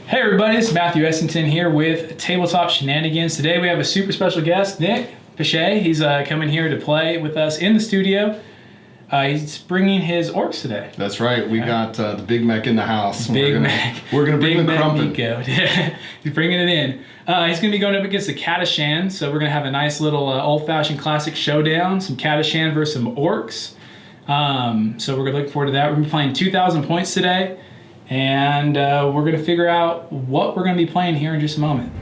Hey everybody, it's Matthew Essington here with Tabletop Shenanigans. Today we have a super special guest, Nick Pichet. He's coming here to play with us in the studio. He's bringing his orcs today. That's right. We got the Big Mac in the house. Big Mac. We're going to bring the crumpin'. He's bringing it in. He's going to be going up against the Catachan, so we're going to have a nice little old-fashioned classic showdown, some Catachan versus some orcs. So we're looking forward to that. We're going to be playing 2,000 points today. And we're going to figure out what we're going to be playing here in just a moment.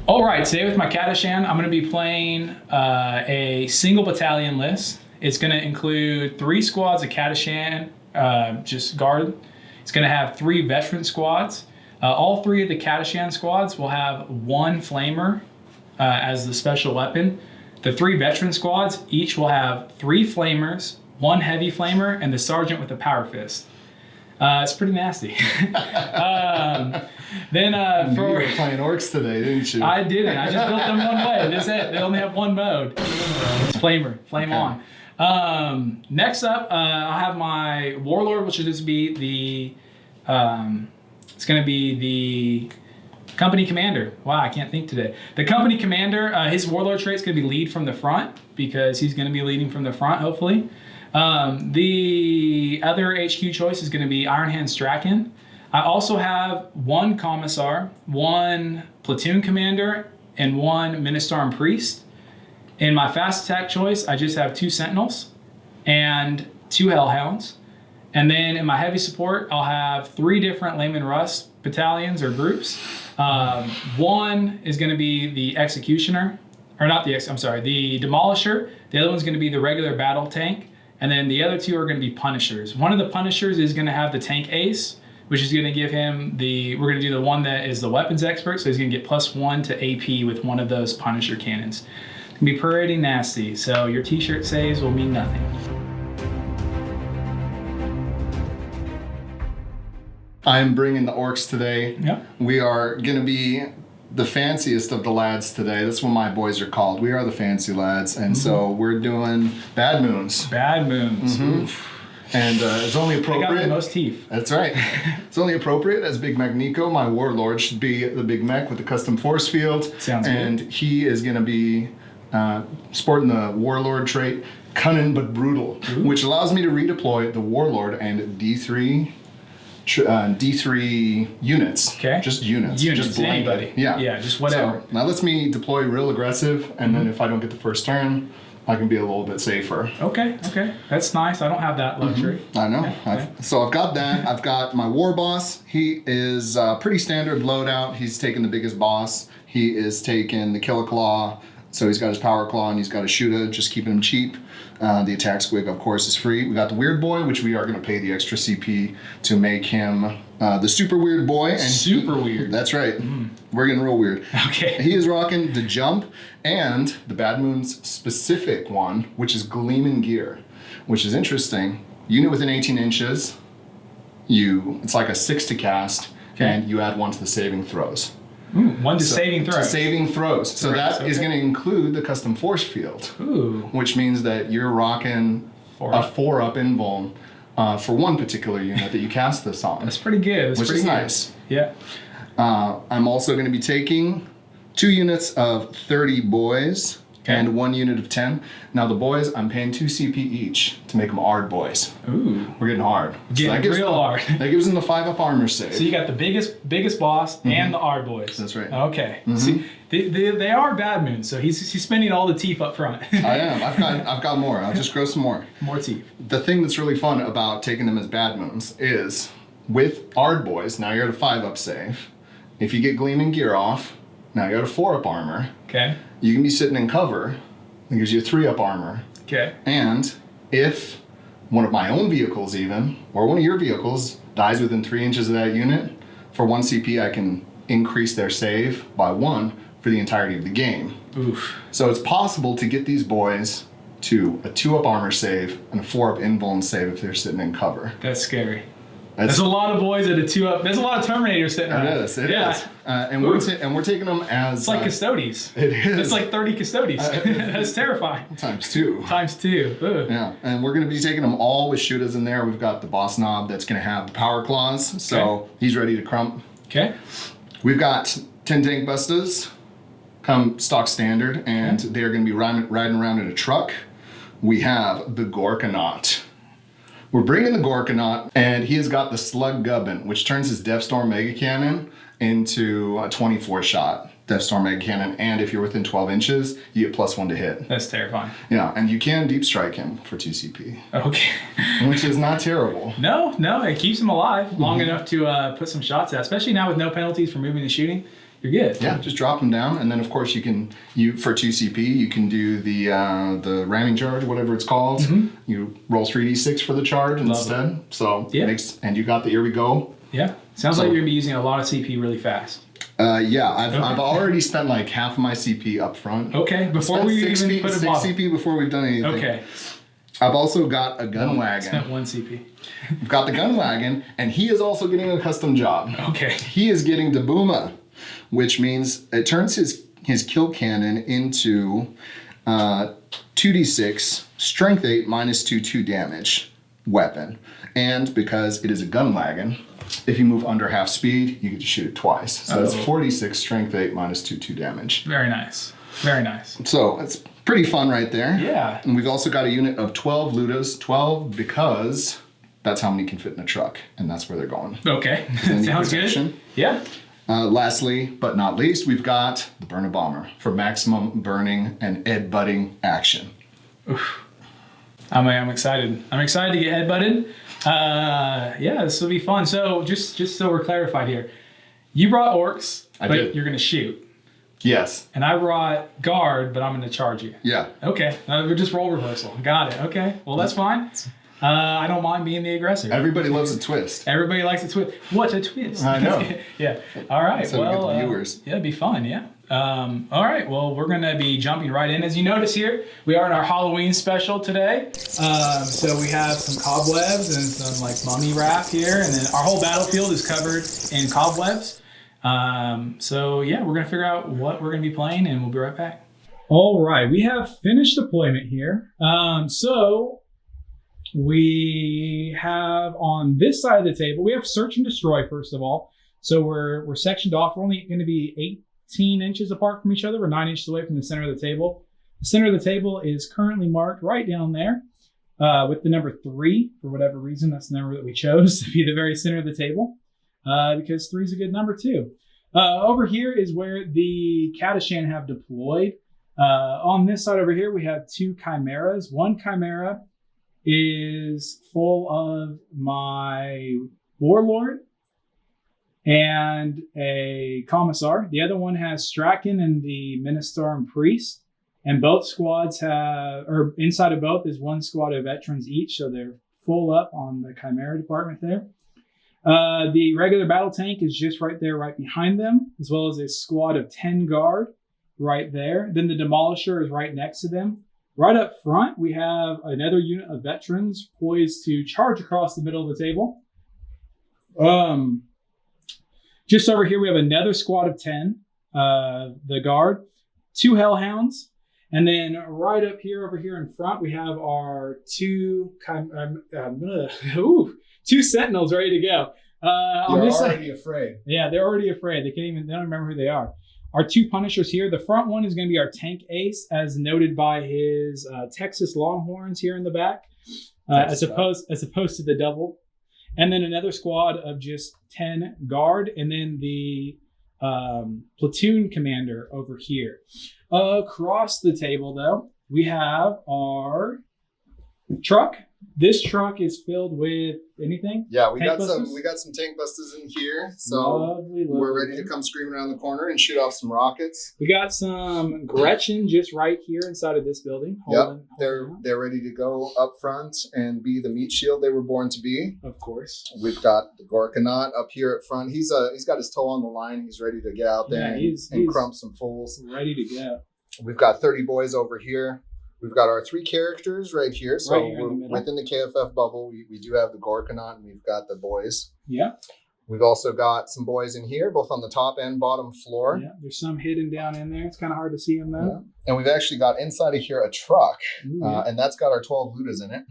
All right, today with my Catachan, I'm going to be playing a single battalion list. It's going to include 3 squads of Catachan, just guard. It's going to have 3 veteran squads. All 3 of the Catachan squads will have 1 flamer as the special weapon. The 3 veteran squads each will have 3 flamers, 1 heavy flamer, and the sergeant with a power fist. It's pretty nasty. You were playing orcs today, didn't you? I didn't. I just built them one way. That's it. They only have 1 mode. It's flamer, flame on. Next up, I'll have my warlord, which will just be the. It's going to be the company commander. Wow, I can't think today. The company commander, his warlord trait is going to be lead from the front because he's going to be leading from the front, hopefully. The other HQ choice is going to be Iron Hand Strachan. I also have 1 commissar, 1 platoon commander, and 1 minister and priest. In my fast attack choice, I just have 2 sentinels and 2 hellhounds. And then in my heavy support, I'll have 3 different Layman Rust battalions or groups. 1 is going to be the executioner, or not the the demolisher. The other one's going to be the regular battle tank, and then the other 2 are going to be punishers. One of the punishers is going to have the tank ace, which is going to give him we're going to do the one that is the weapons expert, so he's going to get +1 to AP with one of those punisher cannons. It's going to be pretty nasty, so your t-shirt saves will mean nothing. I'm bringing the orcs today. Yep. We are going to be the fanciest of the lads today. That's what my boys are called. We are the fancy lads. And so we're doing Bad Moons. Bad Moons. Oof. And it's only appropriate. They got the most teeth. That's right. It's only appropriate as Big Mac Nico, my warlord, should be the Big Mac with the custom force field. Sounds and good. He is going to be sporting the warlord trait, cunning but brutal, which allows me to redeploy the warlord and D3 units. Okay. Just units. Units, just blanket. anybody. Yeah. Yeah, just whatever. So that lets me deploy real aggressive, and then if I don't get the first turn, I can be a little bit safer. Okay. That's nice. I don't have that luxury. I know. Okay. So I've got that. I've got my war boss. He is pretty standard loadout. He's taking the biggest boss. He is taking the killer claw. So he's got his power claw and he's got a shooter, just keeping him cheap. The attack squig, of course, is free. We got the weird boy, which we are going to pay the extra CP to make him the super weird boy. And Super weird. That's right. We're getting real weird. Okay. He is rocking the jump and the Bad Moons specific one, which is Gleaming Gear, which is interesting. Unit within 18 inches, it's like a 6 to cast, and you add 1 to the saving throws. 1 to saving throws. Saving throws. So that is going to include the custom force field. Ooh. Which means that you're rocking a 4-up invuln for 1 particular unit that you cast this on. That's pretty good. Which is nice. Yeah. I'm also going to be taking 2 units of 30 boys and 1 unit of 10. Now the boys, I'm paying 2 CP each to make them hard boys. Ooh. We're getting hard. Getting real hard. That gives them the 5-up armor save. So you got the biggest boss and the Ard boys. That's right. Okay. See, they are Bad Moons, so he's spending all the teeth up front. I am. I've got more. I'll just grow some more. More teeth. The thing that's really fun about taking them as Bad Moons is with Ard boys, now you're at a 5-up save. If you get Gleaming Gear off, now you're at a 4-up armor. Okay. You can be sitting in cover. It gives you a 3-up armor. Okay. And if one of my own vehicles even, or one of your vehicles, dies within 3 inches of that unit, for 1 CP I can increase their save by 1 for the entirety of the game. Oof. So it's possible to get these boys to a 2-up armor save and a 4-up invuln save if they're sitting in cover. That's scary. There's a lot of boys at a 2-up. There's a lot of Terminators sitting around. It is. And we're taking them as... It's like custodies. It is. It's like 30 custodies. That's terrifying. Times 2. Times 2. Ugh. Yeah, and we're going to be taking them all with shootas in there. We've got the boss knob that's going to have the power claws, so he's ready to crump. Okay. We've got 10 tank busters, come stock standard, and they're going to be riding around in a truck. We have the Gorkanaut. We're bringing the Gorkanaut, and he has got the Slug Gubbin, which turns his Deathstorm Mega Cannon into a 24-shot Deathstorm Mega Cannon, and if you're within 12 inches, you get +1 to hit. That's terrifying. Yeah, and you can deep strike him for 2 CP. Okay. Which is not terrible. No, it keeps him alive long enough to put some shots out, especially now with no penalties for moving and shooting. You're good. Yeah, just drop them down, and then of course you for 2 CP you can do the ramming charge, whatever it's called. You roll 3d6 for the charge instead. So and you got the here we go. Yeah, sounds like you're gonna be using a lot of CP really fast. I've already spent like half of my CP up front. Okay, before we even put a 6 CP before we've done anything. Okay. I've also got a gun wagon. Spent 1 CP. I've got the gun wagon, and he is also getting a custom job. Okay. He is getting the Booma, which means it turns his kill cannon into 2d6 strength 8 -2 damage weapon. And because it is a gun wagon, if you move under half speed, you get to shoot it twice. So that's 46 strength 8 -2 damage. Very nice. Very nice. So it's pretty fun right there. Yeah. And we've also got a unit of 12 Ludas. 12 because that's how many can fit in a truck, and that's where they're going. Okay. Sounds good. Yeah. Lastly, but not least, we've got the Burn a Bomber for maximum burning and ed-butting action. Oof. I'm excited. I'm excited to get ed-butted. Yeah, this will be fun. So just so we're clarified here, you brought orcs, but you're going to shoot. Yes. And I brought guard, but I'm going to charge you. Yeah. Okay. We're just role reversal. Got it. Okay. Well, that's fine. I don't mind being the aggressor. Everybody loves a twist. Everybody likes a twist. What's a twist? I know. Yeah. All right. So well, we get the viewers. Yeah, it'd be fun. Yeah. All right. Well, we're going to be jumping right in. As you notice here, we are in our Halloween special today. So we have some cobwebs and some like mummy wrap here, and then our whole battlefield is covered in cobwebs. So yeah, we're going to figure out what we're going to be playing, and we'll be right back. All right. We have finished deployment here. So we have on this side of the table, we have search and destroy first of all. So we're sectioned off. We're only going to be 18 inches apart from each other. We're 9 inches away from the center of the table. The center of the table is currently marked right down there with the number 3. For whatever reason, that's the number that we chose to be the very center of the table because 3 is a good number too. Over here is where the Catachan have deployed. On this side over here, we have 2 chimeras. One chimera is full of my warlord and a commissar. The other one has Strachan and the Ministar and Priest. And both squads have, or inside of both is 1 squad of veterans each. So they're full up on the Chimera department there. The regular battle tank is just right there, right behind them, as well as a squad of 10 guard right there. Then the Demolisher is right next to them. Right up front, we have another unit of veterans poised to charge across the middle of the table. Just over here, we have another squad of 10, the guard, 2 hellhounds, and then right up here, over here in front, we have our 2 sentinels ready to go. They're already afraid. Yeah, they're already afraid. They don't remember who they are. Our 2 Punishers here. The front one is going to be our tank ace, as noted by his Texas Longhorns here in the back, as opposed to the double. And then another squad of just 10 guard, and then the platoon commander over here. Across the table, though, we have our truck. This truck is filled with anything? Yeah, we tank got busters? some tank busters in here. So Lovely. we're ready to come screaming around the corner and shoot off some rockets. We got some Gretchen just right here inside of this building. They're ready to go up front and be the meat shield they were born to be. Of course. We've got the Gorkanaut up here at front. He's got his toe on the line. He's ready to get out there and crump some fools. Ready to go. We've got 30 boys over here. We've got our 3 characters right here. So Right here in the we're middle. within the KFF bubble. We do have the Gorkanaut, and we've got the boys. Yeah. We've also got some boys in here, both on the top and bottom floor. Yeah. There's some hidden down in there. It's kind of hard to see them though. Yeah. And we've actually got inside of here a truck, Ooh, yeah. and that's got our 12 Ludas in it.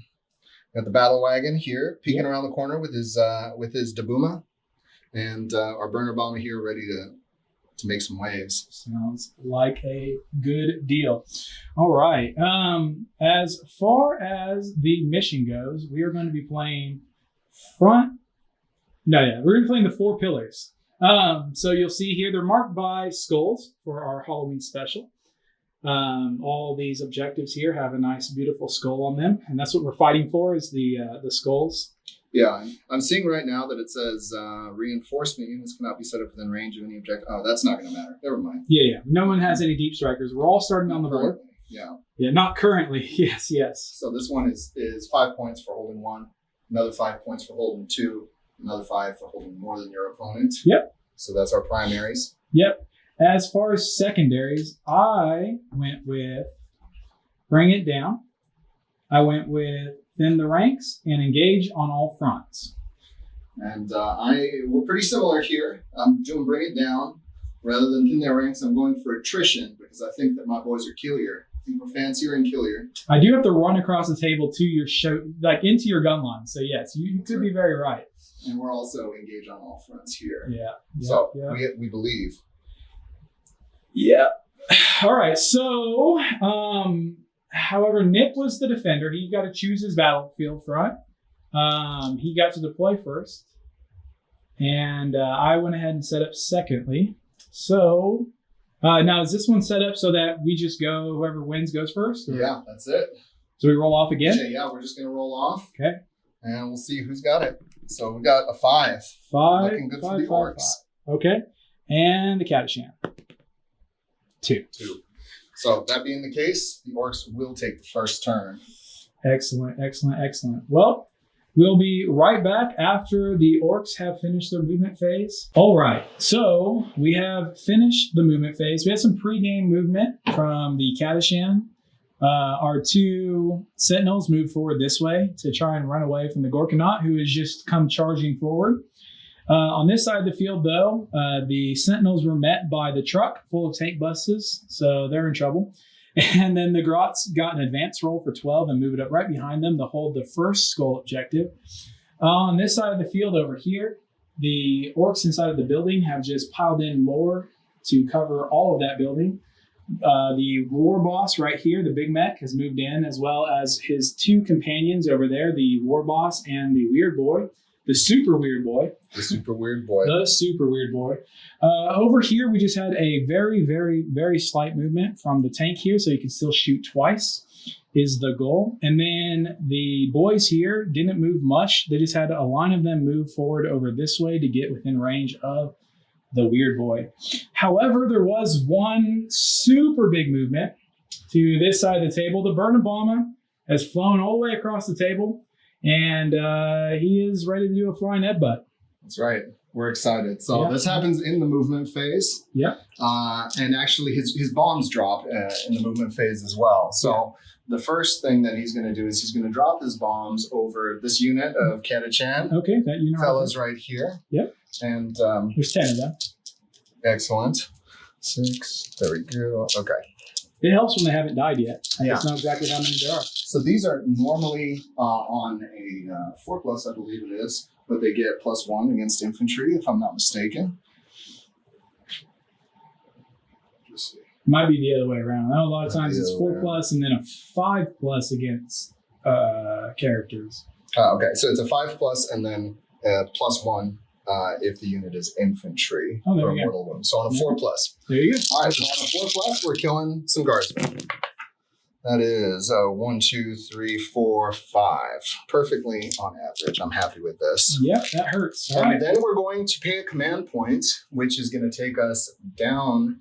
Got the battle wagon here, peeking around the corner with his Dabuma, and our burner bomber here ready to make some waves. Sounds like a good deal. All right. As far as the mission goes, we are going to be playing we're going to be playing the 4 pillars. So you'll see here, they're marked by skulls for our Halloween special. All these objectives here have a nice, beautiful skull on them. And that's what we're fighting for, is the skulls. Yeah, I'm seeing right now that it says reinforcement units cannot be set up within range of any objective. Oh, that's not going to matter. Never mind. Yeah. No one has any deep strikers. We're all starting on the board. Yeah. Yeah, not currently. Yes. So this one is 5 points for holding 1, another 5 points for holding 2, another 5 for holding more than your opponent. Yep. So that's our primaries. Yep. As far as secondaries, I went with Bring It Down. I went with Thin the Ranks and Engage on all fronts. And we're pretty similar here. I'm doing Bring It Down. Rather than Thin their ranks, I'm going for Attrition because I think that my boys are killier. I think we're fancier and killier. I do have to run across the table to your into your gun line. So yes, you could be very right. And we're also engaged on all fronts here. Yeah. So we believe. Yeah. All right. So, however, Nick was the defender. He got to choose his battlefield front. He got to deploy first. And I went ahead and set up secondly. So, now is this one set up so that we just go, whoever wins goes first? Or? Yeah, that's it. So we roll off again? Yeah, we're just going to roll off. Okay. And we'll see who's got it. So we got a 5. 5. Looking good for the Orks. 5. Okay. And the Catachan. 2. So that being the case, the Orks will take the first turn. Excellent. Well, we'll be right back after the Orks have finished their movement phase. All right. So we have finished the movement phase. We had some pre-game movement from the Catachan. Our 2 Sentinels moved forward this way to try and run away from the Gorkanaut, who has just come charging forward. On this side of the field, though, the Sentinels were met by the truck full of tank buses, so they're in trouble. And then the Grots got an advance roll for 12 and moved up right behind them to hold the first skull objective. On this side of the field over here, the Orks inside of the building have just piled in more to cover all of that building. The war boss right here, the big mech, has moved in, as well as his 2 companions over there, the war boss and the weird boy. The super weird boy. The super weird boy. Over here, we just had a very, very, very slight movement from the tank here, so you can still shoot twice is the goal. And then the boys here didn't move much. They just had a line of them move forward over this way to get within range of the weird boy. However, there was one super big movement to this side of the table. The Burn Obama has flown all the way across the table. And he is ready to do a flying headbutt. That's right. We're excited. So this happens in the movement phase. Yeah. And actually his bombs drop in the movement phase as well. So the first thing that he's going to do is he's going to drop his bombs over this unit of Catachan. Okay, that unit. Fellas right here. Yep. And there's 10 of them. Excellent. 6. There we go. Okay. It helps when they haven't died yet. I Yeah. just know exactly how many there are. So these are normally on a 4+, I believe it is, but they get +1 against infantry, if I'm not mistaken. Just see. Might be the other way around. I know a lot of times it's The 4+ and then a 5+ against characters. Okay, so it's a 5+ and then +1 if the unit is infantry Oh, there for we go. mortal wounds. So on a 4+. There you go. All right, so on a 4+, we're killing some guardsmen. That is 1, 2, 3, 4, 5. Perfectly on average. I'm happy with this. Yep, that hurts. All And right. then we're going to pay a command point, which is going to take us down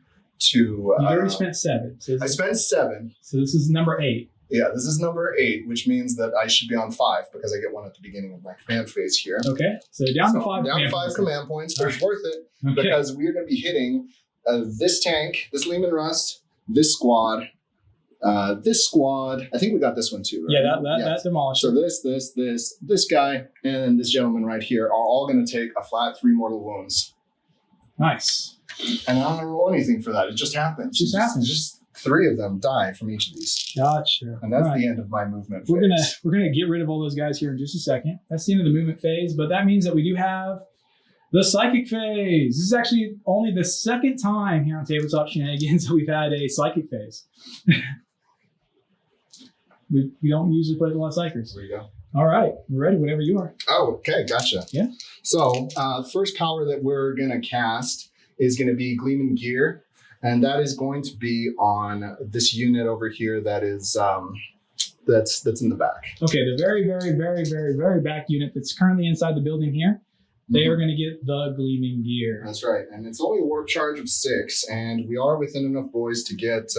to... You already spent 7. So I spent 7. So this is number 8. Yeah, this is number 8, which means that I should be on 5 because I get 1 at the beginning of my command phase here. Okay, so down to 5. Down to 5 points. command points, but it's All worth it Okay. because we're going to be hitting this tank, this Lehman Rust, this squad, This squad, I think we got this one too, right? Yeah, that demolished. So this guy, and this gentleman right here are all going to take a flat 3 mortal wounds. Nice. And I don't have to roll anything for that. It just happens. Just 3 of them die from each of these. Gotcha. And that's the end of my movement phase. We're gonna get rid of all those guys here in just a second. That's the end of the movement phase, but that means that we do have the psychic phase. This is actually only the second time here on Tabletop Shenanigans that we've had a psychic phase. we don't usually play a lot of psychers. There you go. All right, we're ready whenever you are. Oh, okay, gotcha. Yeah. So first power that we're gonna cast is gonna be Gleaming Gear, and that is going to be on this unit over here that is that's in the back. Okay, the very, very, very, very, very back unit that's currently inside the building here. They are going to get the Gleaming Gear. That's right. And it's only a warp charge of 6, and we are within enough boys to get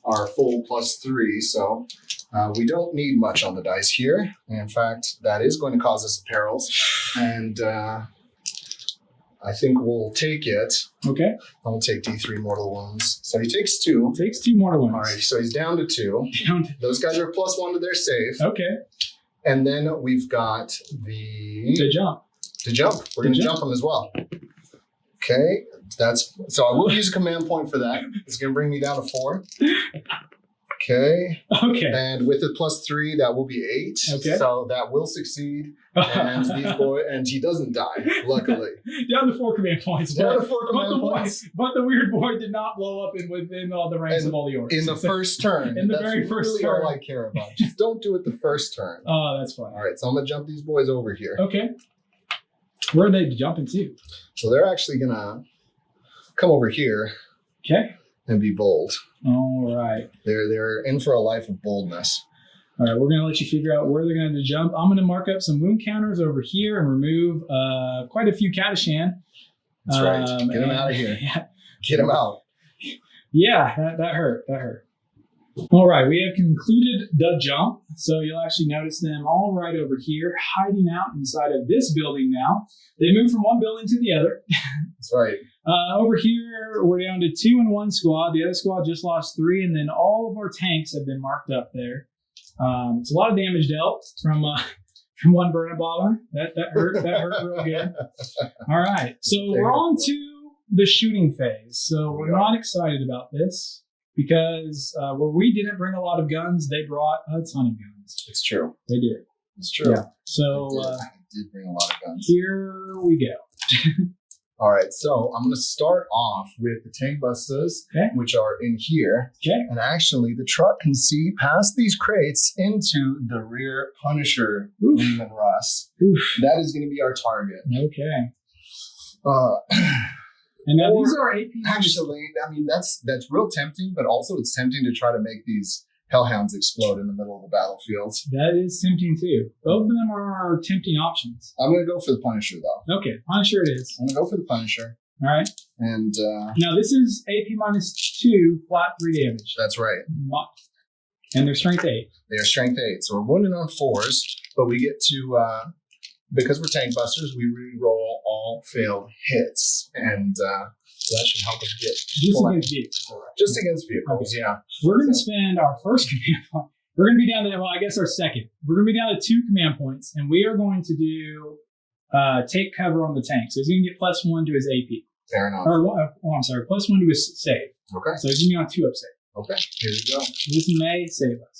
our full +3. So we don't need much on the dice here. In fact, that is going to cause us perils. And I think we'll take it. Okay. I'll take D3 mortal wounds. So he takes 2. Takes 2 mortal wounds. All right, so he's down to 2. Those guys are +1 to their save. Okay. And then we've got The jump. To jump. We're going to jump them as well. Okay. So I will use a command point for that. It's going to bring me down to 4. Okay. Okay. And with a +3, that will be 8. Okay. So that will succeed. And he doesn't die, luckily. Down to 4 command points. Down to 4 command points. But the weird boy did not blow up within all the ranks of all the orcs. In the first turn. In the very first really turn. all I care about. Just don't do it the first turn. Oh, that's fine. All right. So I'm going to jump these boys over here. Okay. Where are they jumping to? So they're actually going to come over here. Okay. And be bold. All right. They're in for a life of boldness. All right, we're going to let you figure out where they're going to jump. I'm going to mark up some wound counters over here and remove quite a few Catachan. That's right. Get them out of here. Yeah. Get them out. Yeah, that hurt. That hurt. All right, we have concluded the jump. So you'll actually notice them all right over here, hiding out inside of this building now. They moved from one building to the other. That's right. Over here, we're down to 2 in one squad. The other squad just lost 3, and then all of our tanks have been marked up there. It's a lot of damage dealt from one burn bomber. That hurt. That hurt real good. All right, so we're on to the shooting phase. So we're not excited about this because where we didn't bring a lot of guns, they brought a ton of guns. It's true. They did. It's true. Yeah. So I did bring a lot of guns. Here we go. All right, so I'm going to start off with the tank busters, which are in here. Okay. And actually, the truck can see past these crates into the rear Punisher Gleam and Rust. That is going to be our target. Okay. And now these are AP. Actually, I mean, that's real tempting, but also it's tempting to try to make these Hellhounds explode in the middle of the battlefield. That is tempting too. Both of them are tempting options. I'm going to go for the Punisher, though. Okay, Punisher it is. I'm going to go for the Punisher. All right. And now this is AP -2, flat 3 damage. That's right. And they're strength 8. They are strength 8. So we're wounded on 4s, but we get to, because we're tank busters, we re-roll all failed hits. And that should help us get just against vehicles. Just against vehicles, okay. Yeah. We're going to spend our first command point. We're going to be down to, well, I guess our second. We're going to be down to 2 command points, and we are going to do take cover on the tank. So he's going to get +1 to his AP. Fair enough. Or, I'm sorry, +1 to his save. Okay. So he's going to be on 2 up save. Okay, here we go. This may save us.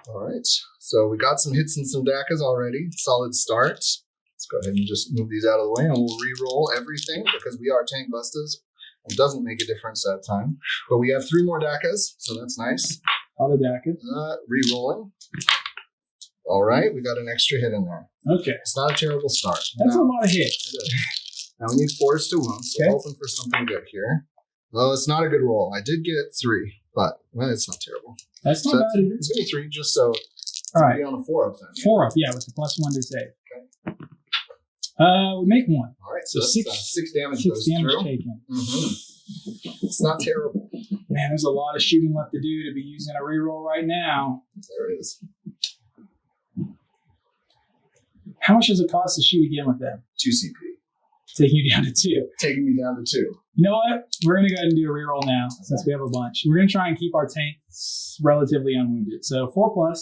All right. So we got some hits and some DACAs already. Solid start. Let's go ahead and just move these out of the way, and we'll re-roll everything because we are tank busters. It doesn't make a difference that time. But we have 3 more DACAs, so that's nice. All the DACAs. Re-rolling. All right, we got an extra hit in there. Okay. It's not a terrible start. That's a lot of hits. Now we need 4s to wound, so we're hoping for something good here. Well, it's not a good roll. I did get 3, but it's not terrible. That's not bad either. It's going to be 3 just so all right. Be on a 4 up then. 4 up, yeah, with the +1 to save. Okay. We make 1. All right, so that's 6 damage 6 goes damage through. taken. Mm-hmm. It's not terrible. Man, there's a lot of shooting left to do to be using a reroll right now. There is. How much does it cost to shoot again with them? 2 CP. Taking you down to 2. Taking me down to 2. You know what? We're going to go ahead and do a reroll now since we have a bunch. We're going to try and keep our tanks relatively unwounded. So 4+,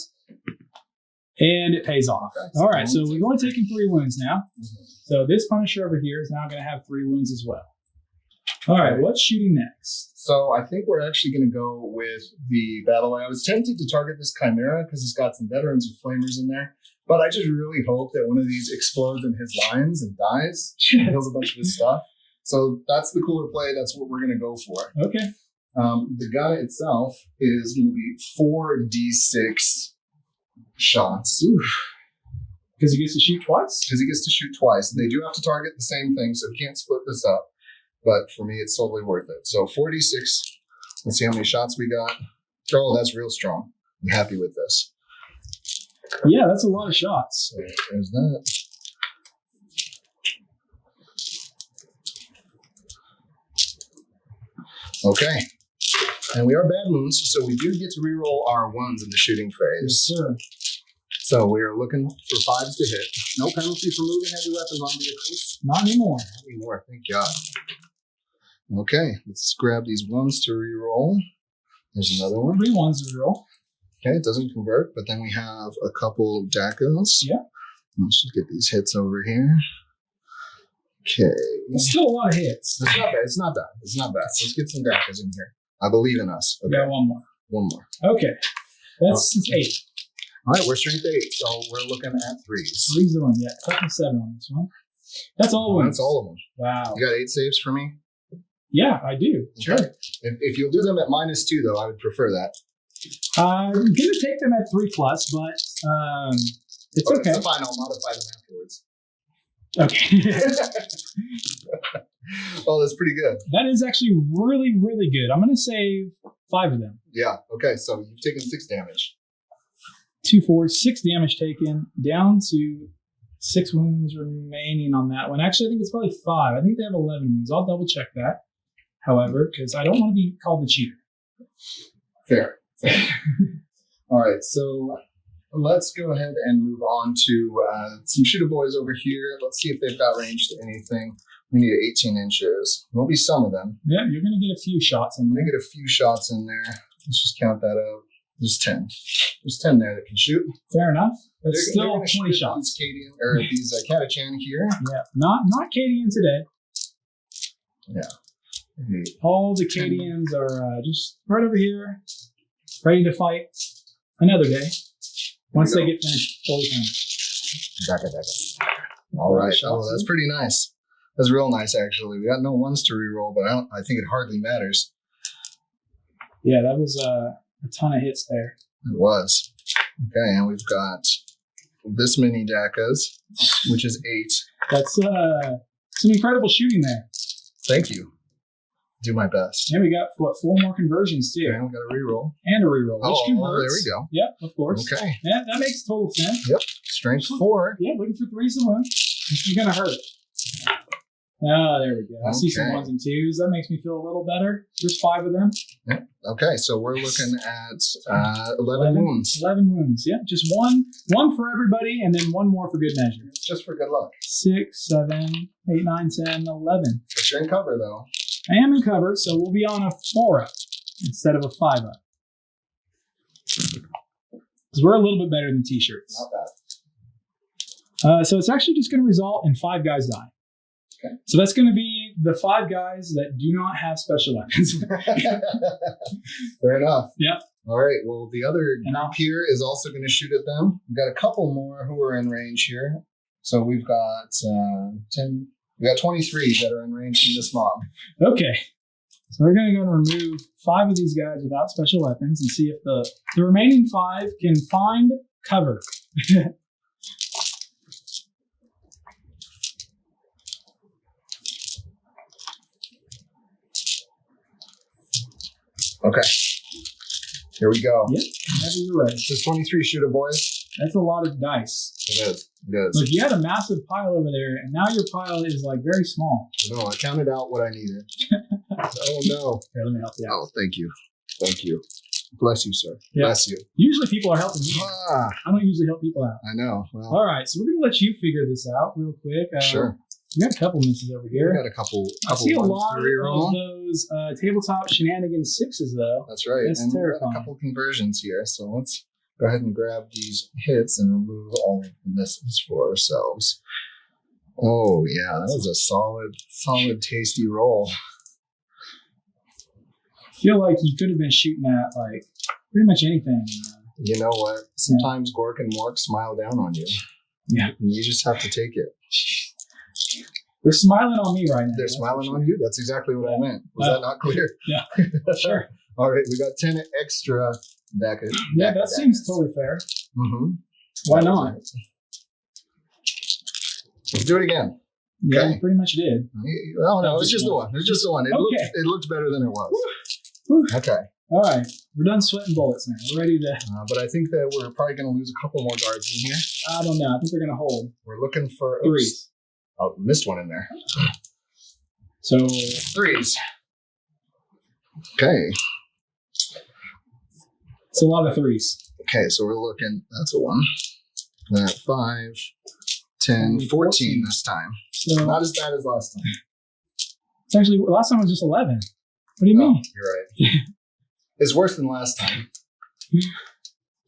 and it pays off. Okay, All right, so we've only taken 3 wounds now. So this Punisher over here is now going to have 3 wounds as well. All right, what's shooting next? So I think we're actually going to go with the battle. I was tempted to target this Chimera because it's got some veterans with flamers in there. But I just really hope that one of these explodes in his lines and dies. Kills a bunch of his stuff. So that's the cooler play. That's what we're going to go for. Okay. The guy itself is going to be 4d6 shots. Because he gets to shoot twice? Because he gets to shoot twice. They do have to target the same thing, so he can't split this up. But for me, it's totally worth it. So 4d6. Let's see how many shots we got. Oh, that's real strong. I'm happy with this. Yeah, that's a lot of shots. So there's that. Okay. And we are bad wounds, so we do get to reroll our ones in the shooting phase. Yes, sir. So we are looking for 5s to hit. No penalty for moving heavy weapons on vehicles. Not anymore. Not anymore, thank God. Okay, let's grab these 1s to reroll. There's another one. 3 ones to reroll. Okay, it doesn't convert, but then we have a couple Dacos. Yeah. Let's just get these hits over here. Okay. It's still a lot of hits. It's not bad. It's not bad. It's not bad. Let's get some Dacos in here. I believe in us. Okay. We got one more. One more. Okay. That's 8. All right, we're strength 8, so we're looking at 3s. 3's the one, yeah. Cut to 7 on this one. That's all ones. That's all of them. Wow. You got 8 saves for me? Yeah, I do. Sure. Okay. If you'll do them at -2, though, I would prefer that. I'm going to take them at 3+, but it's okay. It's fine. I'll modify them afterwards. Okay. Oh, that's pretty good. That is actually really, really good. I'm going to save 5 of them. Yeah. Okay. So you've taken 6 damage. 2, 4, 6 damage taken, down to 6 wounds remaining on that one. Actually, I think it's probably 5. I think they have 11 wounds. I'll double check that, however, because I don't want to be called a cheater. Fair. All right. So let's go ahead and move on to some shooter boys over here. Let's see if they've got range to anything. We need 18 inches. Won't be some of them. Yeah, you're going to get a few shots in I'm there. going to get a few shots in there. Let's just count that out. There's 10. There's 10 there that can shoot. Fair enough. That's They're still gonna 20 shoot shots. These Catachan here. Yeah, not Cadian today. Yeah. All the Cadians are just right over here, ready to fight another day. Once they get finished, fully finished. All right. Oh, that's pretty nice. That's real nice, actually. We got no 1s to reroll, but I think it hardly matters. Yeah, that was a ton of hits there. It was. Okay, and we've got this many Dacas, which is 8. That's some incredible shooting there. Thank you. Do my best. And we got, 4 more conversions, too. Okay, we got a reroll. And a reroll, which Oh, converts. there we go. Yep, of course. Okay. Yeah, that makes total sense. Yep. Strength 4. Yeah, looking for 3s and 1. This is going to hurt. Oh, there we go. I see some Okay. 1s and 2s. That makes me feel a little better. There's 5 of them. Yep. Okay, so we're looking at 11 wounds. 11 wounds. Yeah, just one for everybody, and then 1 more for good measure. Just for good luck. 6, 7, 8, 9, 10, 11. But you're in cover, though. I am in cover, so we'll be on a 4-up instead of a 5-up. Because we're a little bit better than T-shirts. Not bad. So it's actually just going to result in 5 guys dying. Okay. So that's going to be the 5 guys that do not have special weapons. Fair enough. Yep. All right. Well, the other group here is also going to shoot at them. We've got a couple more who are in range here. So we've got 10. We got 23 that are in range from this mob. Okay. So we're going to go and remove 5 of these guys without special weapons and see if the remaining 5 can find cover. Okay. Here we go. Yep. Whenever you're ready. This is 23 shooter boys. That's a lot of dice. It is. It is. Look, you had a massive pile over there, and now your pile is like very small. No, I counted out what I needed. Oh, no. Here, let me help you out. Oh, thank you. Thank you. Bless you, sir. Yeah. Bless you. Usually people are helping me. Ah, I don't usually help people out. I know. Well, All right, so we're going to let you figure this out real quick. sure. We got a couple misses over We here. got a couple I see a ones lot to of reroll. those tabletop shenanigans 6s though. That's right. That's and we've got terrifying. a couple conversions here. So let's go ahead and grab these hits and remove all of the misses for ourselves. Oh yeah, that was a solid, tasty roll. I feel like you could have been shooting at like pretty much anything. You know what? Sometimes Gork and Mork smile down on you. Yeah. And you just have to take it. They're smiling on me right now. They're smiling on you? That's exactly what I meant. Was that not clear? Yeah. Sure. All right, we got 10 extra back. Yeah, that seems totally fair. Mm-hmm. Why not? Let's do it again. Yeah, Okay. you pretty much did. Oh no, it's just the one. It's just the one. It looked better than it was. Whew. Okay. All right. We're done sweating bullets now. We're ready to... But I think that we're probably going to lose a couple more guards in here. I don't know. I think they're going to hold. We're looking for... Threes. Oh, missed one in there. So... Threes. Okay. It's a lot of threes. Okay, so we're looking... That's a 1. That 5, 10, 14 this time. So Not as bad as last time. it's actually... Last time was just 11. What do you mean? You're right. It's worse than last time.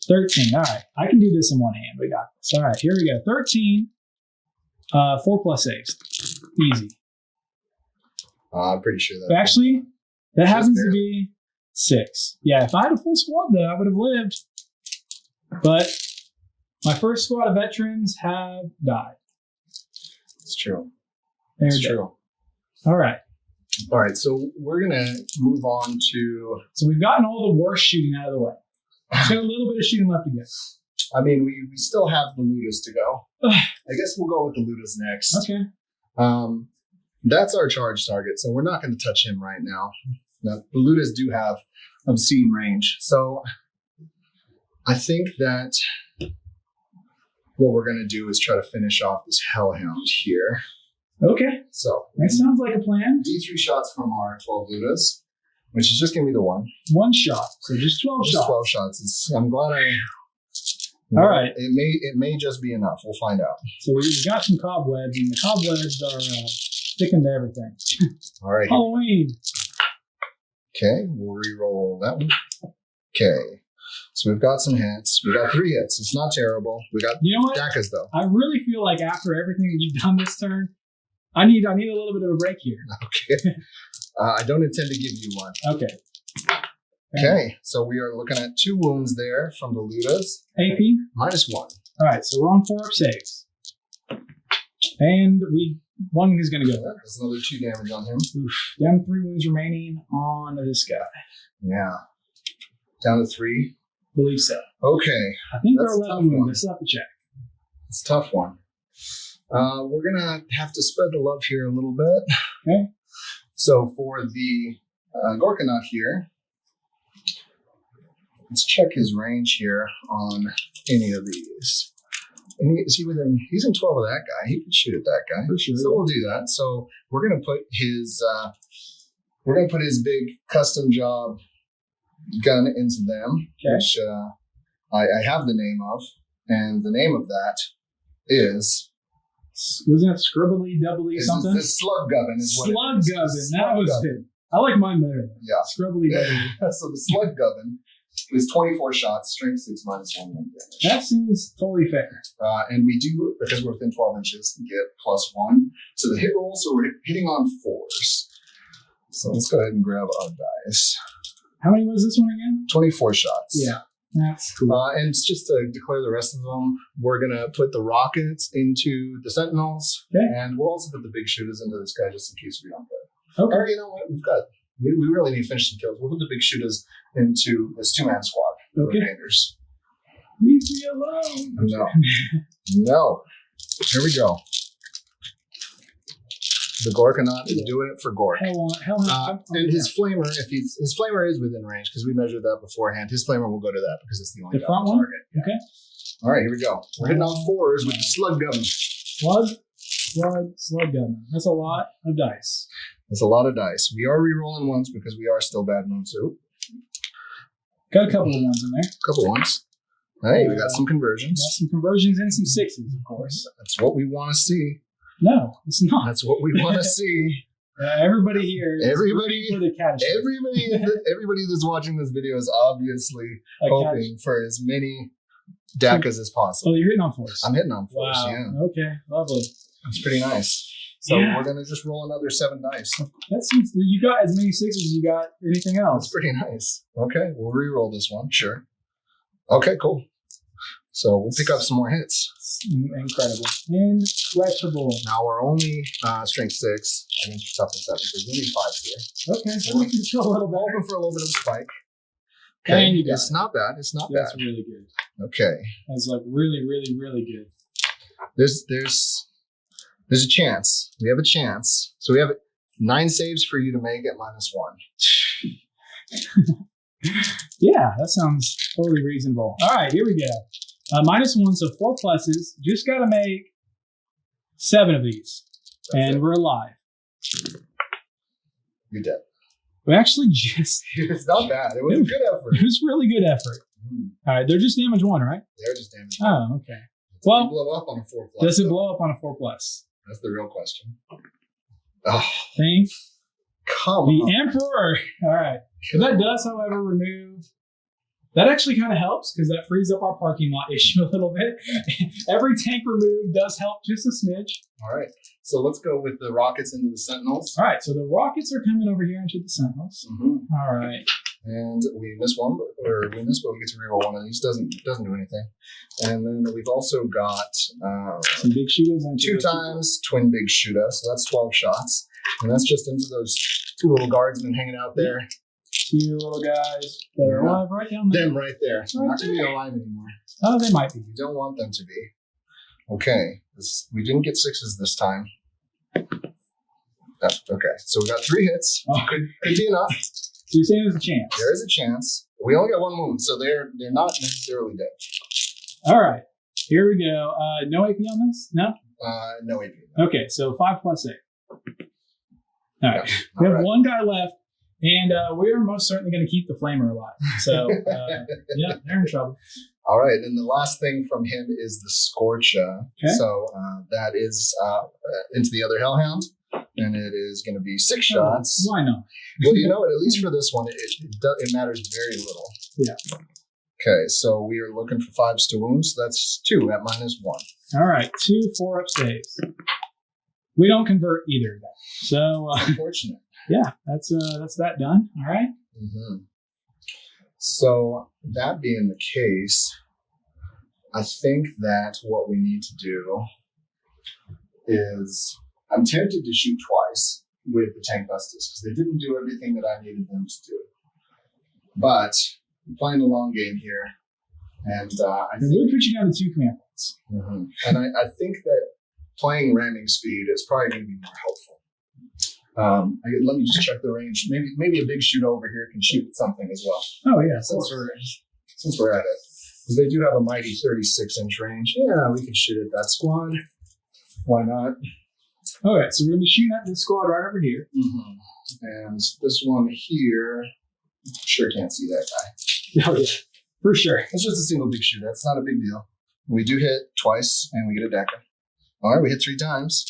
13. All right. I can do this in one hand. We got this. All right. Here we go. 13. 4 plus saves. Easy. I'm pretty sure that... But actually, that Just happens to barely. be 6. Yeah, if I had a full squad, though, I would have lived. But my first squad of veterans have died. It's true. They're It's dead. true. All right. All right, so we're going to move on to... So we've gotten all the worst shooting out of the way. Got a little bit of shooting left to go. I mean, we still have the Ludas to go. I guess we'll go with the Ludas next. Okay. That's our charge target, so we're not going to touch him right now. Now, the Ludas do have obscene range. So I think that what we're going to do is try to finish off this Hellhound here. Okay. So That sounds like a plan. D3 shots from our 12 Ludas, which is just going to be the one. One shot. So just 12 Just shots. 12 shots. I'm glad I... All right. It may just be enough. We'll find out. So we got some cobwebs, and the cobwebs are sticking to everything. All right. Halloween. Okay, we'll re-roll that one. Okay, so we've got some hits. We got 3 hits. It's not terrible. We got You know what? Dakas though. I really feel like after everything that you've done this turn, I need a little bit of a break here. Okay, I don't intend to give you one. Okay. Okay, so we are looking at 2 wounds there from the Ludas. AP. -1. All right, so we're on 4 up saves. And one is going to go. That's another 2 damage on him. Oof. Down to 3 wounds remaining on this guy. Yeah, down to 3. Believe so. Okay, I think That's they're a tough 11 one. wounds. I still have to check. it's a tough one. We're gonna have to spread the love here a little bit. Okay. So for the Gorkanaut here, let's check his range here on any of these. And is he within? He's in 12 of that guy. He can shoot at that guy. For sure. So we'll do that. So we're gonna put his big custom job gun into them, Okay. which I have the name of, and the name of that is Wasn't it scribbly, doubly something? the slug gubbin is what Slug it is. gubbin. Slug That was gubbin. it. I like mine better. Yeah. Scrubbly doubly. So the slug gubbin is 24 shots, strength 6 minus 1 damage. That seems totally fair. And we do, because we're within 12 inches, get +1 to the hit roll, so we're hitting on 4s. So let's go ahead and grab our dice. How many was this one again? 24 shots. Yeah, that's cool. And it's just to declare the rest of them, we're going to put the rockets into the sentinels, Okay. and we'll also put the big shooters into this guy just in case we don't get. Okay. Or you know what? We really need to finish some kills. We'll put the big shooters into this 2-man squad. The Okay. remainders. Leave me alone. No. No. Here we go. The Gorkanaut is doing it for Gork. And his flamer, his flamer is within range because we measured that beforehand. His flamer will go to that because it's the only The front one? target. Yeah. Okay. All right, here we go. We're hitting on 4s with the slug gun. Slug gun. That's a lot of dice. That's a lot of dice. We are re-rolling ones because we are still bad moon soup. Got a couple of ones in there. Couple ones. Hey, we got some Got conversions. some conversions and some 6s, of course. That's what we want to see. No, it's not. That's what we want to see. Everybody here is Everybody, for the Catachan. everybody that's watching this video is obviously A hoping for as many Dakas as possible. Oh, you're hitting on force. I'm hitting on force, Wow. yeah. Okay, lovely. It's pretty nice. So Yeah. we're going to just roll another 7 dice. That seems you got as many 6s as you got anything That's else. pretty nice. Okay, we'll re-roll this one, sure. Okay, cool. So we'll pick up some more hits. Incredible. Incredible. Now we're only strength 6 against toughness 7, so we need 5 here. Okay, so we can show a little bit. Hoping for a little bit of a spike. And Okay, you got it's not bad. It's not That's bad. really good. Okay, That's like really, really, really good. there's a chance. We have a chance. So we have 9 saves for you to make at -1. Yeah, that sounds totally reasonable. All right, here we go. -1, so 4 pluses. Just got to make 7 of these, and we're alive. You're dead. We actually just. It's not bad. It was a good effort. It was really good effort. All right, they're just damage 1, right? They're just damaged. Oh, okay. Does it Well, blow up on a 4+? does it though? blow up on a 4+? That's the real question. Oh, Thank come the on. Emperor. All right. If that does, however, remove. That actually kind of helps because that frees up our parking lot issue a little bit. Every tank removed does help just a smidge. All right. So let's go with the rockets into the Sentinels. All right, so the rockets are coming over here into the Sentinels. Mm-hmm. All right. And we miss one, but we get to reroll one of these. Doesn't do anything. And then we've also got Some big shooters. 2 times twin big shooter, so that's 12 shots, and that's just into those 2 little guardsmen hanging out there. 2 little guys that are alive right down there. Them right there. They're not going to be alive anymore. Oh, they might be. You don't want them to be. Okay, we didn't get 6s this time. That's okay. So we got 3 hits. Oh. Could be enough. So you're saying there's a chance. There is a chance. We only got 1 wound, so they're not necessarily dead. All right. Here we go. No AP on this? No? No AP. Okay, so 5 + 8. All right. Yeah, We have all right. 1 guy left, and we're most certainly going to keep the flamer alive. So, yeah, they're in trouble. All right, and the last thing from him is the Scorcha. Okay. So that is into the other Hellhound, and it is going to be 6 shots. Why not? Well, you know what? At least for this one, it matters very little. Yeah. Okay, so we are looking for 5s to wound, so that's 2 at -1. All right, 2 4-up saves. We don't convert either of them. So, Unfortunate. yeah, that's that done. All right. Mm-hmm. So that being the case, I think that what we need to do is, I'm tempted to shoot twice with the Tank Busters because they didn't do everything that I needed them to do. But I'm playing the long game here, and I And think, we'll put you down to 2 command points. Mhm. And I think that playing ramming speed is probably going to be more helpful. Let me just check the range. Maybe a big shoot over here can shoot at something as well. Oh, yeah. Since we're at it, because they do have a mighty 36-inch range. Yeah, we can shoot at that squad. Why not? All right, so we're going to be shooting at this squad right over here. Mm-hmm. And this one here, sure can't see that guy. Oh, yeah. For sure. It's just a single big shoot. That's not a big deal. We do hit twice, and we get a decker. All right, we hit 3 times.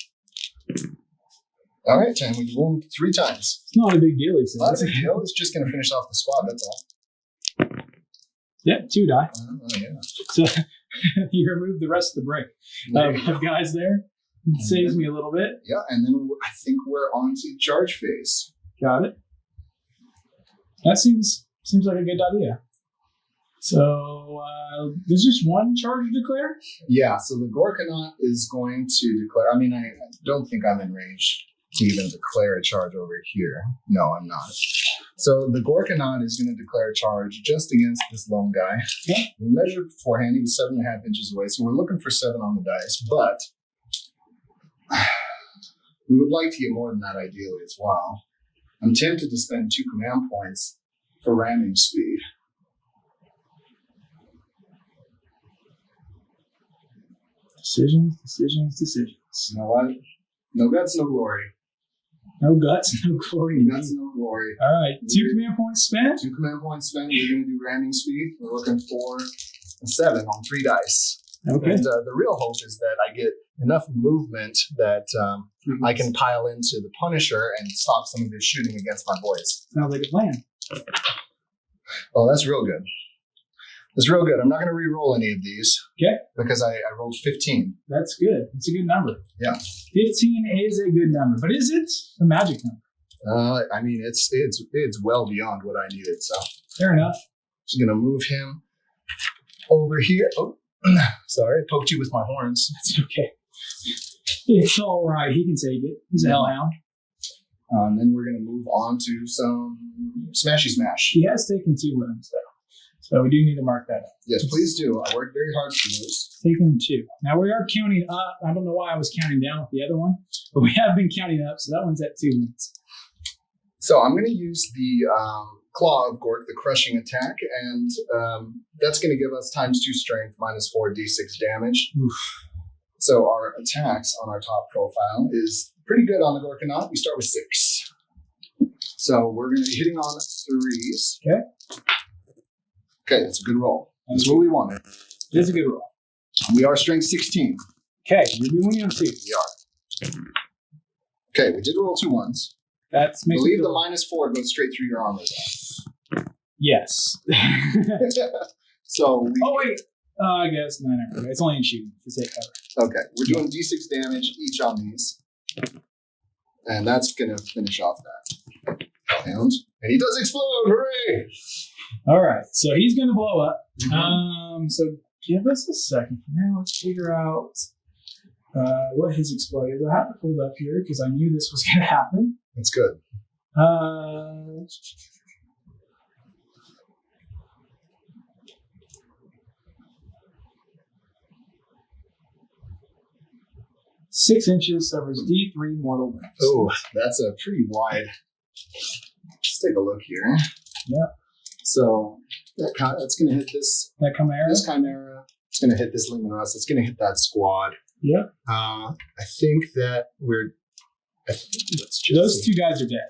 All right, and we wound 3 times. It's not a big deal, he says. Not a big deal. It's just going to finish off the squad, that's all. Yeah, 2 die. Yeah. So you remove the rest of the break of guys there. It saves me a little bit. Yeah, and then I think we're on to charge phase. Got it. That seems like a good idea. So there's just 1 charge to declare? Yeah, so the Gorkanaut is going to declare. I mean, I don't think I'm in range to even declare a charge over here. No, I'm not. So the Gorkanaut is going to declare a charge just against this lone guy. Yeah. We measured beforehand. He was 7.5 inches away, so we're looking for 7 on the dice, but we would like to get more than that ideally as well. I'm tempted to spend 2 command points for ramming speed. Decisions. You know what? No guts, no glory. No guts, no glory. No guts, no glory. All right, 2 command points spent. 2 command points spent. We're going to do ramming speed. We're looking for a 7 on 3 dice. Okay. And the real hope is that I get enough movement that I can pile into the Punisher and stop some of his shooting against my boys. Sounds like a plan. Oh, that's real good. That's real good. I'm not going to re-roll any of these. Okay. Because I rolled 15. That's good. It's a good number. Yeah. 15 is a good number, but is it a magic number? I mean, it's well beyond what I needed. So Fair enough. just going to move him over here. Oh, sorry, I poked you with my horns. That's okay. It's all right. He can take it. He's a hellhound. And then we're going to move on to some smashy smash. He has taken 2 wounds, though. So we do need to mark that up. Yes, please do. I worked very hard for those. Taken 2. Now we are counting up. I don't know why I was counting down with the other one, but we have been counting up. So that one's at 2 wounds. So I'm going to use the Claw of Gork, the crushing attack, and that's going to give us ×2 strength, -4 d6 damage. Oof. So our attacks on our top profile is pretty good on the Gorkanaut. We start with 6. So we're going to be hitting on 3s. Okay. Okay, that's a good roll. That's what we wanted. It is a good roll. We are strength 16. Okay, you're doing 2. We are. Okay, we did roll 2 1s. That's I makes believe me the feel- -4 goes straight through your armor, though. Yes. So we... Oh, wait. I guess. No. It's only in shooting. To take cover. Okay, we're doing d6 damage each on these. And that's going to finish off that. And he does explode! Hooray! All right. So he's going to blow up. So give us a second here. Let's figure out what his explode is. I have it pulled up here because I knew this was going to happen. That's good. 6 inches suffers D3 mortal wounds. Oh, that's a pretty wide. Let's take a look here. Yeah. So that's going to hit this That chimera? This Chimera. It's going to hit this Leman Russ. It's going to hit that squad. Yeah. I think that let's just Those see. 2 guys are dead.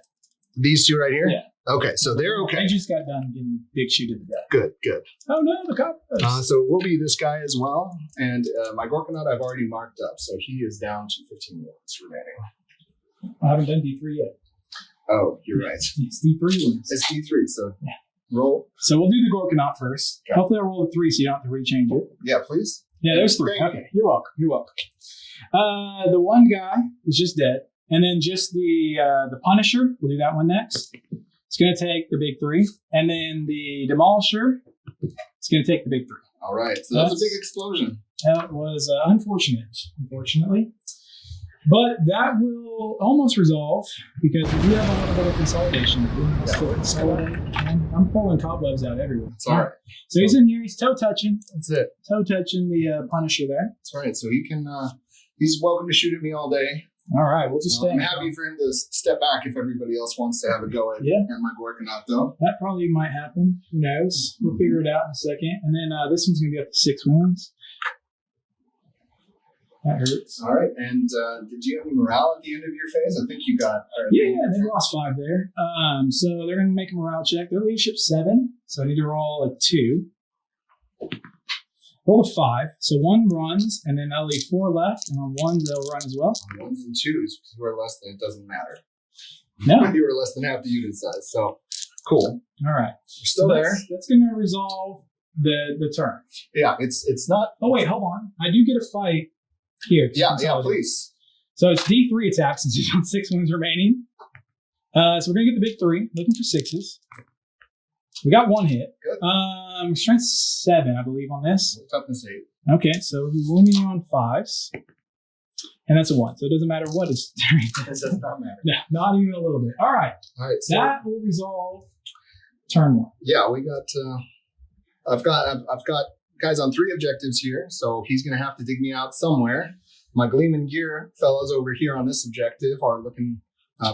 These 2 right here? Yeah. Okay, so they're okay. I just got done getting big shooted to death. Good, good. Oh no, the cop. So we'll be this guy as well. And my Gorkanaut I've already marked up. So he is down to 15 wounds remaining. I haven't done D3 yet. Oh, you're right. It's D3 wounds. It's D3, so roll. So we'll do the Gorkanaut first. Okay. Hopefully I roll a 3 so you don't have to rechange it. Yeah, please. Yeah, there's 3. Thank Okay, you're welcome. You're welcome. The one guy is just dead. And then just the Punisher, we'll do that one next. It's going to take the big 3. And then the Demolisher, it's going to take the big 3. All right. So that was a big explosion. That was unfortunate, unfortunately. But that will almost resolve because we do have a little bit of consolidation. I'm pulling cobwebs out everywhere. It's all right. So he's in here. He's toe touching That's it. the Punisher there. That's right. So he can, he's welcome to shoot at me all day. All right, we'll just stay. I'm happy for him to step back if everybody else wants to have a go at my Gorkanaut, though. That probably might happen. Who knows? We'll figure it out in a second. And then this one's going to be up to 6 wounds. That hurts. All right. And did you have any morale at the end of your phase? I think you got. Yeah, they lost 5 there. So they're going to make a morale check. Their leadership's 7, so I need to roll a 2. Roll a 5. So 1 runs, and then I'll leave 4 left, and on 1s they'll run as well. On 1s and 2s, because you are less than, it doesn't matter. No. You were less than half the unit size, so cool. All right. You're still there. That's going to resolve the turn. Yeah, it's not. Oh, wait, hold on. I do get a fight here. Yeah, please. So it's D3 attack since he's on 6 wounds remaining. So we're going to get the big 3, looking for 6s. We got 1 hit. Good. Strength 7, I believe, on this. Toughness 8. Okay, so we're wounding you on 5s. And that's a 1, so it doesn't matter what his strength is. It does not matter. No, not even a little bit. All right. All right. So That will resolve turn 1. yeah, we got. I've got guys on 3 objectives here, so he's going to have to dig me out somewhere. My Gleeman Gear fellows over here on this objective are looking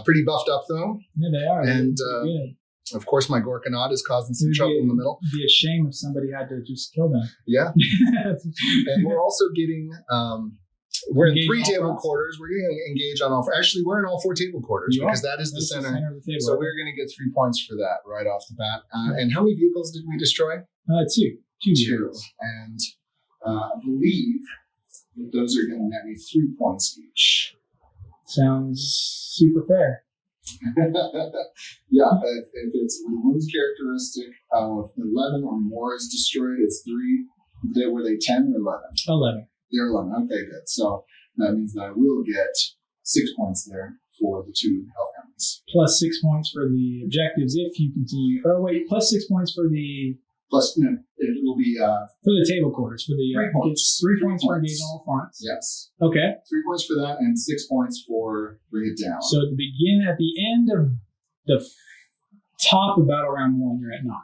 pretty buffed up, though. Yeah, they are. And good. of course, my Gorkanaut is causing some trouble in the middle. It'd be a shame if somebody had to just kill them. Yeah. And we're also getting. We're in Engage 3 all table fronts. quarters. We're going to engage on all. Actually, we're in all 4 table quarters You because are. that is the That's center. of the table. So we're going to get 3 points for that right off the bat. And how many vehicles did we destroy? 2. 2 2. vehicles. And I believe that those are going to net me 3 points each. Sounds super fair. Yeah, if it's the wounds characteristic of 11 or more is destroyed, it's 3. Were they 10 or 11? 11. They're 11. Okay, good. So that means that I will get 6 points there for the 2 health penalties. Plus 6 points for the objectives if you continue. Or wait, plus 6 points for the... Plus, no, it will be... for the table quarters. For the 3 points. 3 points for engaging all fronts. Yes. Okay. 3 points for that and 6 points for bring it down. So at the end of the top of battle round 1, you're at 9.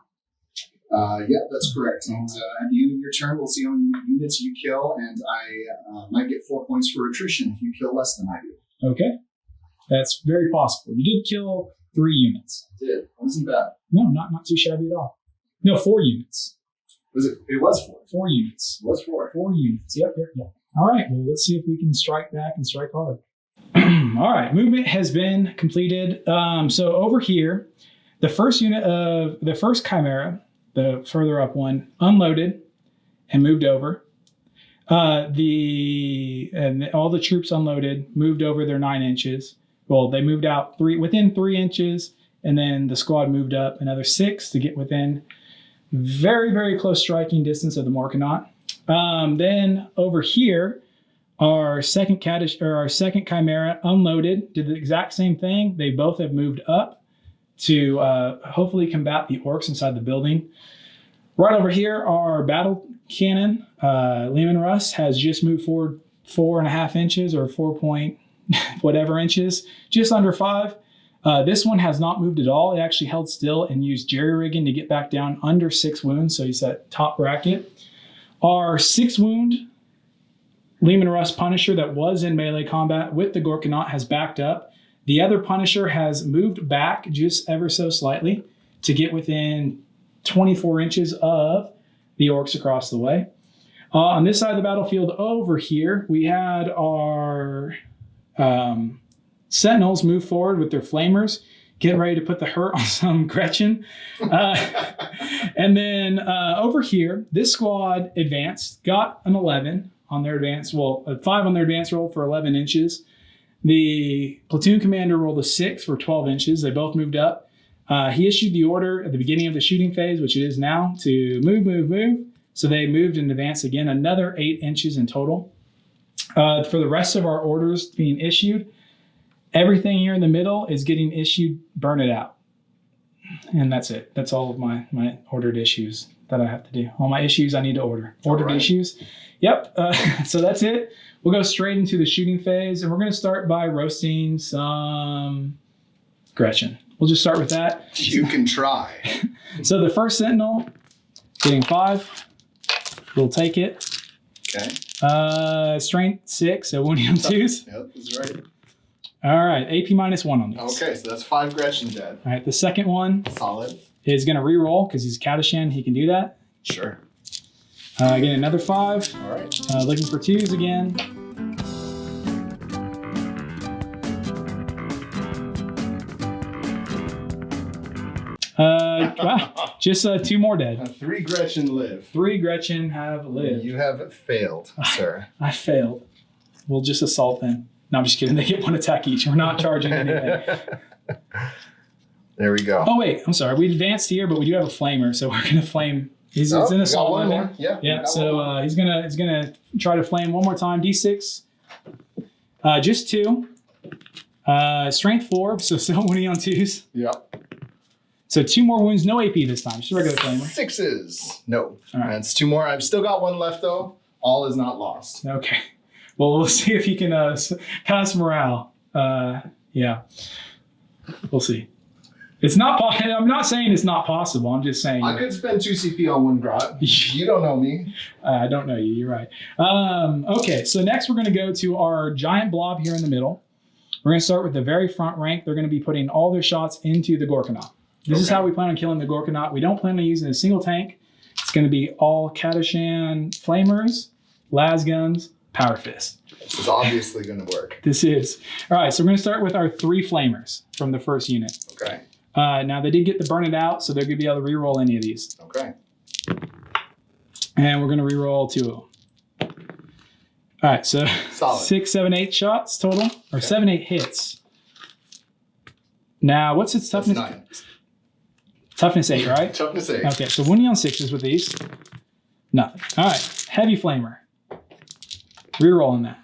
Yeah, that's correct. And at the end of your turn, we'll see how many units you kill, and I might get 4 points for attrition if you kill less than I do. Okay. That's very possible. You did kill 3 units. I did. Wasn't bad. No, not too shabby at all. No, 4 units. Was it? It was 4. 4 units. It was 4. 4 units. Yep. All right. Well, let's see if we can strike back and strike hard. All right. Movement has been completed. So over here, the first unit of the first Chimera, the further up one, unloaded and moved over. All the troops unloaded, moved over their 9 inches. Well, they moved out within 3 inches, and then the squad moved up another 6 to get within very, very close striking distance of the Morkanaut. Then over here, our second Chimera unloaded, did the exact same thing. They both have moved up to hopefully combat the orcs inside the building. Right over here, our battle cannon, Lehman Russ, has just moved forward 4.5 inches or 4 point whatever inches, just under 5. This one has not moved at all. It actually held still and used jerry-rigging to get back down under 6 wounds, so he's at top bracket. Our 6 wound Lehman Russ Punisher that was in melee combat with the Gorkanaut has backed up. The other Punisher has moved back just ever so slightly to get within 24 inches of the orcs across the way. On this side of the battlefield over here, we had our Sentinels move forward with their flamers, getting ready to put the hurt on some Gretchen. And then over here, this squad advanced, got an 11 on their advance, a 5 on their advance roll for 11 inches. The platoon commander rolled a 6 for 12 inches. They both moved up. He issued the order at the beginning of the shooting phase, which it is now, to move. So they moved and advanced again, another 8 inches in total. For the rest of our orders being issued, everything here in the middle is getting issued, burn it out. And that's it. That's all of my ordered issues that I have to do. All my issues I need to order. Ordered issues. Yep. So that's it. We'll go straight into the shooting phase, and we're going to start by roasting some Gretchen. We'll just start with that. You can try. So the first Sentinel, getting 5. We'll take it. Okay. Strength 6, so wounding on 2s. Yep, that's right. All right, AP -1 on these. Okay, so that's 5 Gretchen dead. All right, the second one Solid. is going to re-roll because he's Catachan. He can do that. Sure. Getting another 5. All right. Looking for 2s again. Wow, just 2 more dead. 3 Gretchen live. 3 Gretchen have lived. You have failed, sir. I failed. We'll just assault them. No, I'm just kidding. They get 1 attack each. We're not charging anything. There we go. Oh, wait. I'm sorry. We advanced here, but we do have a flamer, so we're going to flame. It's an assault one weapon. more. Yeah. Yeah. So he's gonna try to flame one more time. D6. Just 2. Strength 4. So still wounding on 2s. Yep. So 2 more wounds. No AP this time. Just a regular flamer. 6s. No. All right. That's 2 more. I've still got 1 left though. All is not lost. Okay. Well, we'll see if he can pass morale. Yeah. We'll see. It's not. I'm not saying it's not possible. I'm just saying. I could spend 2 CP on 1 grot. You don't know me. I don't know you. You're right. Okay. So next we're going to go to our giant blob here in the middle. We're going to start with the very front rank. They're going to be putting all their shots into the Gorkanaut. This is how we plan on killing the Gorkanaut. We don't plan on using a single tank. It's going to be all Catachan flamers, las guns, power fist. This is obviously going to work. This is. All right. So we're going to start with our 3 flamers from the first unit. Okay. Now they did get the burn it out, so they're going to be able to reroll any of these. Okay. And we're going to reroll 2 of them. All right, so Solid. 6, 7, 8 shots total, or 7, 8 hits. Now, what's its toughness? 9. Toughness 8, right? Toughness 8. Okay, so winning on 6s with these. Nothing. All right, heavy flamer. Rerolling that.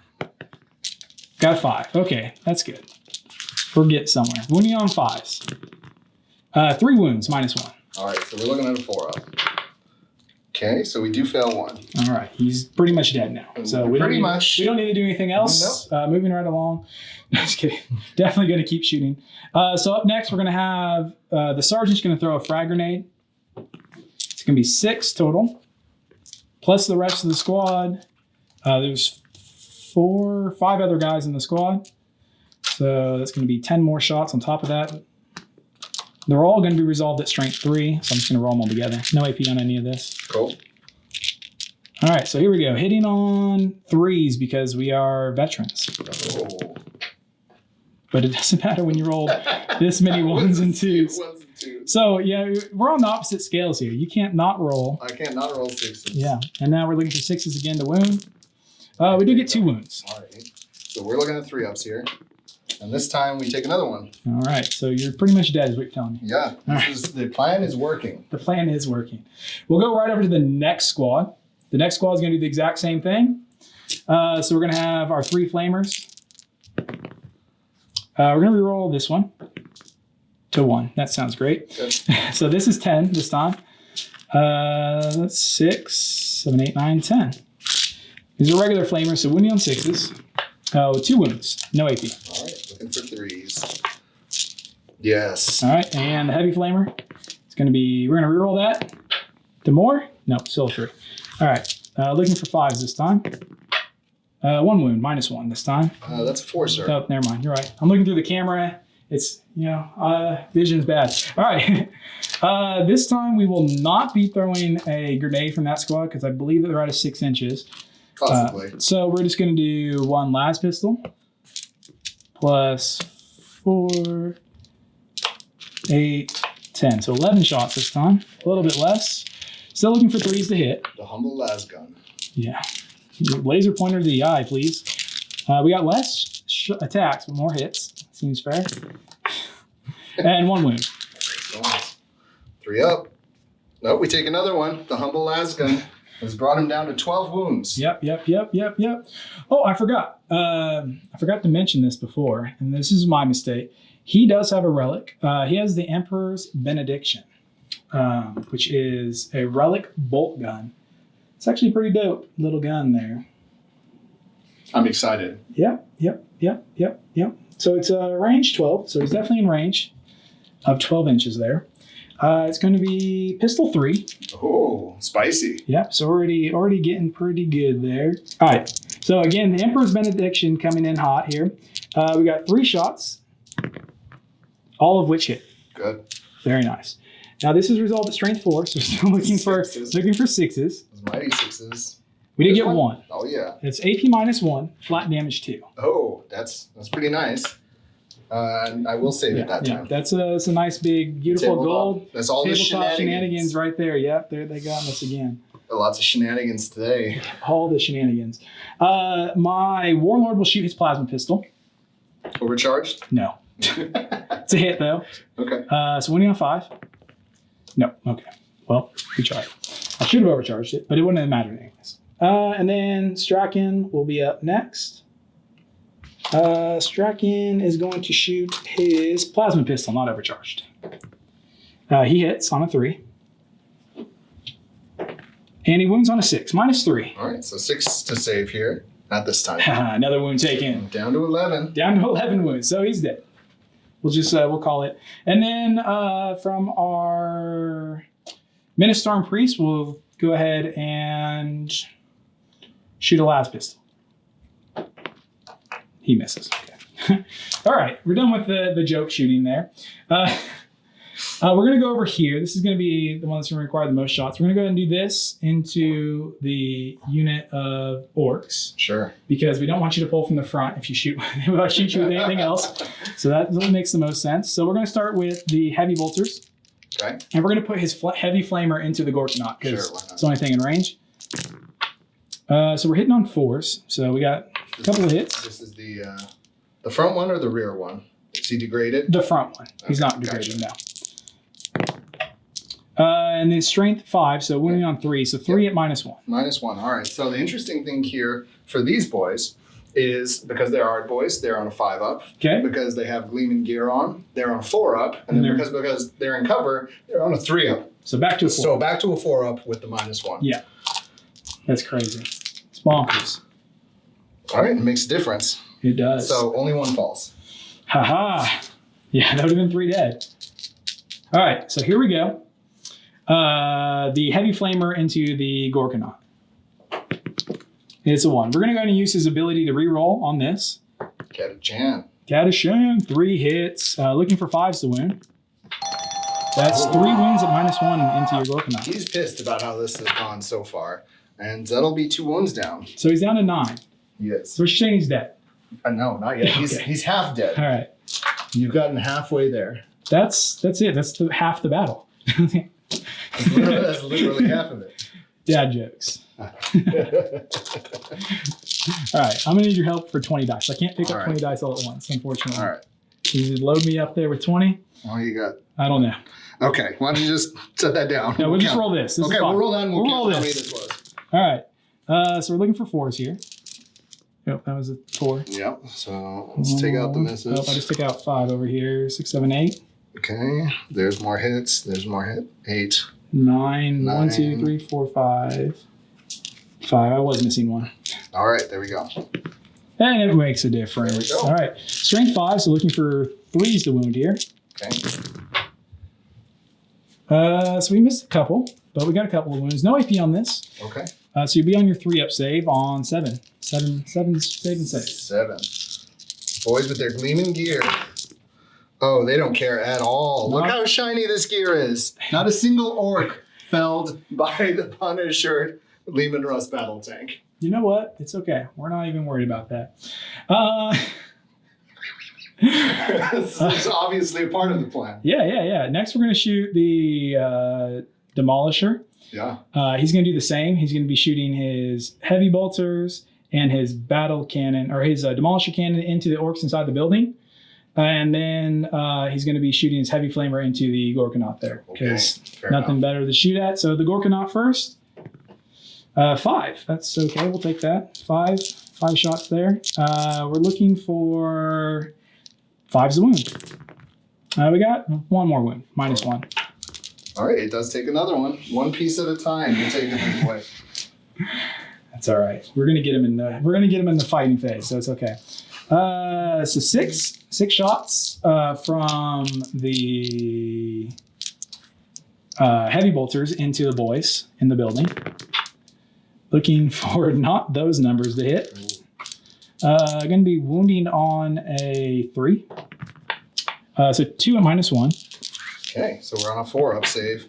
Got a 5. Okay, that's good. We'll get somewhere. Winning on 5s. 3 wounds, -1. All right, so we're looking at a 4-up. Okay, so we do fail 1. All right, he's pretty much dead now. So we don't need to do anything else. Nope. Moving right along. No, just kidding. Definitely going to keep shooting. So up next, we're going to have the sergeant's going to throw a frag grenade. It's going to be 6 total, plus the rest of the squad. There's 5 other guys in the squad. So that's going to be 10 more shots on top of that. They're all going to be resolved at strength 3, so I'm just going to roll them all together. No AP on any of this. Cool. All right, so here we go. Hitting on 3s because we are veterans. Oh. But it doesn't matter when you roll this many 1s and 2s. 1s and 2s. So yeah, we're on the opposite scales here. You can't not roll. I can't not roll 6s. Yeah, and now we're looking for 6s again to wound. We do get 2 wounds. All right. So we're looking at 3-ups here. And this time we take another one. All right, so you're pretty much dead is what you're telling me. Yeah, the plan is working. The plan is working. We'll go right over to the next squad. The next squad is going to do the exact same thing. So we're going to have our 3 flamers. We're going to reroll this one to 1. That sounds great. Good. So this is 10 this time. That's 6, 7, 8, 9, 10. These are regular flamers, so winning on 6s. With 2 wounds, no AP. All right, looking for 3s. Yes. All right, and the heavy flamer is going to be, we're going to reroll that to more. No, still 3. All right, looking for 5s this time. 1 wound, -1 this time. That's a 4, sir. Oh, never mind, you're right. I'm looking through the camera. It's, vision's bad. All right, this time we will not be throwing a grenade from that squad because I believe that they're out of 6 inches. Possibly. So we're just going to do 1 las pistol plus 4, 8, 10. So 11 shots this time. A little bit less. Still looking for 3s to hit. The humble las gun. Yeah. Laser pointer to the eye, please. We got less attacks, but more hits. Seems fair. And 1 wound. 3 up. Nope, we take another one. The humble las gun has brought him down to 12 wounds. Yep. Oh, I forgot. I forgot to mention this before, and this is my mistake. He does have a relic. He has the Emperor's Benediction, which is a relic bolt gun. It's actually a pretty dope little gun there. I'm excited. Yep. So it's range 12, so he's definitely in range of 12 inches there. It's going to be pistol 3. Oh, spicy. Yep, so already getting pretty good there. All right, so again, the Emperor's Benediction coming in hot here. We got 3 shots, all of which hit. Good. Very nice. Now this is resolved at strength 4, so still looking for 6s. Those mighty 6s. We did get 1. Oh yeah. It's AP -1, flat damage 2. Oh, that's pretty nice. And I will save it that time. That's a nice big beautiful Tabletop. gold. That's all the Tabletop shenanigans right there. Yep, there they got us again. Lots of shenanigans today. All the shenanigans. My warlord will shoot his plasma pistol. Overcharged? No. It's a hit though. Okay. So winning on 5. No. Okay. Well, we tried. I should have overcharged it, but it wouldn't have mattered anyways. And then Strachan will be up next. Strachan is going to shoot his plasma pistol, not overcharged. He hits on a 3. And he wounds on a 6, -3. All right, so 6 to save here. Not this time. Another wound taken. Down to 11. Down to 11 wounds, so he's dead. We'll just, we'll call it. And then from our Ministarm Priest, we'll go ahead and shoot a las pistol. He misses. Okay. All right, we're done with the joke shooting there. We're going to go over here. This is going to be the one that's going to require the most shots. We're going to go ahead and do this into the unit of orcs. Sure. Because we don't want you to pull from the front if you shoot if I shoot you with anything else. So that makes the most sense. So we're going to start with the heavy bolters. Okay. And we're going to put his heavy flamer into the Gorkanaut because Sure, why not? it's the only thing in range. So we're hitting on 4s. So we got a couple of hits. This is the front one or the rear one? Is he degraded? The front one. He's not degraded now. And then strength 5, so wounding on 3. So 3 at -1. -1. All right. So the interesting thing here for these boys is because they're art boys, they're on a 5-up. Okay. Because they have gleaming gear on, they're on a 4-up. And then because they're in cover, they're on a 3-up. So back to a 4. So back to a 4-up with the -1. Yeah. That's crazy. It's bonkers. All right. It makes a difference. It does. So only 1 falls. Haha. Yeah, that would have been 3 dead. All right. So here we go. The heavy flamer into the Gorkanaut. It's a 1. We're going to go ahead and use his ability to reroll on this. Catachan. Catachan, 3 hits. Looking for 5s to wound. That's 3 wounds at -1 into your Gorkanaut. He's pissed about how this has gone so far. And that'll be 2 wounds down. So he's down to 9. Yes. So you're saying he's dead? No, not yet. He's half dead. All right. You've gotten halfway there. That's it. That's half the battle. That's literally half of it. Dad jokes. All right. I'm going to need your help for 20 dice. I can't pick up 20 dice all at once, unfortunately. All right. Can you load me up there with 20? Oh, you got. I don't know. Okay. Why don't you just set that down? No, we'll just roll this. This is okay, fine. we'll roll that and we'll roll count how many this. this was. All right. So we're looking for 4s here. Yep, that was a 4. Yep. So let's take out the misses. Oh, I just took out 5 over here. 6, 7, 8. Okay. There's more hits. There's more hit. 8. 9. 1, 2, 3, 4, 5. 5. I was missing 1. All right. There we go. And it makes a difference. There we go. All right. Strength 5, so looking for 3s to wound here. Okay. So we missed a couple, but we got a couple of wounds. No AP on this. Okay. So you'll be on your 3-up save on 7. 7 save and save. 7. Boys with their gleaming gear. Oh, they don't care at all. Look how shiny this gear is. Not a single orc felled by the Punisher Lehman Russ battle tank. You know what? It's okay. We're not even worried about that. This is obviously a part of the plan. Yeah. Next, we're going to shoot the Demolisher. Yeah. He's going to do the same. He's going to be shooting his heavy bolters and his battle cannon, or his Demolisher cannon into the orcs inside the building. And then he's going to be shooting his heavy flamer into the Gorkanaut there, because nothing better to shoot at. So the Gorkanaut first. 5. That's okay. We'll take that. 5 shots there. We're looking for 5s to wound. We got 1 more wound, -1. All right, it does take another one. 1 piece at a time. You're taking this way. That's all right. We're gonna get him in the fighting phase, so it's okay. So 6 shots from the heavy bolters into the boys in the building. Looking for not those numbers to hit. Going to be wounding on a 3. So 2 at -1. Okay, so we're on a 4-up save.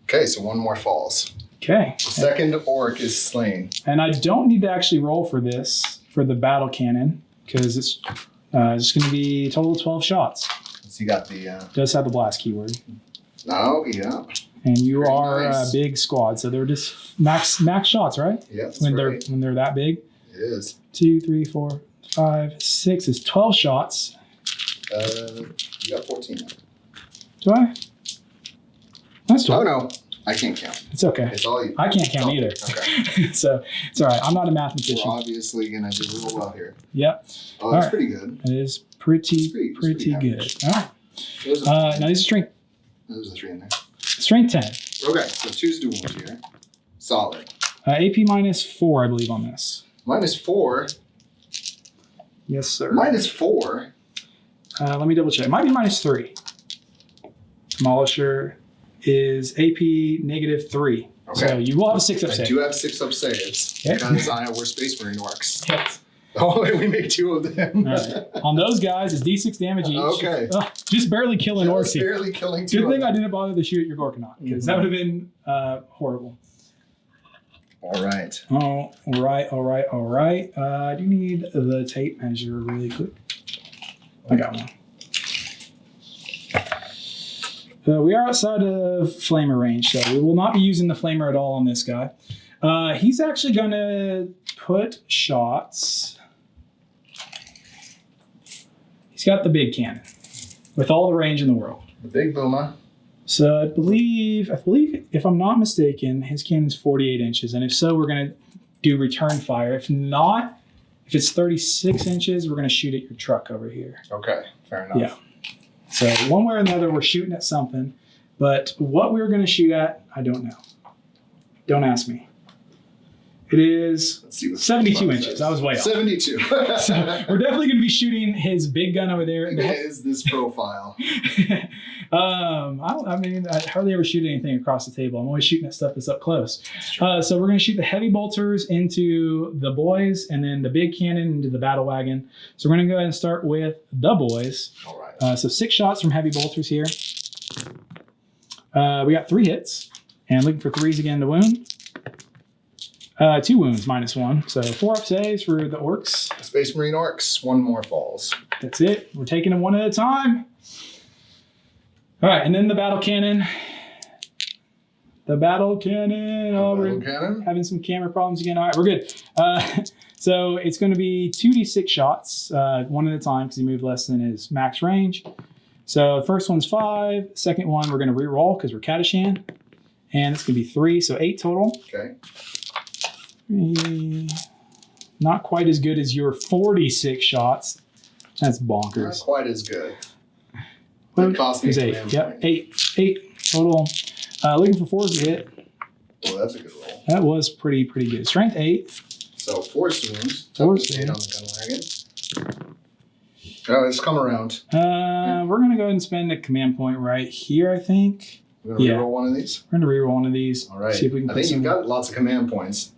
Okay, so 1 more falls. Okay. The second orc is slain. And I don't need to actually roll for this, for the battle cannon, because it's just going to be a total of 12 shots. So you got the... Does have the blast keyword. Oh, yeah. And you Very are nice. a big squad, so they're just max shots, right? Yeah, that's when right. they're that big. It is. 2, 3, 4, 5, 6 is 12 shots. You got 14 now. Do I? That's 12. Oh, no. I can't count. It's okay. It's all you. I can't count either. Okay. So it's all right. I'm not a We're mathematician. obviously going to do real well here. Yep. Oh, that's right. pretty good. It is pretty It's pretty good. average. All right. There's Now this is strength a 3 in there. 10. Okay, so 2's to wound here. Solid. AP -4, I believe, on this. -4. Yes, sir. -4. Let me double check. It might be -3. Demolisher is AP -3. Okay. So you will have a 6-up I save. do have 6-up saves Okay. because we're Space Marine orcs. Yes. Oh, and we make 2 of them. All right. On those guys, it's D6 damage each. Okay. Just barely killing orcs Just here. barely killing 2 Good of thing I them. didn't bother to shoot your Gorkanaut, because that would have been horrible. All right. All right. I do need the tape measure really quick. I got one. We are outside of flamer range, so we will not be using the flamer at all on this guy. He's actually going to put shots. He's got the big cannon with all the range in the world. The big boomer. So I believe, if I'm not mistaken, his cannon's 48 inches. And if so, we're going to do return fire. If not, if it's 36 inches, we're going to shoot at your truck over here. Okay, fair enough. Yeah. So one way or another, we're shooting at something. But what we're going to shoot at, I don't know. Don't ask me. It is 72 inches. I was way off. 72. So we're definitely going to be shooting his big gun over there. What is this profile? I hardly ever shoot anything across the table. I'm always shooting at stuff that's up close. So we're going to shoot the heavy bolters into the boys and then the big cannon into the battle wagon. So we're going to go ahead and start with the boys. All right. So 6 shots from heavy bolters here. We got 3 hits and looking for 3s again to wound. 2 wounds -1. So 4 up saves for the orcs. Space Marine Orks. 1 more falls. That's it. We're taking them one at a time. All right, and then the battle cannon. The battle cannon. Oh, we're having some camera problems again. All right, we're good. So it's going to be 2d6 shots, 1 at a time because he moved less than his max range. So the first one's 5. Second one we're going to re-roll because we're Catachan. And it's going to be 3, so 8 total. Okay. Not quite as good as your 46 shots. That's bonkers. Not quite as good. It cost me 8. Yep, 8 total. Looking for 4s to hit. Well, that's a good roll. That was pretty good. Strength 8. So 4 wounds. 4 on the gun wagon. Oh, it's come around. We're gonna go ahead and spend a command point right here, I think. We're gonna reroll one of these. We're gonna reroll one of these. All right. See if we can I think you've got lots of command points.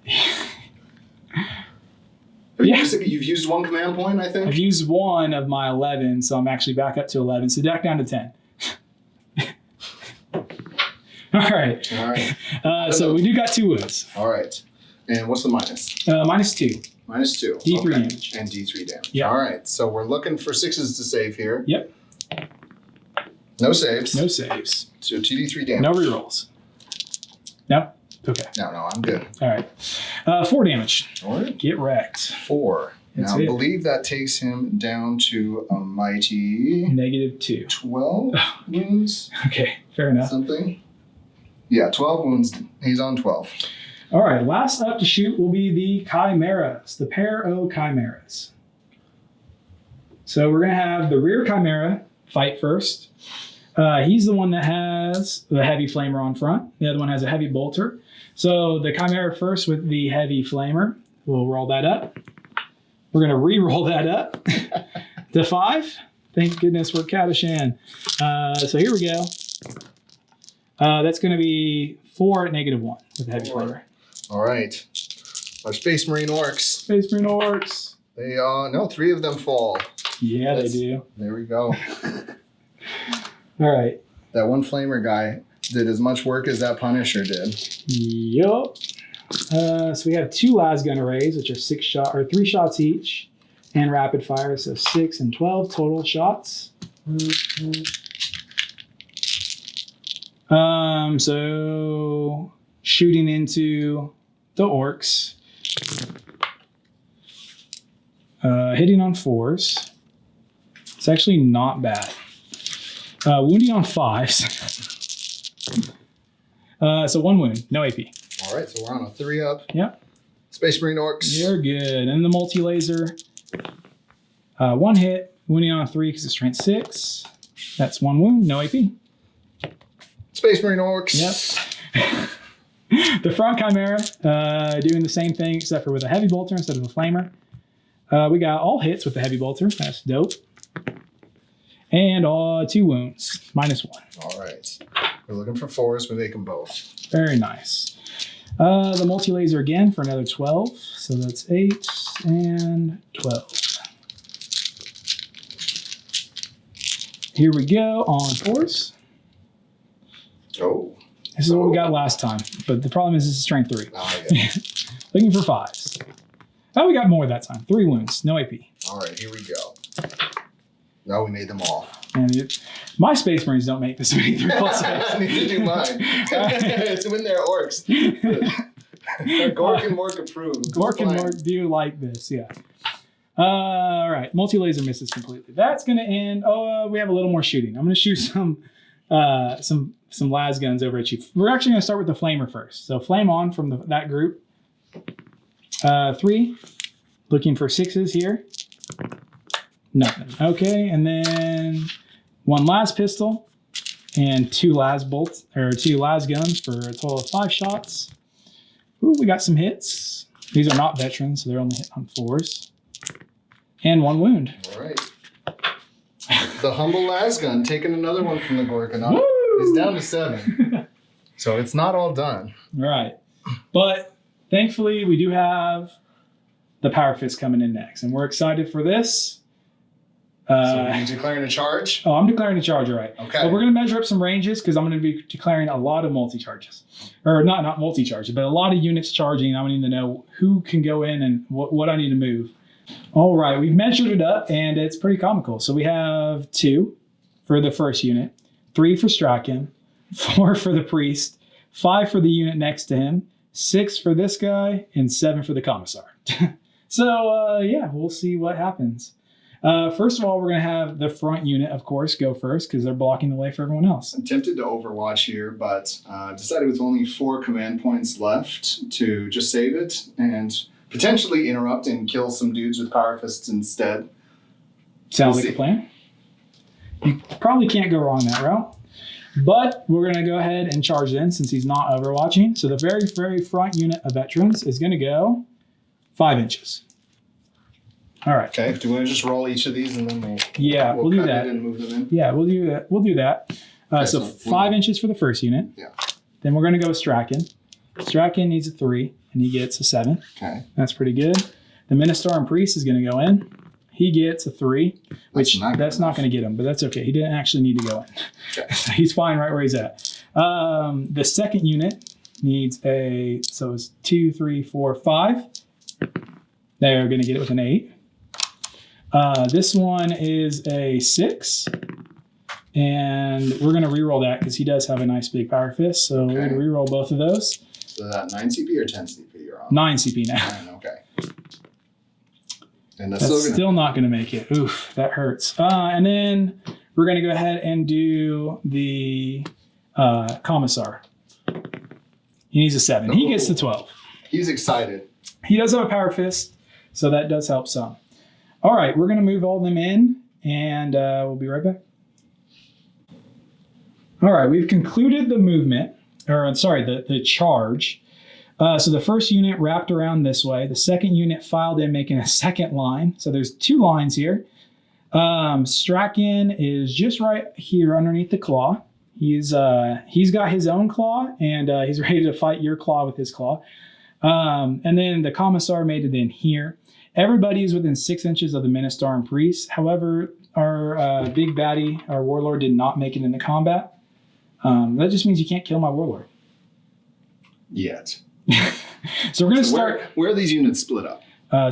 Yeah. You've used 1 command point, I think? I've used 1 of my 11, so I'm actually back up to 11. So back down to 10. All right. So we do got 2 wounds. All right. And what's the minus? -2. -2. D3 damage. And D3 damage. Yeah. All right. So we're looking for 6s to save here. Yep. No saves. No saves. So TD3 damage. No rerolls. No? Okay. No, I'm good. All right. 4 damage. All right. Get wrecked. 4. That's now, it. I believe that takes him down to a mighty -2. 12 wounds. Okay, fair enough. Something. Yeah, 12 wounds. He's on 12. All right, last up to shoot will be the Chimeras, the pair o' Chimeras. So we're going to have the rear Chimera fight first. He's the one that has the heavy flamer on front. The other one has a heavy bolter. So the Chimera first with the heavy flamer. We'll roll that up. We're going to re-roll that up to 5. Thank goodness we're Catachan. So here we go. That's going to be 4 at -1 with the heavy flamer. All right. Our Space Marine Orks. Space Marine Orks. They no, 3 of them fall. Yeah, they do. There we go. All right. That one flamer guy did as much work as that Punisher did. Yup. So we have 2 lasgun arrays, which are 3 shots each, and rapid fire, so 6 and 12 total shots. So shooting into the orcs, hitting on 4s. It's actually not bad. Wounding on 5s. So 1 wound, no AP. All right, so we're on a 3-up. Yep. Space Marine Orks. You're good. And the multi-laser. 1 hit, wounding on a 3 because it's strength 6. That's 1 wound, no AP. Space Marine Orks. Yep. The front Chimera, doing the same thing except for with a heavy bolter instead of a flamer. We got all hits with the heavy bolter. That's dope. And 2 wounds, -1. All right. We're looking for 4s. We make them both. Very nice. The multi-laser again for another 12. So that's 8 and 12. Here we go on 4s. Oh. This is what we got last time. But the problem is this is strength 3. Yeah. Looking for 5s. Oh, we got more that time. 3 wounds, no AP. All right, here we go. Now we made them all. And my Space Marines don't make this many 3 plus saves. Neither do mine. It's when they're orcs. Gork and Mork approved. Gork and Mork do like this, yeah. All right, multi-laser misses completely. That's gonna end. Oh, we have a little more shooting. I'm gonna shoot some las guns over at you. We're actually gonna start with the flamer first. So flame on from that group. 3, looking for 6s here. Nothing. Okay, and then 1 las pistol and 2 las bolts or 2 las guns for a total of 5 shots. Ooh, we got some hits. These are not veterans, so they're only hit on 4s. And 1 wound. All right. The humble lasgun taking another one from the Gorgonaut. It's down to 7. So it's not all done. Right. But thankfully, we do have the Power Fist coming in next. And we're excited for this. So you're declaring a charge? Oh, I'm declaring a charge, all right. Okay. But we're going to measure up some ranges because I'm going to be declaring a lot of multi-charges. Or not multi-charges, but a lot of units charging. I need to know who can go in and what I need to move. All right, we've measured it up, and it's pretty comical. So we have 2 for the first unit, 3 for Strachan, 4 for the priest, 5 for the unit next to him, 6 for this guy, and 7 for the commissar. So, yeah, we'll see what happens. First of all, we're going to have the front unit, of course, go first because they're blocking the way for everyone else. I'm tempted to overwatch here, but decided with only 4 command points left to just save it and potentially interrupt and kill some dudes with power fists instead. Sounds like a plan. You probably can't go wrong that route. But we're going to go ahead and charge in since he's not overwatching. So the very, very front unit of veterans is going to go 5 inches. All right. Okay. Do you want to just roll each of these and then we'll do cut that. it and move them in? Yeah, we'll do that. We'll do that. So 5 inches for the first unit. Yeah. Then we're going to go with Strachan. Strachan needs a 3, and he gets a 7. Okay. That's pretty good. The Ministar and Priest is going to go in. He gets a 3, which that's not going to get him, but that's okay. He didn't actually need to go in. Okay. So he's fine right where he's at. The second unit needs so it's 2, 3, 4, 5. They're going to get it with an 8. This one is a 6. And we're going to reroll that because he does have a nice big power fist. So we're going to reroll both of those. So that 9 CP or 10 CP you're on? 9 CP now. 9, okay. And that's still not going to make it. Oof, that hurts. And then we're going to go ahead and do the commissar. He needs a 7. He gets the 12. He's excited. He does have a power fist, so that does help some. All right, we're going to move all of them in, and we'll be right back. All right, we've concluded the movement, the charge. So the first unit wrapped around this way. The second unit filed in, making a second line. So there's 2 lines here. Strachan is just right here underneath the claw. He's got his own claw, and he's ready to fight your claw with his claw. And then the commissar made it in here. Everybody is within 6 inches of the Ministar and Priest. However, our big baddie, our warlord, did not make it into combat. That just means you can't kill my warlord. Yet. So we're going to start. Where are these units split up?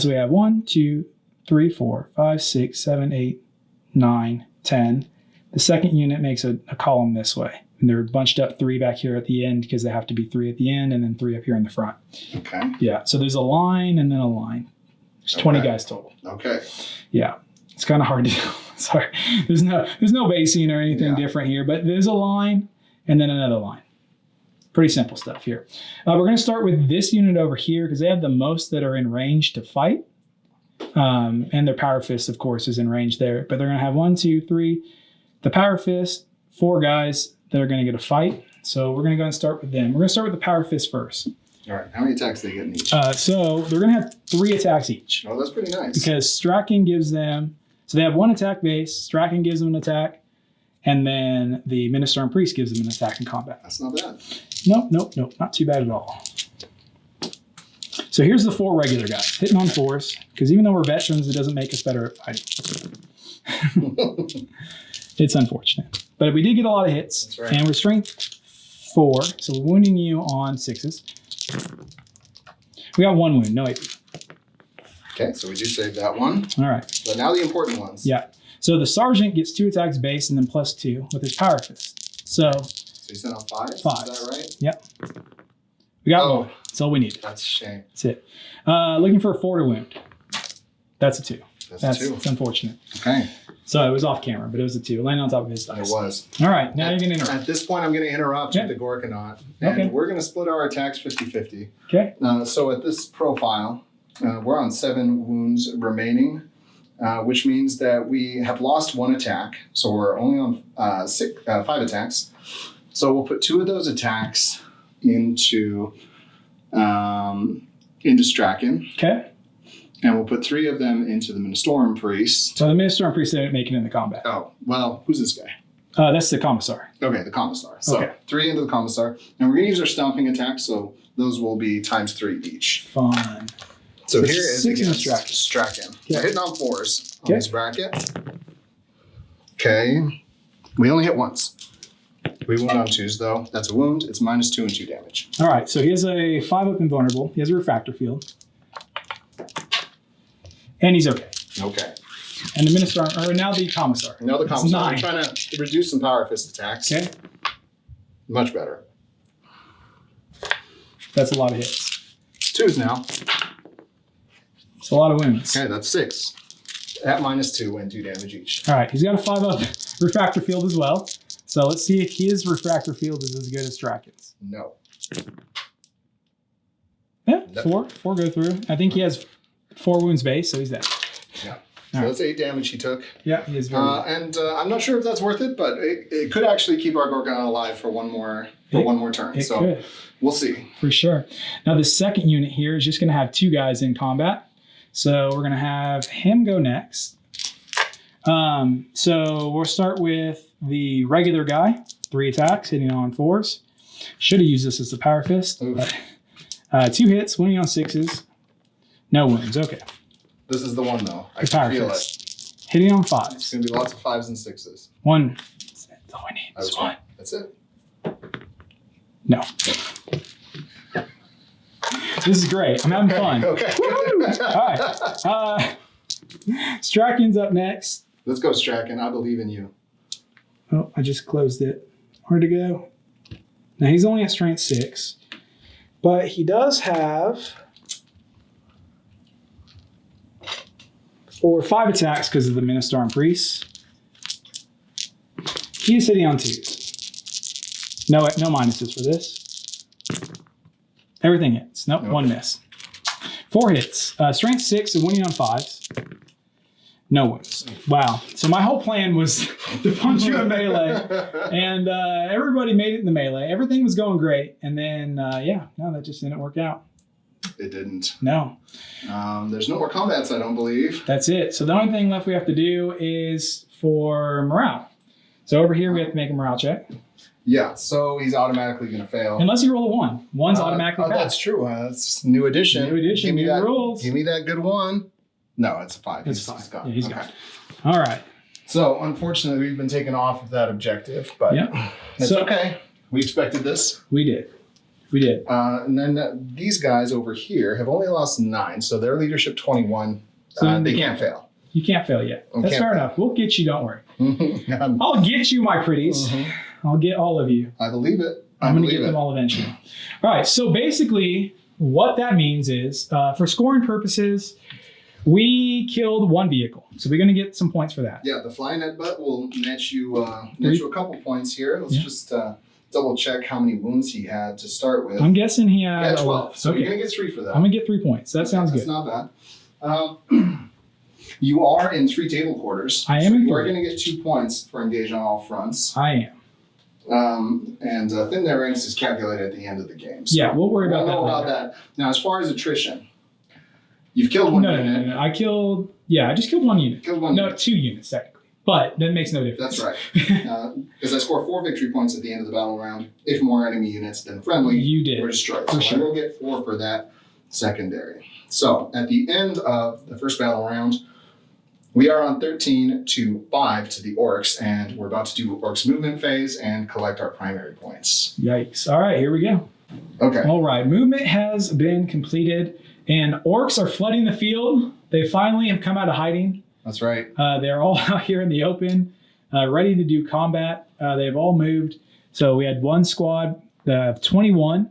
So we have 1, 2, 3, 4, 5, 6, 7, 8, 9, 10. The second unit makes a column this way. And they're bunched up 3 back here at the end because they have to be 3 at the end and then 3 up here in the front. Okay. Yeah. So there's a line and then a line. There's 20 guys total. Okay. Yeah. It's kind of hard to do. Sorry. There's no basing or anything different here, but there's a line and then another line. Pretty simple stuff here. We're going to start with this unit over here because they have the most that are in range to fight. And their power fist, of course, is in range there. But they're going to have 1, 2, 3. The power fist, 4 guys that are going to get a fight. So we're going to go and start with them. We're going to start with the power fist first. All right. How many attacks do they get in each? So they're going to have 3 attacks each. Oh, that's pretty nice. Because Strachan gives them... So they have 1 attack base. Strachan gives them an attack. And then the Minister and Priest gives them an attack in combat. That's not bad. Nope. Not too bad at all. So here's the 4 regular guys. Hitting on 4s. Because even though we're veterans, it doesn't make us better at fighting. It's unfortunate. But we did get a lot of hits. That's right. And we're strength 4. So we're wounding you on 6s. We got 1 wound, no AP. Okay, so we do save that one. All right. But now the important ones. Yeah. So the sergeant gets 2 attacks base and then +2 with his power fist. So you sent out 5? 5. Is that right? Yep. We got That's all we need. That's a shame. That's it. Looking for a 4 to wound. That's a 2. That's a 2. It's unfortunate. Okay. So it was off camera, but it was a 2. Landing on top of his dice. It was. All right, now you're going to interrupt. At this point, I'm going to interrupt with the Gorkanaut. And we're going to split our attacks 50-50. Okay. So at this profile, we're on 7 wounds remaining, which means that we have lost 1 attack. So we're only on 5 attacks. So we'll put 2 of those attacks into Strachan. Okay. And we'll put 3 of them into the Ministorum Priest. So the Minister and Priest didn't make it into combat. Oh, well, who's this guy? That's the Commissar. Okay, the Commissar. So 3 into the Commissar. And we're going to use our Stomping attack, so those will be ×3 each. Fun. So here is 6 in Strachan. Okay. We're hitting on 4s on this bracket. Okay. We only hit once. We wound on 2s, though. That's a wound. It's -2 and 2 damage. All right, so he has a 5-up invulnerable. He has a refractor field. And he's okay. Okay. And the Minister, or now the Commissar. Now the Commissar. It's 9. We're trying to reduce some Power Fist attacks. Okay. Much better. That's a lot of hits. 2s now. It's a lot of wounds. Okay, that's 6. At -2 and 2 damage each. All right, he's got a 5-up refractor field as well. So let's see if his refractor field is as good as Strachan's. No. Yeah, Nope. 4 go through. I think he has 4 wounds base, so he's dead. Yeah. All So that's 8 damage he took. Yeah, he is very good. And I'm not sure if that's worth it, but it could actually keep our Gorkanaut alive for one more turn. It So could, we'll see. for sure. Now the second unit here is just going to have 2 guys in combat. So we're going to have him go next. So we'll start with the regular guy. 3 attacks, hitting on 4s. Should have used this as the Power Fist. But, 2 hits, winning on 6s. No wounds. Okay. This is the one, though. I The Power can feel Fist. it. Hitting on It's 5s. going to be lots of 5s and 6s. 1. That's all I need. It's one. That's it. No. This is great. I'm having fun. Okay. All right. Strachan's up next. Let's go, Strachan. I believe in you. Oh, I just closed it. Where'd it go? Now he's only at strength 6, but he does have 5 attacks because of the Minister and Priest. He is hitting on 2s. No minuses for this. Everything hits. Nope, Okay. 1 miss. 4 hits. Strength 6 and winning on 5s. No wounds. Wow. So my whole plan was to punch you in melee, and everybody made it in the melee. Everything was going great, and then no, that just didn't work out. It didn't. No. There's no more combats, I don't believe. That's it. So the only thing left we have to do is for morale. So over here we have to make a morale check. Yeah, so he's automatically going to fail. Unless you roll a 1. 1's automatically passed. That's true. That's new edition. New edition, Give me new that, rules. Give me that good 1. No, it's a 5. It's He's 5. gone. Yeah, he's Okay. gone. All right. So, unfortunately, we've been taken off of that objective, but Yeah. it's So- okay. We expected this. We did. We did. And then these guys over here have only lost 9, so their leadership 21. So They can't fail. You can't fail yet. Oh, That's can't fair fail. enough. We'll get you. Don't worry. I I'll get you, my pretties. I'll get all of you. believe it. I'm going to get them all eventually. All right. So basically, what that means is, for scoring purposes, we killed 1 vehicle. So we're going to get some points for that. Yeah, the flying net butt will net you a couple points here. Let's just double check how many wounds he had to start with. I'm guessing he had 12. So okay. you're going to get 3 for that. I'm going to get 3 points. That sounds That's good. not bad. You are in 3 table quarters. I am so in you are 3. going to get 2 points for engage on all fronts. I am. And thin net ranks is calculated at the end of the game. So Yeah, we'll worry about that About later. that. Now, as far as attrition, you've killed 1 unit. No. I just killed 1 unit. Killed 1 No, unit. 2 units technically. But that makes no difference. That's right. Because I score 4 victory points at the end of the battle round. If more enemy units than friendly You did. were destroyed. For So sure. I will get 4 for that secondary. So at the end of the first battle round, we are on 13-5 to the Orks, and we're about to do Orks movement phase and collect our primary points. Yikes. All right, here we go. Okay. All right, movement has been completed, and orcs are flooding the field. They finally have come out of hiding. That's right. They're all out here in the open, ready to do combat. They've all moved. So we had 1 squad of 21.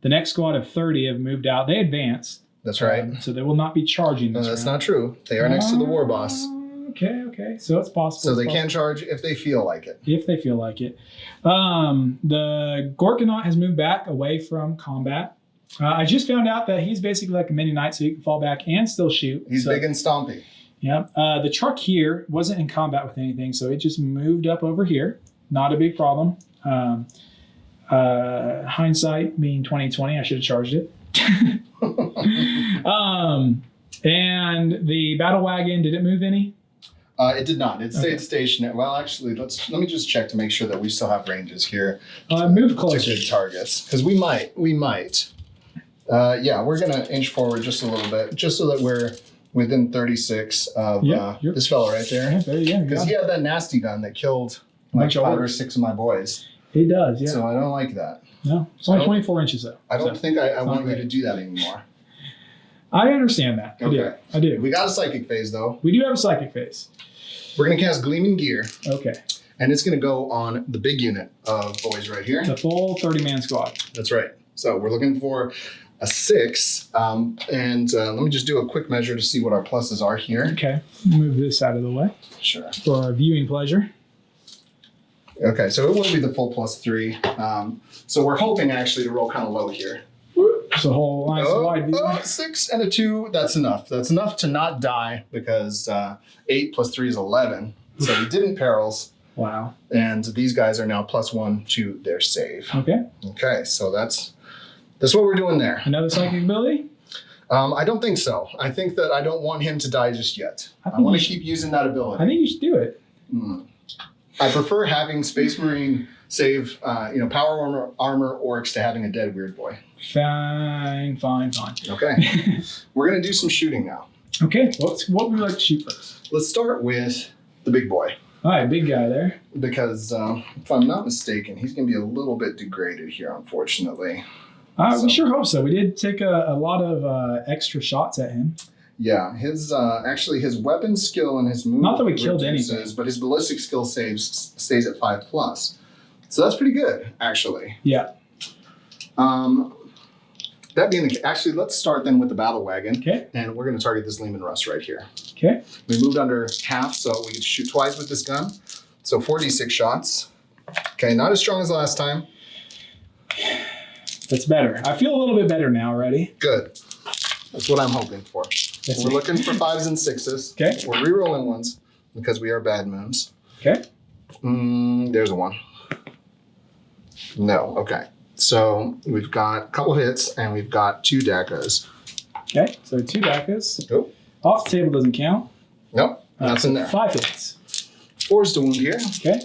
The next squad of 30 have moved out. They advanced. That's right. So they will not be charging this That's round. not true. They are next to the war boss. Okay. So it's possible. So they can charge if they feel like it. If they feel like it. The Gorkanaut has moved back away from combat. I just found out that he's basically like a mini knight, so he can fall back and still shoot. He's big and stompy. Yeah. The truck here wasn't in combat with anything, so it just moved up over here. Not a big problem. Hindsight being 2020, I should have charged it. And the battle wagon, did it move any? It did not. It stayed stationary. Well, actually, let me just check to make sure that we still have ranges here. Move closer. To good targets, because we might. Yeah, we're gonna inch forward just a little bit, just so that we're within 36 of this fella right there. Yeah, there you go. Because he had that nasty gun that killed like 5 or 6 of my boys. He does, yeah. So I don't like that. No, it's only 24 inches though. I don't think I want you to do that anymore. I understand that. Okay. I do. We got a psychic phase though. We do have a psychic phase. We're gonna cast Gleaming Gear. Okay. And it's gonna go on the big unit of boys right here. The full 30-man squad. That's right. So we're looking for a 6. And let me just do a quick measure to see what our pluses are here. Okay. Move this out of the way. Sure. For our viewing pleasure. Okay, so it will be the full +3. So we're hoping actually to roll kind of low here. It's a whole nice wide view. 6 and a 2, that's enough. That's enough to not die because 8 + 3 is 11. So we didn't perils. Wow. And these guys are now +1 to their save. Okay. Okay, so that's what we're doing there. Another psychic ability? I don't think so. I think that I don't want him to die just yet. I think want you to keep using that ability. I think you should do it. I prefer having Space Marine save, power armor orcs to having a dead weird boy. Fine. Okay. We're going to do some shooting now. Okay. What would we like to shoot first? Let's start with the big boy. All right, big guy there. Because if I'm not mistaken, he's going to be a little bit degraded here, unfortunately. We sure hope so. We did take a lot of extra shots at him. Yeah, his weapon skill and his move Not that we killed reduces, anything, but his ballistic skill stays at 5+. So that's pretty good, actually. Yeah. That being the case, actually, let's start then with the battle wagon. Okay. And we're going to target this Lehman Russ right here. Okay. We moved under half, so we can shoot twice with this gun. So 4d6 shots. Okay, not as strong as last time. That's better. I feel a little bit better now already. Good. That's what I'm hoping for. We're looking for 5s and 6s. Okay. We're re-rolling 1s because we are bad moons. Okay. There's a 1. No. Okay. So we've got a couple hits and we've got 2 DACAs. Okay. So 2 DACAs. Nope. Off the table doesn't count. Nope. Nothing there. 5 hits. 4's the wound here. Okay.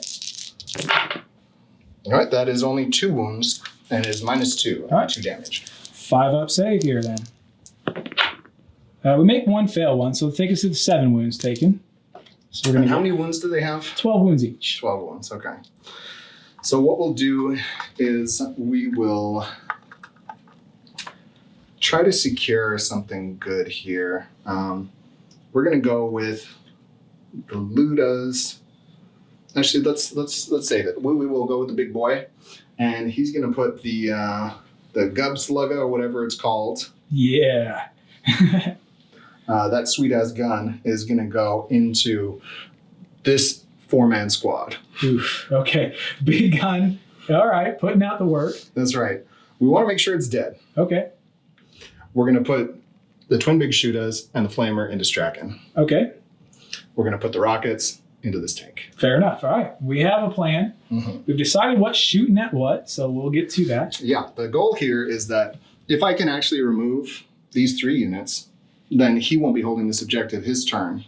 All right. That is only 2 wounds and it is -2. All right. 2 damage. 5 up save here then. We make 1 fail one, so it'll take us to the 7 wounds taken. So we're And gonna how many wounds do they have? 12 wounds each. 12 wounds. Okay. So what we'll do is we will try to secure something good here. We're gonna go with the Ludas. Actually, let's save it. We will go with the big boy, and he's gonna put the Gubslugga or whatever it's called. Yeah. That sweet ass gun is gonna go into this 4-man squad. Oof. Okay. Big gun. All right. Putting out the work. That's right. We want to make sure it's dead. Okay. We're gonna put the twin big shootas and the flamer into Strachan. Okay. We're gonna put the rockets into this tank. Fair enough. All right. We have a plan. We've decided what's shooting at what, so we'll get to that. Yeah. The goal here is that if I can actually remove these 3 units, then he won't be holding this objective his turn,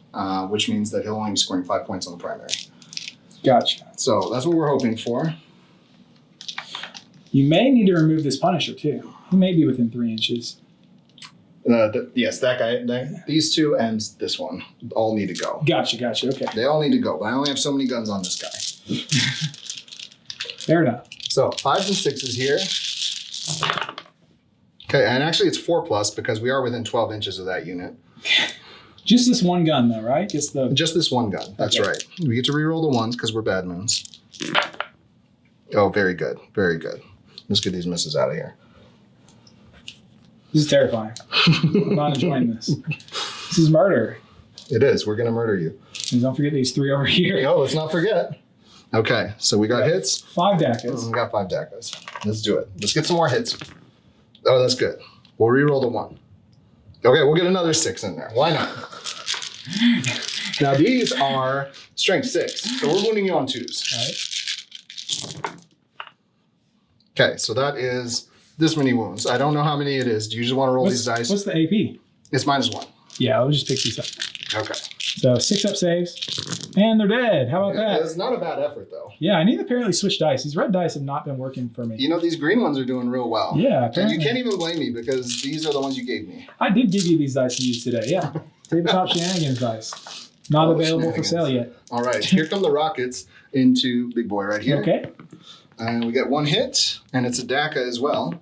which means that he'll only be scoring 5 points on the primary. Gotcha. So that's what we're hoping for. You may need to remove this Punisher too. He may be within 3 inches. Yes, that guy, these 2 and this one all need to go. Gotcha. Okay. They all need to go, but I only have so many guns on this guy. Fair enough. So 5s and 6s here. Okay, and actually it's 4+ because we are within 12 inches of that unit. Just this one gun though, right? Just this one gun. That's okay. right. We get to reroll the 1s because we're bad moons. Oh, very good. Very good. Let's get these misses out of here. This is terrifying. I'm not enjoying this. This is murder. It is. We're going to murder you. And don't forget these 3 over here. Oh, let's not forget. Okay, so we got hits. 5 Dakas. We got 5 Dakas. Let's do it. Let's get some more hits. Oh, that's good. We'll re-roll the 1. Okay, we'll get another 6 in there. Why not? Now, these are strength 6, so we're wounding you on 2s. All right. Okay, so that is this many wounds. I don't know how many it is. Do you just want to roll these dice? What's the AP? It's -1. Yeah, I'll just pick these up. Okay. So 6 up saves, and they're dead. How about that? It's not a bad effort, though. Yeah, I need to apparently switch dice. These red dice have not been working for me. You know, these green ones are doing real well. Yeah, And apparently. you can't even blame me because these are the ones you gave me. I did give you these dice to use today. Yeah, Tabletop Shenanigans dice. Not available for sale yet. All right, here come the rockets into Big Boy right here. Okay. And we get 1 hit, and it's a Daka as well.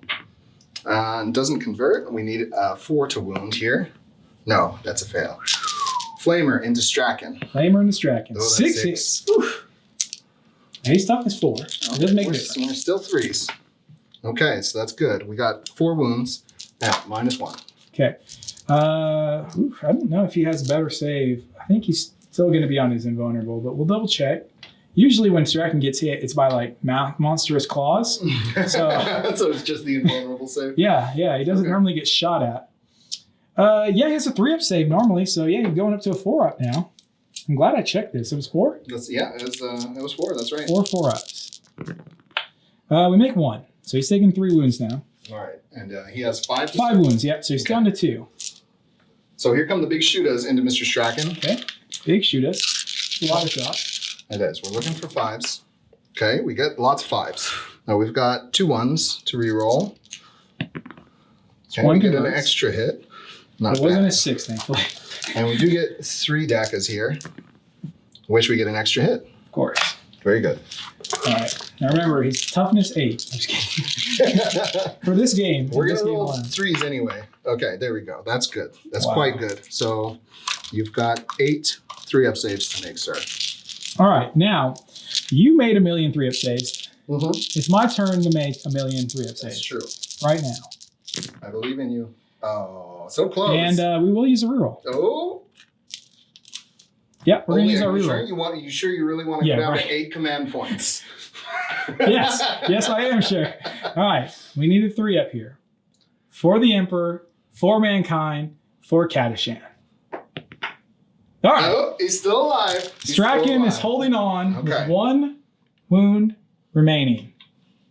And doesn't convert. We need 4 to wound here. No, that's a fail. Flamer into Strachan. Flamer and Distraction. Oh, that's 6 6. hits. Oof. Haste toughness 4. It doesn't make a difference. We're still 3s. Okay, so that's good. We got 4 wounds at -1. Okay. I don't know if he has a better save. I think he's still going to be on his invulnerable, but we'll double check. Usually when Strachan gets hit, it's by like monstrous claws. So it's just the invulnerable save. yeah, he doesn't normally get shot at. Yeah, he has a 3-up save normally, so yeah, you're going up to a 4-up now. I'm glad I checked this. It was 4? It was 4. That's right. 4 4-ups. We make 1, so he's taking 3 wounds now. All right, and he has 5. 5 wounds, yep. So he's down to 2. So here come the big shooters into Mr. Strachan. Okay, big shoot us. A lot of shots. It is. We're looking for 5s. Okay, we get lots of 5s. Now we've got 2 1s to re-roll. Okay, One we get an converts. extra hit. Not It wasn't bad. a 6, thankfully. And we do get 3 Dakas here, which we get an extra hit. Of course. Very good. All right. Now remember, he's toughness 8. I'm just kidding. For this game, We're this going to game roll alone. 3s anyway. Okay, there we go. That's good. That's Wow. quite good. So you've got 8 3-up saves to make, sir. All right. Now, you made 1,000,000 3-up saves. Mm-hmm. It's my turn to make 1,000,000 3-up That's saves true. right now. I believe in you. Oh, so close. And we will use a reroll. oh, Yeah, we're going to use our are you reroll. sure you really want to Yeah, go down right. to 8 command points? Yes, I am sure. All right. We need a 3-up here. For the Emperor, for Mankind, for Catachan. All right. Oh, he's still alive. He's Strachan still is alive. holding on Okay. with 1 wound remaining.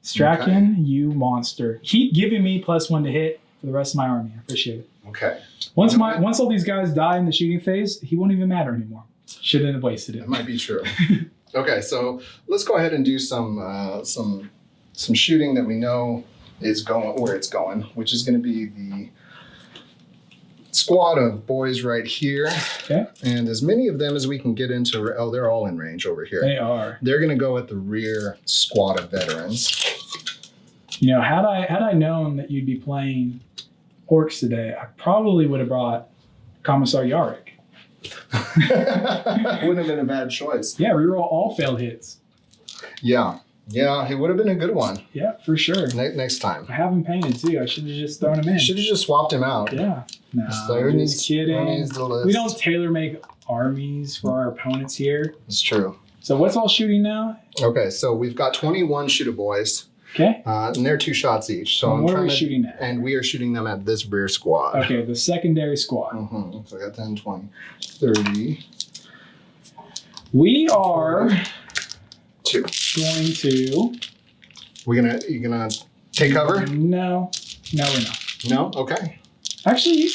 Strachan, you monster. Keep giving me +1 to hit for the rest of my army. I appreciate it. Okay. Once all these guys die in the shooting phase, he won't even matter anymore. Shouldn't have wasted it. That might be true. Okay, so let's go ahead and do some shooting that we know is going where it's going, which is going to be the squad of boys right here. Okay. And as many of them as we can get into. Oh, they're all in range over here. They are. They're going to go at the rear squad of veterans. You know, had I known that you'd be playing Orks today, I probably would have brought Commissar Yarick. Wouldn't have been a bad choice. Yeah, reroll all failed hits. Yeah, it would have been a good one. Yeah, for sure. Next time. I have him painted too. I should have just thrown him in. Should have just swapped him out. Yeah. No, So who just needs- kidding. who needs the list? We don't tailor make armies for our opponents here. It's true. So what's all shooting now? Okay, so we've got 21 shooter boys, Okay. and they're 2 shots each. So And I'm what are trying we to, shooting at? and we are shooting them at this rear squad. Okay, the secondary squad. Mm-hmm. So I got 10, 20, 30. We are 2. going to. You gonna take cover? No, we're not. No. Okay. Actually,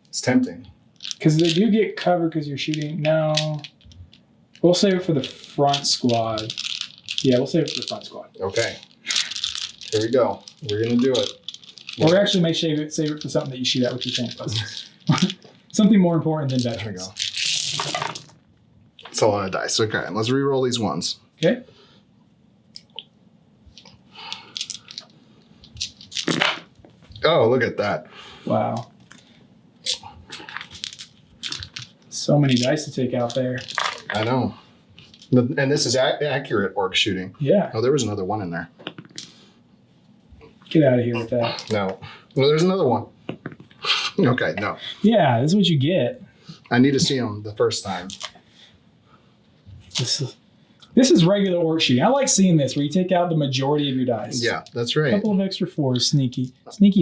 It's tempting. because they do get cover because you're shooting. No, we'll save it for the front squad. Yeah, we'll save it for the front squad. Okay. Here we go. We're gonna do it. Or we actually may save it for something that you shoot at with your fantasy. Something more important than There we veterans. go. It's a lot of dice. Okay, let's re-roll these ones. Okay. Oh, look at that. Wow. So many dice to take out there. I know. And this is accurate orc shooting. Yeah. Oh, there was another one in there. Get out of here with that. No. Well, there's another one. Okay, no. Yeah, this is what you get. I need to see them the first time. This is regular orc shooting. I like seeing this where you take out the majority of your dice. Yeah, that's A right. couple of extra fours, sneaky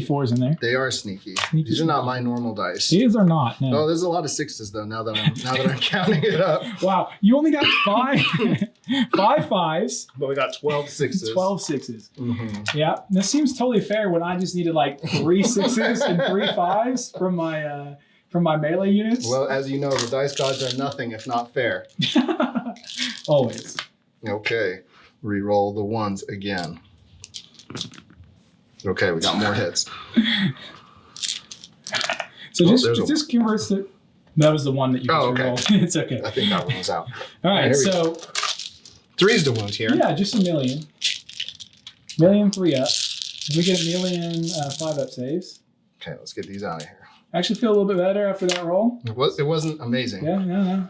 fours in there. They are sneaky. Sneaky These are not my normal dice. These are not. No. Oh, there's a lot of sixes though. Now that I'm counting it up. Wow, you only got 5 fives, But we got 12 sixes. 12 sixes. Mm-hmm. Yeah, this seems totally fair when I just needed like 3 sixes and 3 fives from my melee units. Well, as you know, the dice gods are nothing if not fair. Always. Okay, re-roll the ones again. Okay, we got more hits. So Oh, just converts it. That was the one that you just okay. rolled. It's okay. I think that one was out. All right, Here we so 3's the wound here. yeah, just a million. 3 up. We get a million 5 up saves. Okay, let's get these out of here. I actually feel a little bit better after that roll. It wasn't amazing. Yeah, no.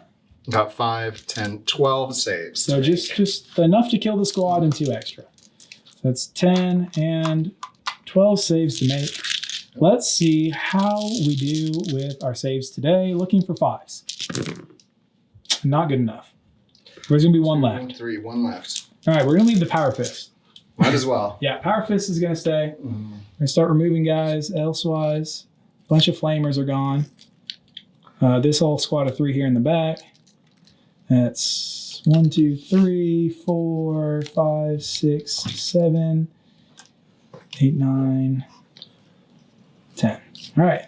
Got 5, 10, 12 saves. So just enough to kill the squad and 2 extra. So that's 10 and 12 saves to make. Let's see how we do with our saves today. Looking for 5s. Not good enough. There's going to be 1 left. 3, 1 left. All right, we're going to leave the Power Fist. Might as well. Yeah, Power Fist is going to stay. We're going to start removing guys elsewise. A bunch of Flamers are gone. This whole squad of 3 here in the back. That's 1, 2, 3, 4, 5, 6, 7, 8, 9, 10. All right.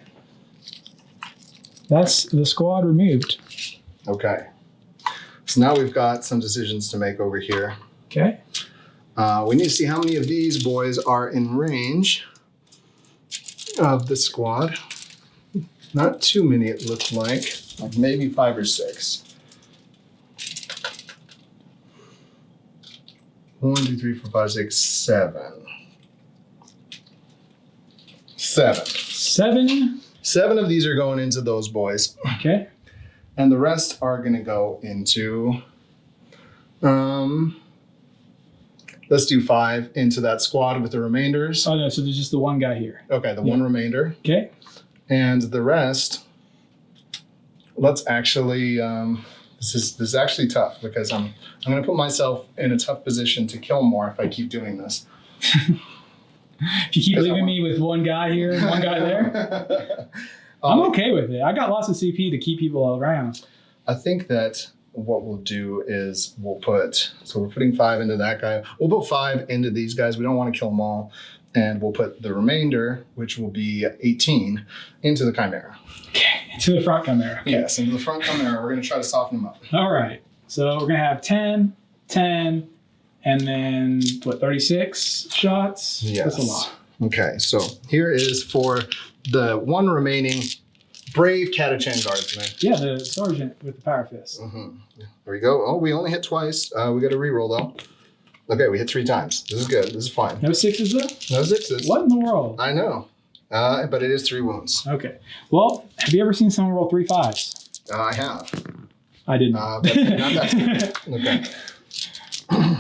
That's the squad removed. Okay. So now we've got some decisions to make over here. Okay. We need to see how many of these boys are in range of the squad. Not too many, it looks like maybe 5 or 6. 1, 2, 3, 4, 5, 6, 7. 7. 7 of these are going into those boys. Okay. And the rest are going to go into, let's do 5 into that squad with the remainders. Oh, no, so there's just the 1 guy here. Okay, the 1 remainder. Okay. And the rest, let's actually, this is actually tough because I'm going to put myself in a tough position to kill more if I keep doing this. If you keep leaving me with 1 guy here and 1 guy there, I'm okay with it. I got lots of CP to keep people around. I think that what we'll do is we're putting 5 into that guy. We'll put 5 into these guys. We don't want to kill them all. And we'll put the remainder, which will be 18, into the Chimera. Okay, to the front Chimera. Okay. Yes, into the front Chimera. We're going to try to soften them up. All right. So we're going to have 10, 10, and then, 36 shots? Yes. That's a lot. Okay, so here is for the 1 remaining brave Catachan guardsman. Yeah, the sergeant with the Power Fist. Mm-hmm. There we go. Oh, we only hit twice. We got to reroll though. Okay, we hit 3 times. This is good. This is fine. No 6s though? No 6s. What in the world? I know. But it is 3 wounds. Okay. Well, have you ever seen someone roll 3 5s? I have. I didn't. But not that good. Okay.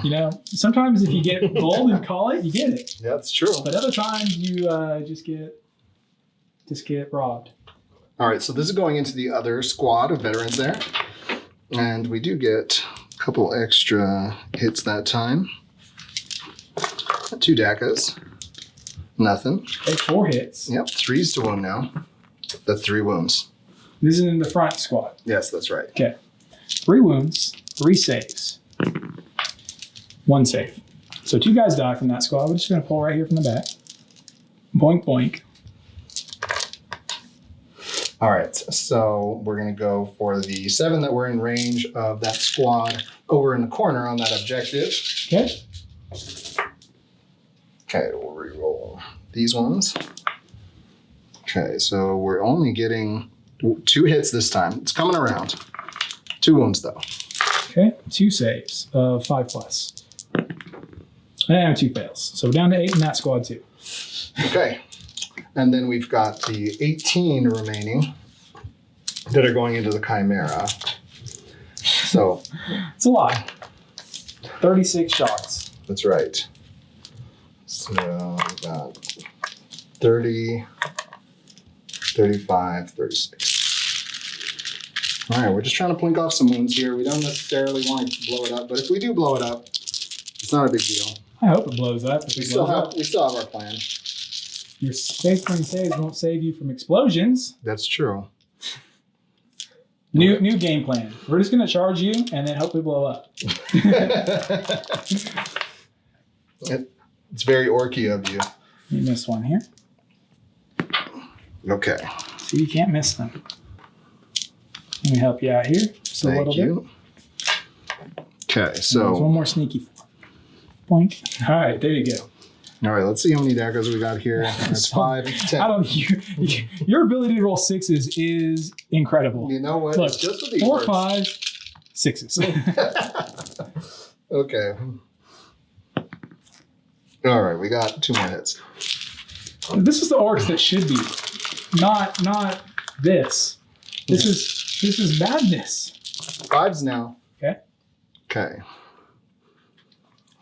You know, sometimes if you get gold and call it, you get it. Yeah, that's true. But other times you just get robbed. All right, so this is going into the other squad of veterans there. And we do get a couple extra hits that time. 2 DACAs. Nothing. Okay, 4 hits. Yep, 3's to 1 now. That's 3 wounds. This is in the front squad. Yes, that's right. Okay. 3 wounds, 3 saves. 1 save. So 2 guys die from that squad. We're just going to pull right here from the back. Boink, boink. All right, so we're going to go for the 7 that were in range of that squad over in the corner on that objective. Okay. Okay, we'll re-roll these ones. Okay, so we're only getting 2 hits this time. It's coming around. 2 wounds, though. Okay. 2 saves of 5+. And 2 fails. So we're down to 8 in that squad, too. Okay, and then we've got the 18 remaining that are going into the Chimera. So It's a lot. 36 shots. that's right. So we've got 30, 35, 36. All right, we're just trying to plink off some wounds here. We don't necessarily want to blow it up, but if we do blow it up, it's not a big deal. I hope it blows up. We still have our plan. Your space marine saves won't save you from explosions. That's true. New game plan. We're just gonna charge you and then hope we blow up. It's very orky of you. You missed one here. Okay. So you can't miss them. Let me help you out here just a little bit. Okay, so There's one more sneaky point. All right, there you go. All right, let's see how many daggers we got here. That's 5, 10. I don't. Your ability to roll sixes is incredible. You know what? Look, It's just with these 4, words. 5, 6s. Okay. All right, we got 2 more hits. This is the orcs that should be, not this. This is madness. 5s now. Okay. Okay.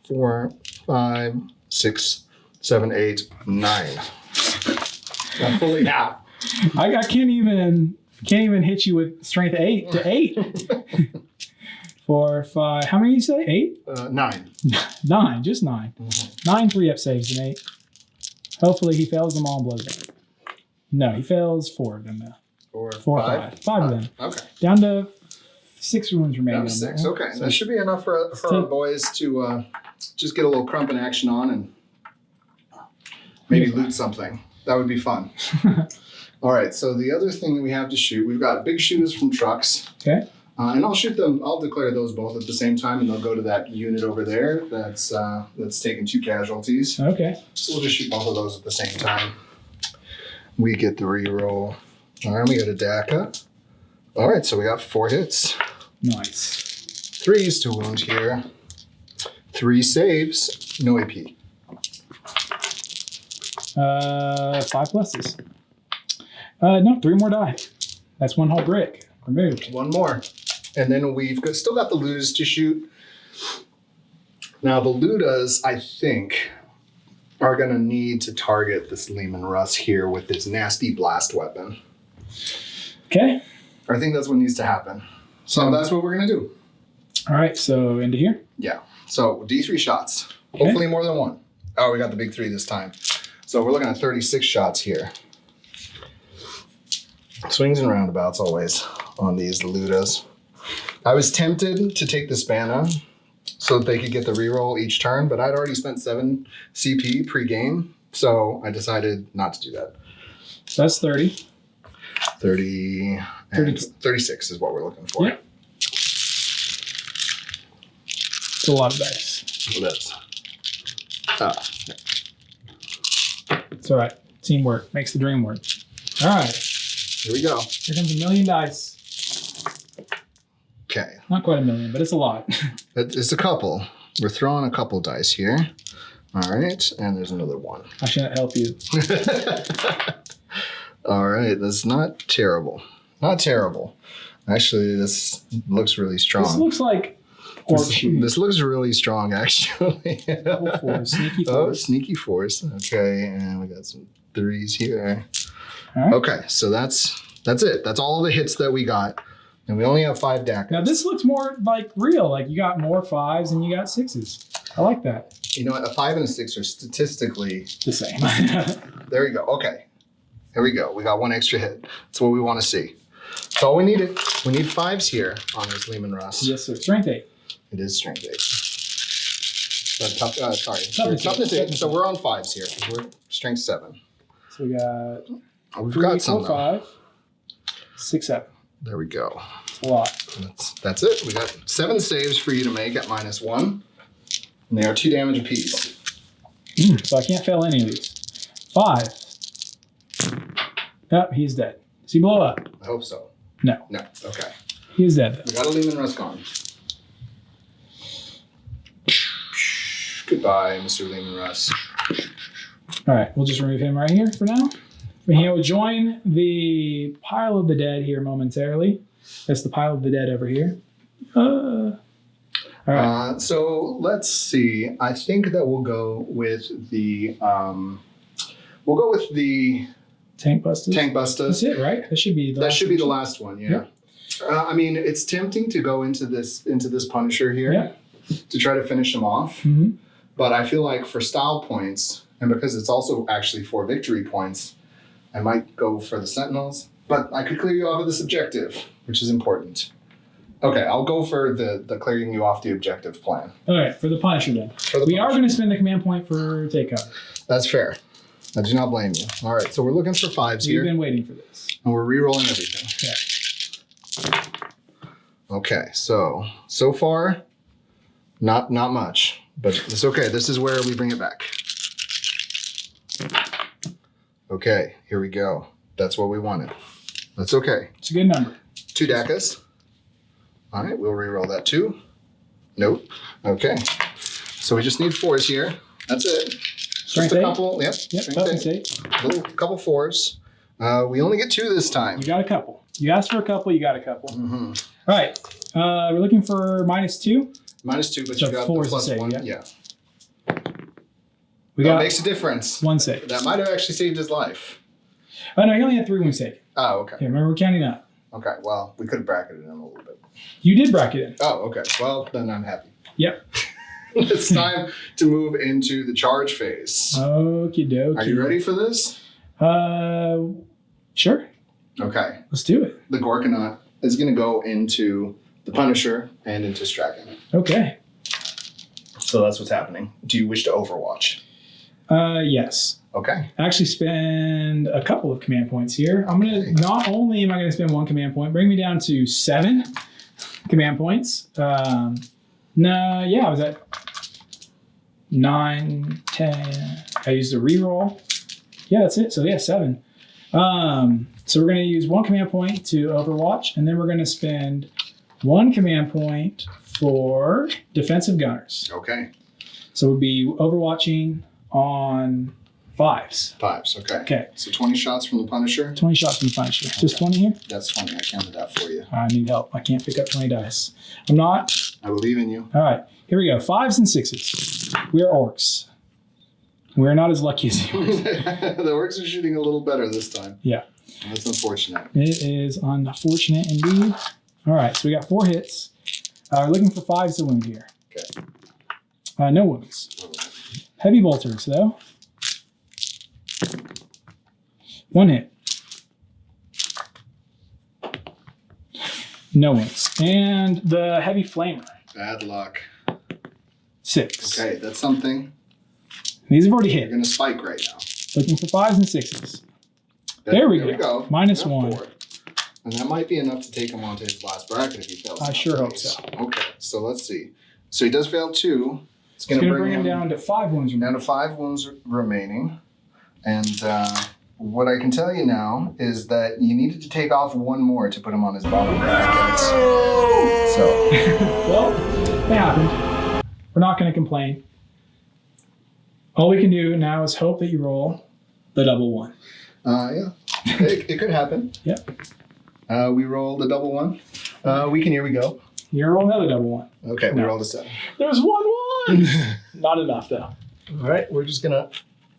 4, 5, 6, 7, 8, 9. Not fully half. I can't even hit you with strength 8 to 8. 4, 5. How many did you say? 8? 9. 9. Just 9. Mm-hmm. 9 3-up saves and 8. Hopefully he fails them all and blows up. No, he fails 4 of them though. 4 or 5. 5 of them. Okay. Down to 6 wounds remaining. Down to 6. That. Okay. So that should be enough for our boys to just get a little crumping action on and maybe loot something. That would be fun. All right. So the other thing that we have to shoot, we've got big shooters from trucks. Okay. And I'll shoot them. I'll declare those both at the same time, and they'll go to that unit over there that's taken 2 casualties. Okay. So we'll just shoot both of those at the same time. We get the reroll. All right, we got a DACA. All right, so we got 4 hits. Nice. 3s to wound here. 3 saves. No AP. 5 pluses. No, 3 more die. That's 1 whole brick removed. 1 more. And then still got the Ludas to shoot. Now, the Ludas, I think, are going to need to target this Lehman Russ here with this nasty blast weapon. Okay. I think that's what needs to happen. So that's what we're going to do. All right, so into here. Yeah. So D3 shots. Okay. Hopefully more than 1. Oh, we got the big 3 this time. So we're looking at 36 shots here. Swings and roundabouts always on these Ludas. I was tempted to take the Spana so that they could get the reroll each turn, but I'd already spent 7 CP pre-game, so I decided not to do that. So that's 30. 30 and 36 is what we're looking for. Yeah. It's a lot of dice. So that's It's all right. Teamwork makes the dream work. All right. here we go. Here comes a million dice. Okay. Not quite a million, but it's a lot. It's a couple. We're throwing a couple dice here. All right. And there's another 1. I shouldn't help you. All right. That's not terrible. Not terrible. Actually, this looks really strong. This looks like orc shooting. This looks really strong, actually. Sneaky Oh, force. sneaky force. Okay, and we got some 3s here. All right. Okay, so that's it. That's all the hits that we got. And we only have 5 DACs. Now this looks more like real. Like you got more 5s and you got 6s. I like that. You know what? A 5 and a 6 are statistically The same. There you go. Okay. Here we go. We got 1 extra hit. That's what we want to see. That's all we needed. We need 5s here on this Lehman Russ. Yes, sir. Strength 8. It is strength 8. Toughness 8. So we're on 5s here. We're strength 7. So we got We've 3, got some. 4, 5, 6, 7. There we go. It's a lot. That's it. We got 7 saves for you to make at -1. And they are 2 damage apiece. So I can't fail any of these. 5. Yep, he's dead. Does he blow up? I hope so. No. No. Okay. He is dead, though. We got a Lehman Russ gone. Goodbye, Mr. Lehman Russ. All right, we'll just remove him right here for now. He'll join the pile of the dead here momentarily. That's the pile of the dead over here. All right. So let's see. I think that we'll go with the Tank Bustas. Tank Bustas. That's it, right? That should be the last one, yeah. I mean, it's tempting to go into this Punisher here to try to finish him off. Mm-hmm. But I feel like for style points, and because it's also actually 4 victory points, I might go for the Sentinels. But I could clear you off of this objective, which is important. Okay, I'll go for the clearing you off the objective plan. All right, for the Punisher then. We are going to spend the command point for take cover. That's fair. I do not blame you. All right, so we're looking for 5s here. We've been waiting for this. And we're re-rolling everything. Yeah. Okay, so far, not much. But it's okay. This is where we bring it back. Okay, here we go. That's what we wanted. That's okay. It's a good number. 2 Dakas. All right, we'll re-roll that too. Nope. Okay. So we just need 4s here. That's it. Strength just a 8? couple. Yep. Strength 8. Couple 4s. We only get 2 this time. You got a couple. You asked for a couple, you got a couple. Mm-hmm. All right. We're looking for -2. -2, but So you got the 4 is the +1. save, Yeah. We That got makes a difference. 1 save. That might have actually saved his life. Oh, no, he only had 3 wounds saved. Oh, okay. Yeah, remember, we're counting up. Okay, well, we could have bracketed him a little bit. You did bracket in. Oh, okay. Well, then I'm happy. Yep. It's time to move into the charge phase. Okie dokie. Are you ready for this? Sure. Okay. Let's do it. The Gorkanaut is going to go into the Punisher and into Strachan. Okay. So that's what's happening. Do you wish to Overwatch? Yes. Okay. Actually spend a couple of command points here. I'm going to, not only am I going to spend 1 command point, bring me down to 7 command points. I was at 9, 10. I used a reroll. Yeah, that's it. So 7. So we're going to use 1 command point to Overwatch, and then we're going to spend 1 command point for defensive gunners. Okay. So we'll be overwatching on 5s. 5s, okay. Okay. So 20 shots from the Punisher. 20 shots from the Punisher. Just 20 here? That's 20. I counted that for you. I need help. I can't pick up 20 dice. I'm not. I believe in you. All right. Here we go. 5s and 6s. We are orcs. We're not as lucky as you. The orcs are shooting a little better this time. Yeah. That's unfortunate. It is unfortunate indeed. All right. So we got 4 hits. We're looking for 5s to wound here. Okay. No wounds. Heavy bolters, though. 1 hit. No wounds. And the heavy flamer. Bad luck. 6. Okay, that's something. These have already You're hit. going to spike right now. Looking for 5s and 6s. There we go. -1. 4. And that might be enough to take him onto his last bracket if he fails. I sure hope so. Okay, so let's see. So he does fail 2. It's going It's to bring him down to 5 wounds down remaining. to 5 wounds remaining. And what I can tell you now is that you needed to take off 1 more to put him on his bottom bracket. So, Well, it happened. We're not going to complain. All we can do now is hope that you roll the double 1. yeah, it could happen. Yep. We rolled a double 1. Here we go. You roll another double 1. Okay, we No. rolled a 7. There's 1 1. Not enough, though. All right, we're just going to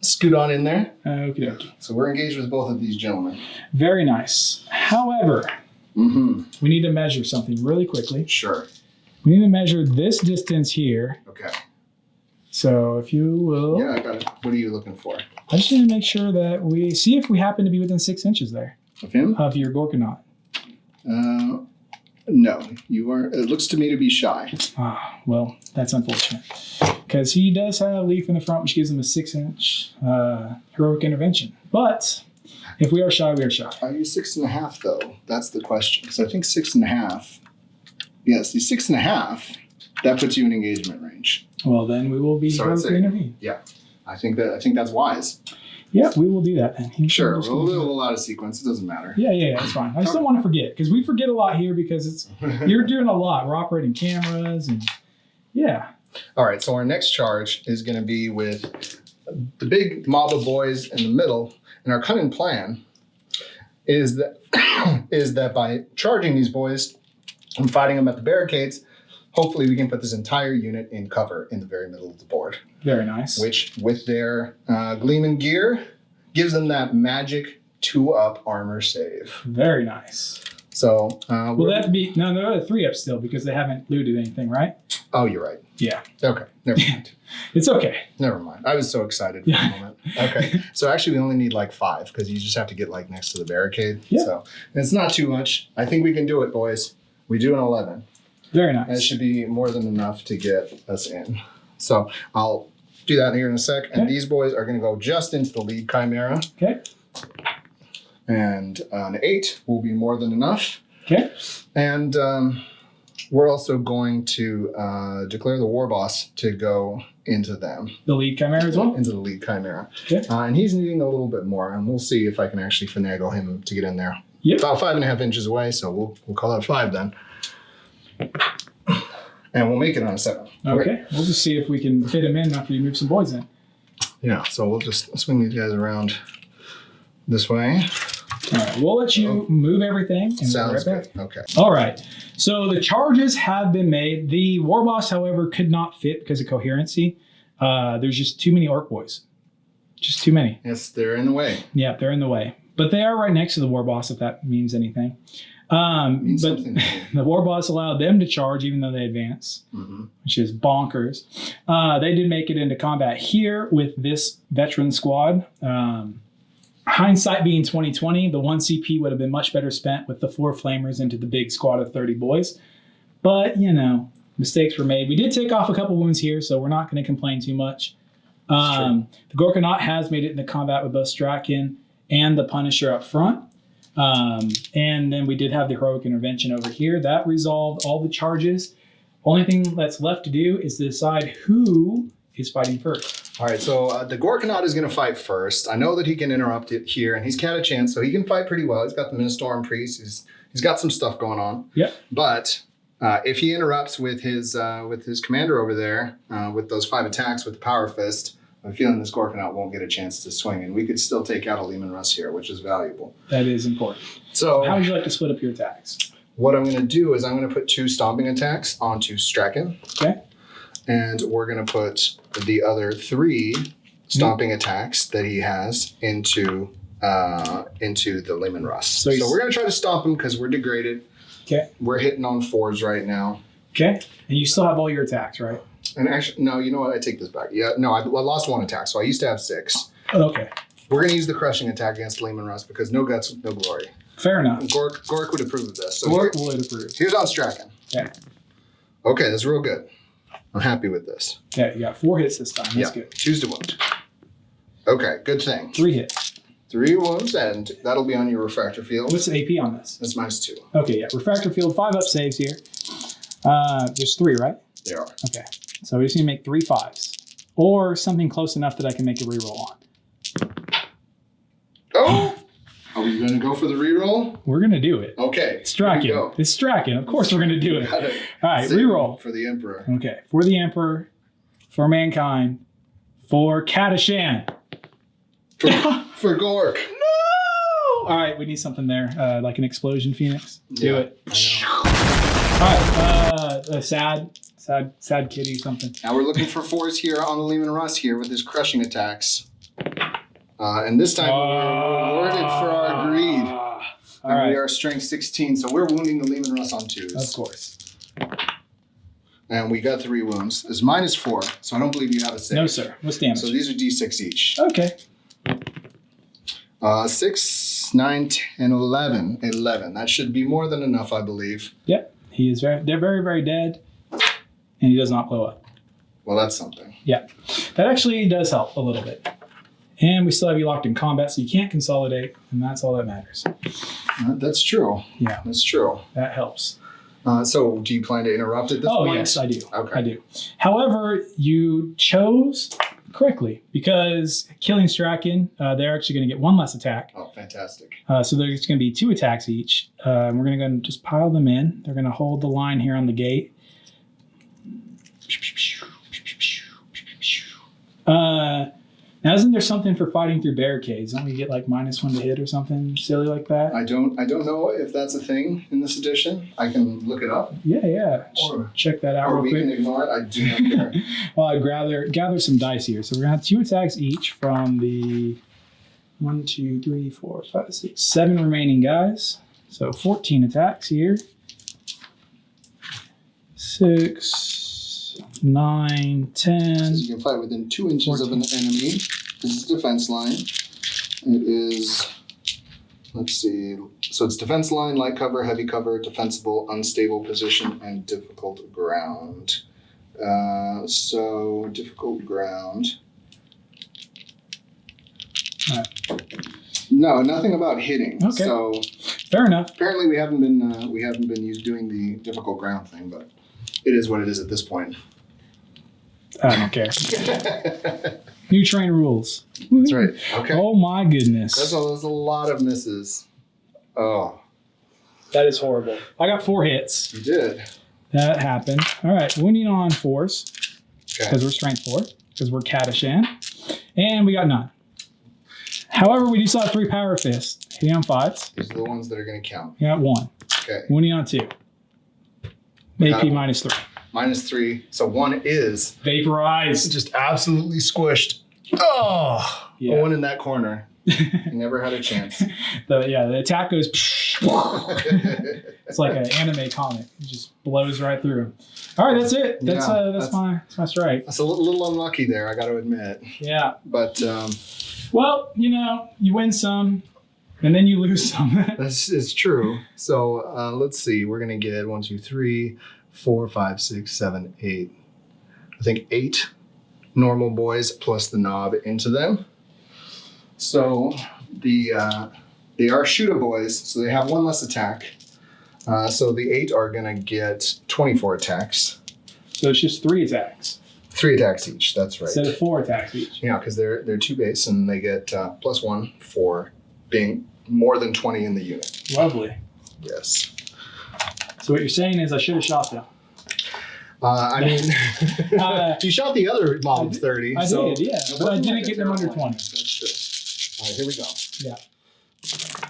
scoot on in there. Okie dokie. So we're engaged with both of these gentlemen. Very nice. However, Mm-hmm. we need to measure something really quickly. Sure. We need to measure this distance here. Okay. So if you will, Yeah, I got it. What are you looking for? I just need to make sure that we see if we happen to be within 6 inches there Of him? of your Gorkanaut. No, you are. It looks to me to be shy. Ah, well, that's unfortunate. Because he does have a leaf in the front, which gives him a 6-inch heroic intervention. But if we are shy, we are shy. Are you 6.5 though? That's the question. Because I think 6.5. Yes, the 6.5. That puts you in engagement range. Well, then we will be So I'd heroically say- intervene. Yeah, I think that's wise. Yeah, we will do that then. He's Sure, just we'll gonna- do a lot of sequence. It doesn't matter. Yeah, that's fine. I just don't want to forget because we forget a lot here because you're doing a lot. We're operating cameras and yeah. All right, so our next charge is going to be with the big mob of boys in the middle, and our cunning plan is that by charging these boys and fighting them at the barricades, hopefully we can put this entire unit in cover in the very middle of the board, Very nice. which with their gleaming gear gives them that magic 2-up armor save. Very nice. So, Will that be... No, they're at a 3-up still because they haven't looted anything, right? Oh, you're right. Yeah. Okay, never mind. It's okay. Never mind. I was so excited for a moment. Okay, so actually we only need like 5 because you just have to get like next to the barricade. Yeah. So it's not too much. I think we can do it, boys. We do an 11. Very nice. That should be more than enough to get us in. So I'll do that here in a sec. And these boys are going to go just into the lead chimera. Okay. And an 8 will be more than enough. Okay. And we're also going to declare the war boss to go into them. The lead chimera as well? Into the lead chimera. Okay. And he's needing a little bit more, and we'll see if I can actually finagle him to get in there. Yep. About 5.5 inches away, so we'll call that 5 then. And we'll make it on a 7. Okay. We'll just see if we can fit him in after you move some boys in. Yeah, so we'll just swing these guys around this way. All right. We'll let you move everything. And Sounds we'll be right good. back. Okay. All right. So the charges have been made. The war boss, however, could not fit because of coherency. There's just too many orc boys. Just too many. Yes, they're in the way. Yeah, they're in the way. But they are right next to the war boss, if that means anything. Means But something to me. the war boss allowed them to charge even though they advance, which is bonkers. They did make it into combat here with this veteran squad. Hindsight being 2020, the 1 CP would have been much better spent with the 4 flamers into the big squad of 30 boys. But, you know, mistakes were made. We did take off a couple wounds here, so we're not going to complain too much. The Gorkanaut has made it into combat with both Strachan and the Punisher up front. And then we did have the heroic intervention over here. That resolved all the charges. Only thing that's left to do is to decide who is fighting first. All right, so the Gorkanaut is going to fight first. I know that he can interrupt it here, and he's Catachan, so he can fight pretty well. He's got the Ministorum Priest. He's got some stuff going on. Yep. But if he interrupts with his commander over there, with those 5 attacks with the Power Fist, I'm feeling this Gorkanaut won't get a chance to swing, and we could still take out a Lehman Russ here, which is valuable. That is important. So how would you like to split up your attacks? What I'm going to do is I'm going to put 2 stomping attacks onto Strachan. Okay. And we're going to put the other 3 stomping attacks that he has into the Lehman Russ. So we're going to try to stomp him because we're degraded. Okay. We're hitting on 4s right now. Okay. And you still have all your attacks, right? And actually, no, you know what? I take this back. Yeah, no, I lost 1 attack, so I used to have 6. Oh, okay. We're going to use the crushing attack against Lehman Russ because no guts, no glory. Fair enough. Gork would approve of this. So Gork would approve. Here's on Strachan. Okay. Okay, that's real good. I'm happy with this. Okay, you got 4 hits this time. That's good. Choose to wound. Okay, good thing. 3 hits. 3 wounds, and that'll be on your refractor field. What's the AP on this? That's -2. Okay, yeah. Refractor field, 5 up saves here. There's 3, right? There are. Okay. So we just need to make 3 5s. Or something close enough that I can make a reroll on. Oh! Are we going to go for the reroll? We're going to do it. Okay. Strachan. It's Strachan. Of course we're going to do it. All right, reroll. For the Emperor. Okay. For the Emperor, for Mankind, for Catachan. For Gork. No! All right, we need something there, like an explosion phoenix. Do it. I All right, sad kitty something. Now we're looking for 4s here on the Lehman Russ here with his crushing attacks. And this time we're rewarded for our greed. All right. We are strength 16, so we're wounding the Lehman Russ on 2s. Of course. And we got 3 wounds. It's -4, so I don't believe you have a save. No, sir. What's damage? So these are D6 each. Okay. 6, 9, 10, 11. 11. That should be more than enough, I believe. Yep. They're very, very dead, and he does not blow up. Well, that's something. Yeah. That actually does help a little bit. And we still have you locked in combat, so you can't consolidate, and that's all that matters. That's true. Yeah. That's true. That helps. So do you plan to interrupt at this point? Oh, yes, I do. Okay. I do. However, you chose correctly because killing Strachan, they're actually going to get 1 less attack. Oh, fantastic. So there's going to be 2 attacks each. We're going to go and just pile them in. They're going to hold the line here on the gate. Now, isn't there something for fighting through barricades? Don't we get like -1 to hit or something silly like that? I don't know if that's a thing in this edition. I can look it up. Yeah. Or- Check that out Or real we quick. can ignore it. I do not care. Well, I'd gather some dice here. So we're going to have 2 attacks each from the 1, 2, 3, 4, 5, 6, 7 remaining guys. So 14 attacks here. 6, 9, 10. So you can fight within 2 inches 14. Of an enemy. This is defense line. It is, let's see, so it's defense line, light cover, heavy cover, defensible, unstable position, and difficult ground. So difficult ground. All right. No, nothing about hitting. Okay. So fair enough. Apparently we haven't been doing the difficult ground thing, but it is what it is at this point. I don't care. New train rules. That's right. Okay. Oh my goodness. That's a lot of misses. Oh. That is horrible. I got 4 hits. You did. That happened. All right. Wounding on 4s. Because we're strength 4. Because we're Catachan. And we got none. However, we do still have 3 power fists. Hitting on 5s. These are the ones that are going to count. You got 1. Okay. Wounding on 2. AP minus 3. Minus 3. So 1 is vaporized. Just absolutely squished. Oh, yeah. A 1 in that corner. You never had a chance. The attack goes. It's like an anime comic. It just blows right through him. All right, that's it. That's my strike. That's a little unlucky there, I got to admit. Yeah. But well, you win some, and then you lose some. It's true. So let's see. We're gonna get 1, 2, 3, 4, 5, 6, 7, 8. I think 8 normal boys plus the knob into them. So they are shooter boys, so they have 1 less attack. So the 8 are gonna get 24 attacks. So it's just 3 attacks. 3 attacks each. That's right. Instead of 4 attacks each. Yeah, because they're 2 base and they get +1 for being more than 20 in the unit. Lovely. Yes. So what you're saying is I should have shot them. I mean, you shot the other mob of 30. I did, yeah. But I didn't get them under 20. That's true. All right, here we go. Yeah.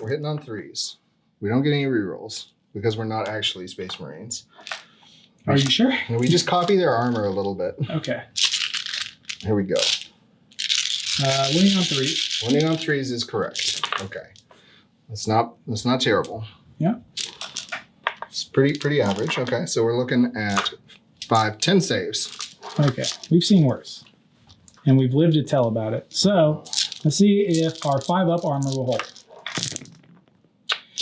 We're hitting on 3s. We don't get any rerolls because we're not actually Space Marines. Are you sure? And we just copy their armor a little bit. Okay. Here we go. Winning on 3s. Winning on 3s is correct. Okay. That's not terrible. Yeah. It's pretty average. Okay, so we're looking at 5, 10 saves. Okay, we've seen worse. And we've lived to tell about it. So let's see if our 5-up armor will hold.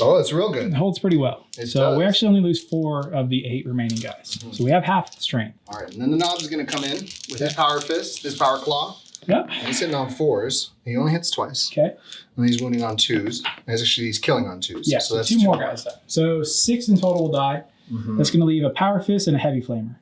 Oh, it's real good. It holds pretty well. It so does. We actually only lose 4 of the 8 remaining guys. Mm-hmm. So we have half the strength. All right, and then the knob is going to come in with his power fist, his power claw. Yep. And he's hitting on 4s. He only hits twice. Okay. And he's wounding on 2s. He's killing on 2s. Yeah, so that's 2 more guys. So 6 in total will die. Mm-hmm. That's going to leave a power fist and a heavy flamer.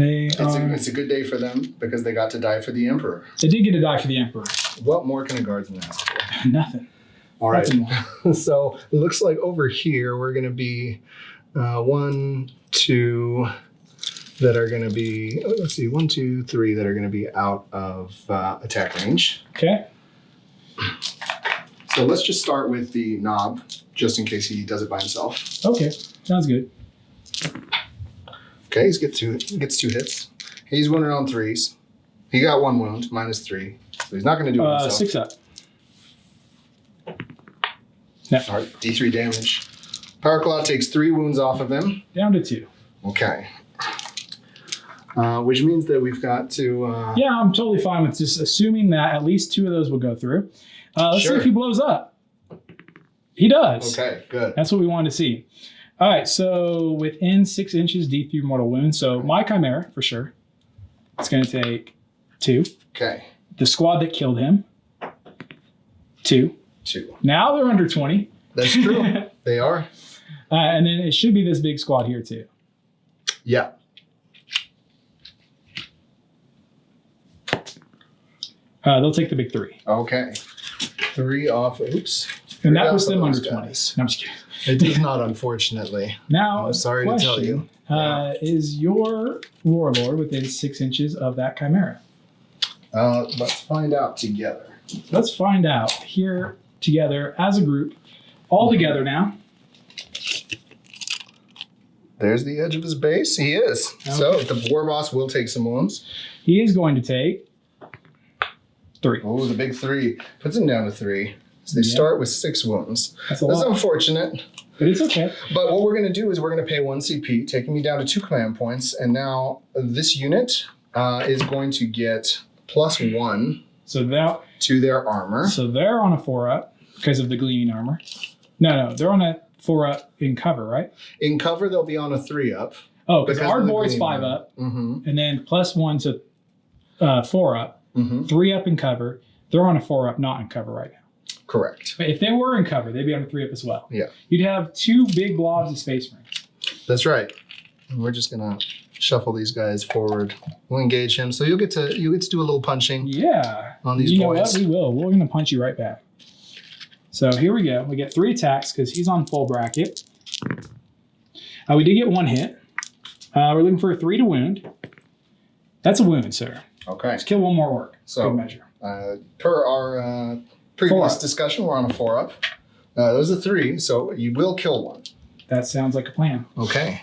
It's a good day for them because they got to die for the Emperor. They did get to die for the Emperor. What more can a guardsman ask for? Nothing. All right. So it looks like over here we're going to be 1, 2 that are going to be, let's see, 1, 2, 3 that are going to be out of attack range. Okay. So let's just start with the knob, just in case he does it by himself. Okay, sounds good. Okay, he gets 2 hits. He's wounded on 3s. He got 1 wound, -3. So he's not going to do it himself. 6 up. No. All right, D3 damage. Power Claw takes 3 wounds off of him. Down to 2. Okay. Which means that we've got to... Yeah, I'm totally fine with just assuming that at least 2 of those will go through. Let's see if he blows up. He does. Okay, good. That's what we wanted to see. All right, so within 6 inches, D3 mortal wound. So my Chimera, for sure. It's going to take 2. Okay. The squad that killed him, 2. Now they're under 20. That's true. They are. And then it should be this big squad here, too. Yeah. They'll take the big 3. Okay. 3 off. Oops. And that puts them under 20. No, I'm just kidding. It does not, unfortunately. Now, I'm sorry to tell you. Is your Warlord within 6 inches of that Chimera? Let's find out together. Let's find out here together as a group, all together now. There's the edge of his base. He is. Okay. So the war boss will take some wounds. He is going to take 3. Oh, the big 3 puts him down to 3. So they start with 6 wounds. That's a That's lot, unfortunate. but it's okay. But what we're going to do is we're going to pay 1 CP, taking me down to 2 command points. And now this unit is going to get +1 to their armor. So they're on a 4-up because of the gleaming armor. No, they're on a 4-up in cover, right? In cover, they'll be on a 3-up. Oh, because our of the board's gleaming 5-up, armor. and then +1 to 4-up, 3-up in cover. They're on a 4-up, not in cover right now. Correct. But if they were in cover, they'd be on a 3-up as well. Yeah. You'd have 2 big blobs of Space Marines. That's right. And we're just going to shuffle these guys forward. We'll engage him. So you'll get to do a little punching. Yeah. On these you know boys. what? We will. We're going to punch you right back. So here we go. We get 3 attacks because he's on full bracket. We did get 1 hit. We're looking for a 3 to wound. That's a wound, sir. Okay. Let's kill 1 more orc. So, good measure. Per our previous discussion, we're on a 4-up. Those are 3, so you will kill 1. That sounds like a plan. Okay.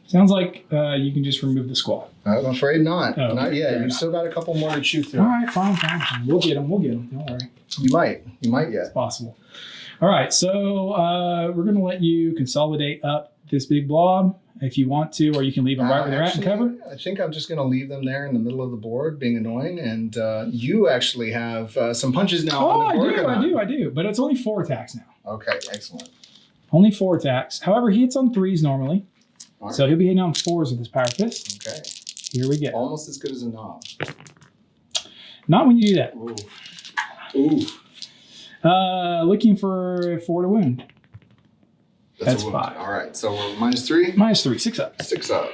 Sounds like you can just remove the squall. I'm afraid not. Oh, Not yet. fair You've still got a couple more to chew through. All right, fine. We'll get him. Don't worry. You might yet. It's possible. All right, so we're going to let you consolidate up this big blob if you want to, or you can leave them right where they're at and cover. I think I'm just going to leave them there in the middle of the board, being annoying. And you actually have some punches now. Oh, on the I do. But it's only 4 attacks now. Okay, excellent. Only 4 attacks. However, he hits on 3s normally. All right. So he'll be hitting on 4s with his Power Fist. Okay. Here we go. Almost as good as a knob. Not when you do that. Ooh. Looking for 4 to wound. That's a wound. 5. All right, so we're -3. -3, 6 up. 6 up.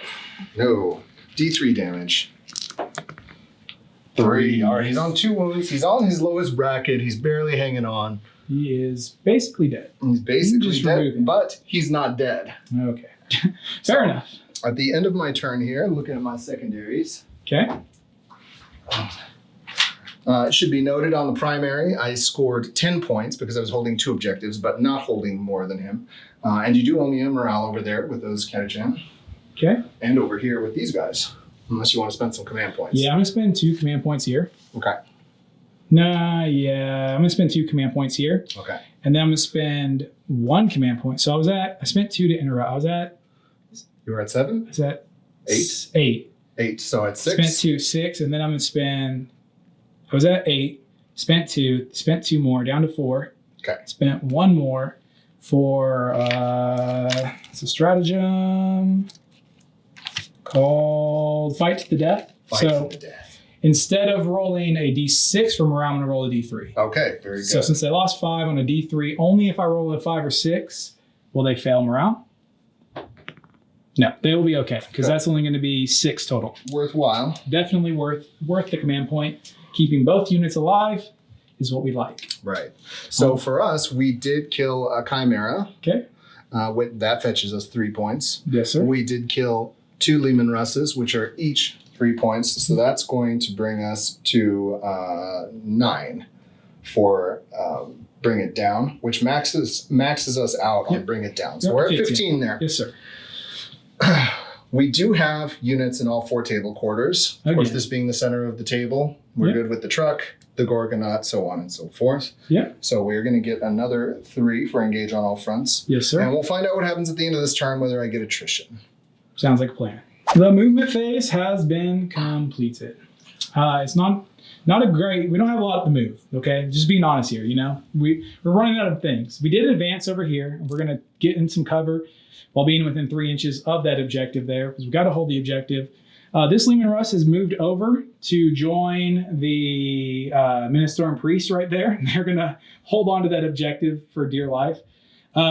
No. D3 damage. 3. All right, he's on 2 wounds. He's on his lowest bracket. He's barely hanging on. He is basically dead. He's basically Just remove dead, him. but he's not dead. Okay. Fair enough. At the end of my turn here, looking at my secondaries, Okay. it should be noted on the primary, I scored 10 points because I was holding 2 objectives, but not holding more than him. And you do owe me a morale over there with those Catachan, Okay. and over here with these guys, unless you want to spend some command points. Yeah, I'm going to spend 2 command points here. Okay. Nah, yeah. I'm going to spend 2 command points here. Okay. And then I'm going to spend 1 command point. So I spent 2 to interrupt. You were at 7? I was at 8? 8. 8. So at 6? Spent 2, 6. And then I'm going to I was at 8, spent 2 more, down to 4. Okay. Spent 1 more for, it's a stratagem called Fight to the Death. Fight so to the death. instead of rolling a D6 for morale, I'm going to roll a D3. Okay, very good. So since they lost 5 on a D3, only if I roll a 5 or 6 will they fail morale. No, they will be okay because that's only going to be 6 total. Worthwhile. Definitely worth the command point. Keeping both units alive is what we like. Right. So for us, we did kill a Chimera. Okay. That fetches us 3 points. Yes, sir. We did kill 2 Lehman Russes, which are each 3 points. So that's going to bring us to 9 for Bring It Down, which maxes us out on Bring It Down. So we're at 15 there. Yes, sir. We do have units in all 4 table quarters. Of course, this being the center of the table, we're good with the truck, the Gorgonaut, so on and so forth. Yeah. So we're going to get another 3 for engage on all fronts. Yes, sir. And we'll find out what happens at the end of this turn, whether I get attrition. Sounds like a plan. The movement phase has been completed. It's not a great, we don't have a lot to move, okay? Just being honest here, we're running out of things. We did advance over here, and we're going to get in some cover while being within 3 inches of that objective there, because we've got to hold the objective. This Lehman Russ has moved over to join the Ministorm Priest right there. They're going to hold on to that objective for dear life.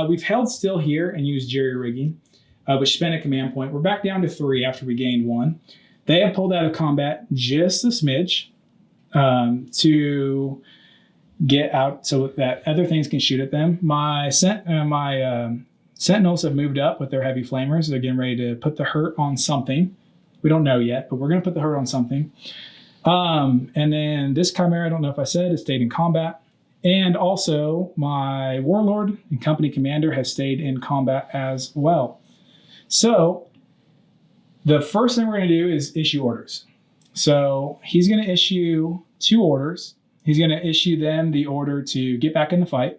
We've held still here and used jerry rigging, which spent a command point. We're back down to 3 after we gained 1. They have pulled out of combat just a smidge to get out so that other things can shoot at them. My Sentinels have moved up with their heavy flamers. They're getting ready to put the hurt on something. We don't know yet, but we're going to put the hurt on something. And then this Chimera, I don't know if I said, has stayed in combat. And also my Warlord and Company Commander has stayed in combat as well. So the first thing we're going to do is issue orders. So he's going to issue 2 orders. He's going to issue them the order to get back in the fight.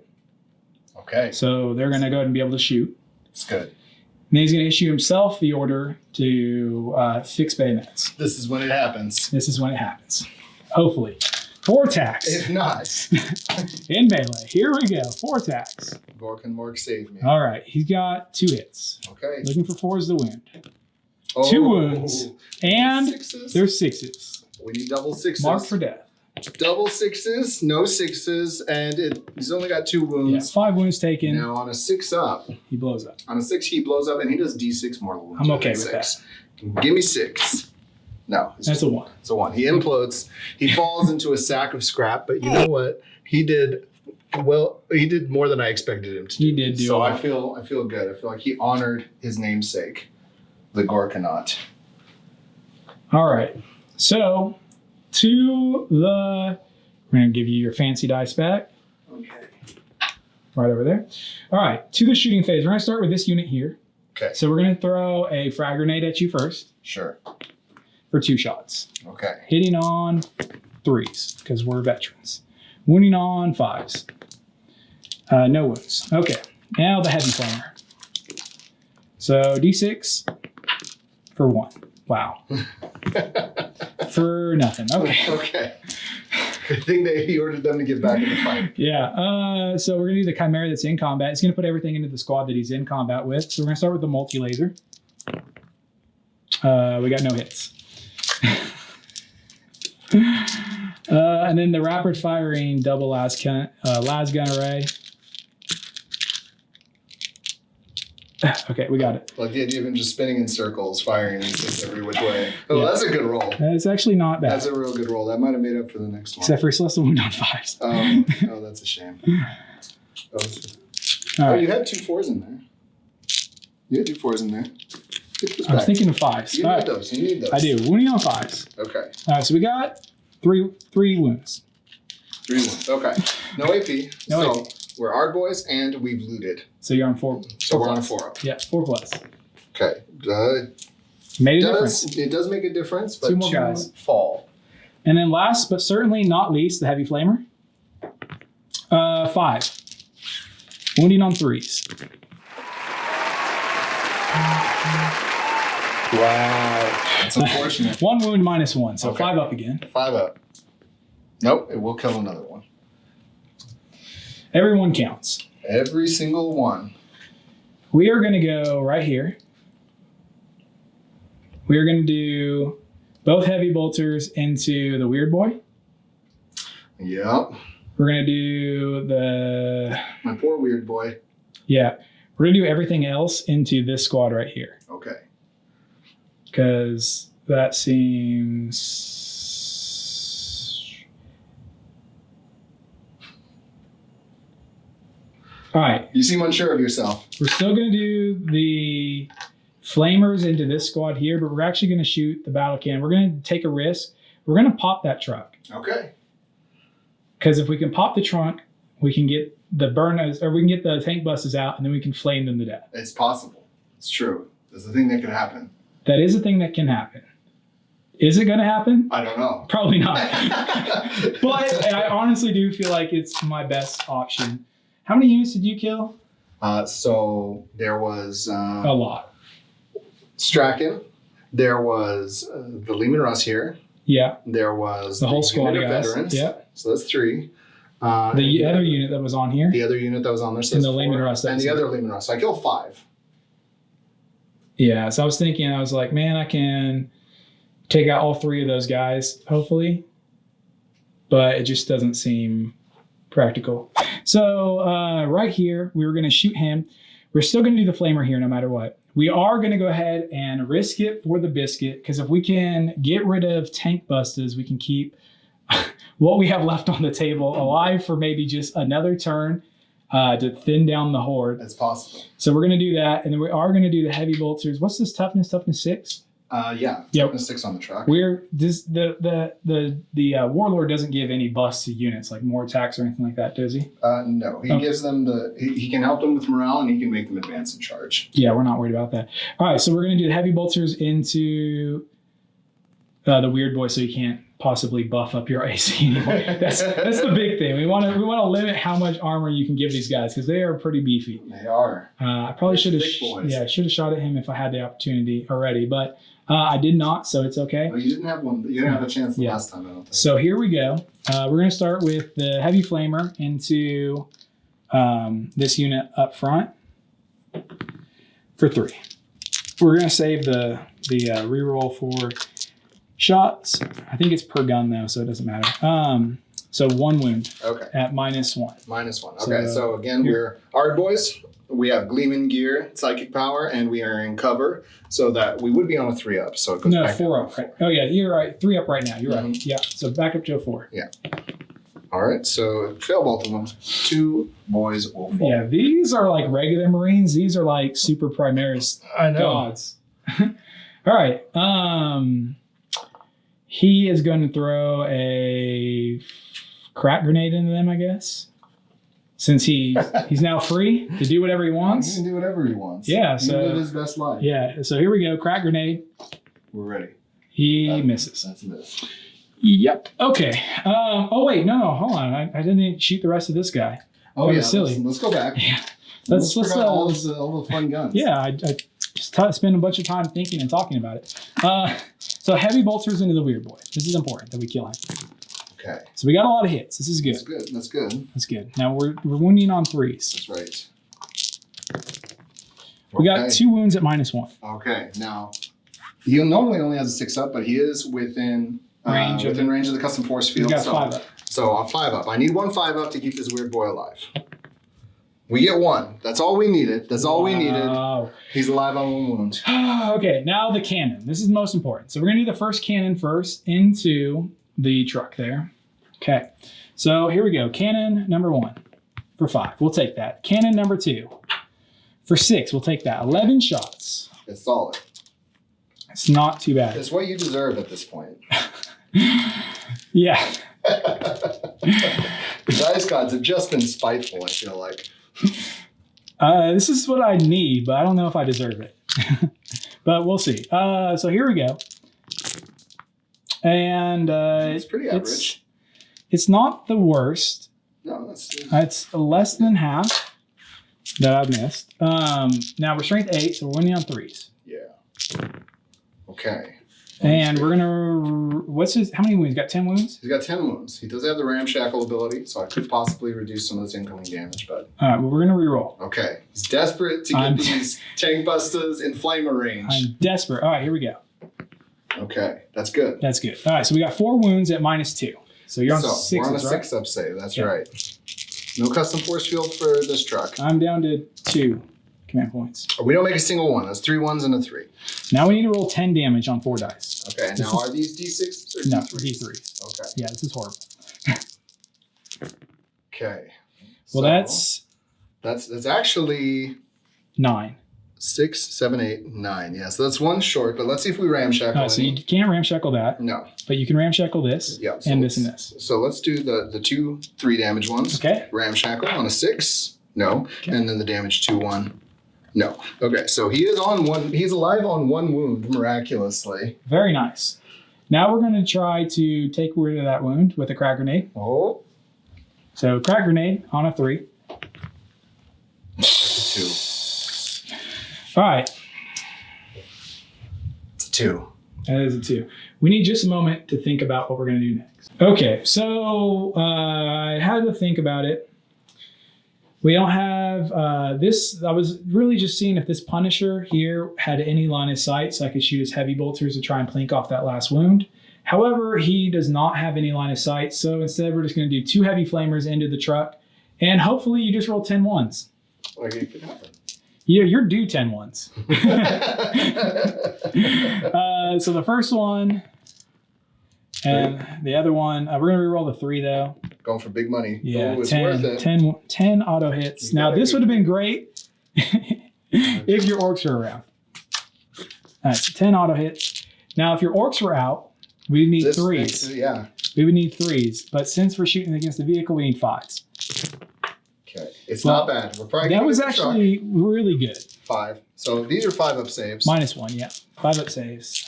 Okay. So they're going to go ahead and be able to shoot. It's good. And then he's going to issue himself the order to fix bayonets. This is when it happens. This is when it happens. Hopefully. 4 attacks. If not. In melee. Here we go. 4 attacks. Gork save me. All right. He's got 2 hits. Okay. Looking for 4s to wound. Oh. 2 wounds. And 6s. there's 6s. We need double 6s. Marked for death. Double 6s, no 6s, and he's only got 2 Yeah, wounds. 5 wounds taken. Now on a 6 up, He blows up. on a 6 he blows up and he does D6 mortal wounds. I'm okay with 6. Give me 6. No, That's a 1. it's a 1. He implodes. He falls into a sack of scrap, but you know what? He did more than I expected him to do. He did do So a I lot. feel good. I feel like he honored his namesake, the Gorkanaut. All right. So we're going to give you your fancy dice back. Okay. Right over there. All right. To the shooting phase. We're going to start with this unit here. Okay. So we're going to throw a frag grenade at you first Sure. for 2 shots. Okay. Hitting on 3s because we're veterans. Wounding on 5s. No wounds. Okay. Now the heavy flamer. So D6 for 1. Wow. For nothing. Okay. Okay. Good thing that he ordered them to get back in the fight. Yeah. So we're going to do the Chimera that's in combat. It's going to put everything into the squad that he's in combat with. So we're going to start with the multi-laser. We got no hits. And then the rapid firing double las gun array. Okay, we got it. Like the idea of him just spinning in circles, firing things every which way. Oh, Yeah. That's a good roll. It's actually not bad. That's a real good roll. That might have made up for the next one. Except for celestial wound on 5s. Oh, that's a shame. All Oh, right. you had 2 4s in there. You had 2 4s in there. Get those I was back. thinking of 5s. You All need right. those. You need those. I do. Wounding on 5s. Okay. All right, so we got three wounds. 3 1. Okay. No AP. No so AP. we're Ard boys and we've looted. So you're on 4. So we're on a plus. 4 up. Yeah, 4 plus. Okay. Made a difference. It does make a difference, but 2 more guys. fall. And then last but certainly not least, the heavy flamer. 5. Wounding on 3s. Wow. That's unfortunate. 1 wound minus 1, so Okay. 5 up again. 5 up. Nope, it will kill another one. Everyone counts. Every single one. We are going to go right here. We are going to do both heavy bolters into the weird boy. Yep. We're going to do My poor weird boy. we're going to do everything else into this squad right here. Okay. Because that seems... All right. You seem unsure of yourself. We're still going to do the flamers into this squad here, but we're actually going to shoot the battle cannon. We're going to take a risk. We're going to pop that truck. Okay. Because if we can pop the trunk, we can get the burners, or we can get the tank buses out, and then we can flame them to death. It's possible. It's true. There's a thing that could happen. That is a thing that can happen. Is it going to happen? I don't know. Probably not. But I honestly do feel like it's my best option. How many units did you kill? So there was A lot. Strachan. There was the Lehman Russ here. Yeah. There was The whole squad unit of of guys. veterans. Yeah. So that's 3. The other unit that was on here. The other unit that was on there. So And that's the Lehman 4. Russ, And that's the it. other Lehman Russ. So I killed 5. Yeah. So I was thinking, I was like, man, I can take out all 3 of those guys, hopefully. But it just doesn't seem practical. So right here, we were going to shoot him. We're still going to do the flamer here no matter what. We are going to go ahead and risk it for the biscuit, because if we can get rid of tank busters, we can keep what we have left on the table alive for maybe just another turn to thin down the horde. That's possible. So we're going to do that, and then we are going to do the heavy bolters. What's this toughness? Toughness 6? Yeah. Yep. The 6 on the truck. The warlord doesn't give any buffs to units, like more attacks or anything like that, does he? No. He gives them he can help them with morale, and he can make them advance and charge. Yeah, we're not worried about that. All right, so we're going to do the heavy bolters into the weird boy, so you can't possibly buff up your AC anymore. That's the big thing. We want to limit how much armor you can give these guys because they are pretty beefy. They are. I probably should have shot at him if I had the opportunity already, but I did not, so it's okay. Well, you didn't have one. You didn't have a chance the last time, I don't think. So here we go. We're going to start with the heavy flamer into this unit up front for 3. We're going to save the reroll for shots. I think it's per gun though, so it doesn't matter. So 1 wound. Okay. At -1. -1. Okay. So again, we're Ard boys. We have Gleaming Gear, Psychic Power, and we are in cover, so that we would be on a 3-up. So it goes back 4 up. Right. Oh yeah, you're right. 3 up right now. You're Mm-hmm. right. Yeah. So back up to a 4. Yeah. All right. So fail both of them. 2 boys will fall. Yeah. These are like regular Marines. These are like super Primaris gods. All right. He is going to throw a crack grenade into them, I guess. Since he's now free to do whatever he wants. He can do whatever he wants. Yeah, He so live his best life. Yeah, so here we go. Crack grenade. We're ready. He misses. That's a miss. Yep. Okay. Oh wait, no, hold on. I didn't shoot the rest of this guy. Oh yeah, silly. Let's go back. Yeah. Let's all the fun guns. Yeah, I just spent a bunch of time thinking and talking about it. So heavy bolters into the weird boy. This is important that we kill him. Okay. So we got a lot of hits. This is good. That's good. That's good. Now we're wounding on 3s. That's right. We got 2 wounds at -1. Okay. Now, he normally only has a 6-up, but he is within range of the custom force field. He's got 5 up. So a 5-up. I need 1 5-up to keep this weird boy alive. We get 1. That's all we needed. That's all we needed. He's alive on 1 wound. Okay, now the cannon. This is most important. So we're going to do the first cannon first into the truck there. Okay, so here we go. Cannon number 1 for 5. We'll take that. Cannon number 2 for 6. We'll take that. 11 shots. It's solid. It's not too bad. It's what you deserve at this point. Yeah. The dice gods have just been spiteful, I feel like. This is what I need, but I don't know if I deserve it. But we'll see. So here we go. And it's pretty average. It's not the worst. No, that's it's less than half that I've missed. Now we're strength 8, so we're winning on 3s. Yeah. Okay. And we're gonna. How many wounds? Got 10 wounds? He's got 10 wounds. He does have the ramshackle ability, so I could possibly reduce some of this incoming damage, but. All right, well, we're gonna reroll. Okay. He's desperate to get these tank busters in flamer range. I'm desperate. All right, here we go. Okay, that's good. That's good. All right, so we got 4 wounds at -2. So you're on 6. We're on a 6-up save. That's right. No custom force field for this truck. I'm down to 2 command points. We don't make a single one. That's 3 1s and a 3. Now we need to roll 10 damage on 4 dice. Okay. Now are these D6s or D3s? No, D3s. Okay. Yeah, this is horrible. Okay. Well, that's actually 9. 6, 7, 8, 9. Yeah, so that's 1 short, but let's see if we ramshackle So you can't ramshackle that. No. But you can ramshackle this and this and this. So let's do the 2 3 damage ones. Okay. Ramshackle on a 6. No. Okay. And then the damage 2 1. No. Okay, so he is on 1. He's alive on 1 wound, miraculously. Very nice. Now we're going to try to take rid of that wound with a crack grenade. Oh. So crack grenade on a 3. That's a 2. All right. It's a 2. That is a 2. We need just a moment to think about what we're going to do next. Okay, so I had to think about it. We don't have this. I was really just seeing if this Punisher here had any line of sight so I could shoot his heavy bolters to try and plink off that last wound. However, he does not have any line of sight, so instead we're just going to do 2 heavy flamers into the truck, and hopefully you just roll 10 1s. Like it could happen. Yeah, you're due 10 1s. So the first one and the other one, we're going to reroll the 3 though. Going for big money. Yeah, it's 10, worth it. 10 auto hits. Now this would have been great if your orcs were around. All right, so 10 auto hits. Now, if your orcs were out, we would need This threes. yeah. We would need threes, but since we're shooting against the vehicle, we need fives. Okay. It's Well, not bad. We're probably That gonna was get the truck. actually really good. 5. So these are 5 up saves. -1, yeah. 5 up saves.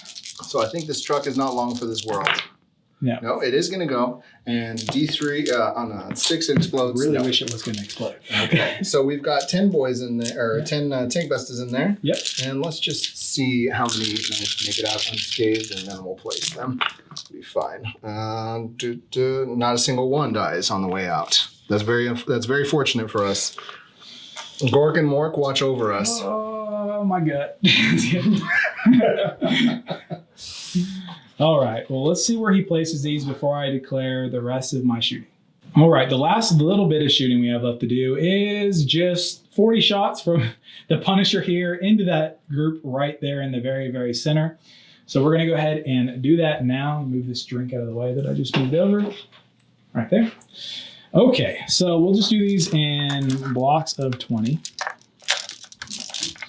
So I think this truck is not long for this world. Yeah. No, it is going to go. And D3 on a 6 it explodes. Really No. wish it was going to explode. Okay. So we've got 10 boys in there, or 10 tank busters in there. Yep. And let's just see how many make it out unscathed, and then we'll place them. Be fine. Not a single one dies on the way out. That's very fortunate for us. Gork and Mork watch over us. Oh, my gut. All right. Well, let's see where he places these before I declare the rest of my shooting. All right. The last little bit of shooting we have left to do is just 40 shots from the Punisher here into that group right there in the very, very center. So we're going to go ahead and do that now. Move this drink out of the way that I just moved over. Right there. Okay. So we'll just do these in blocks of 20.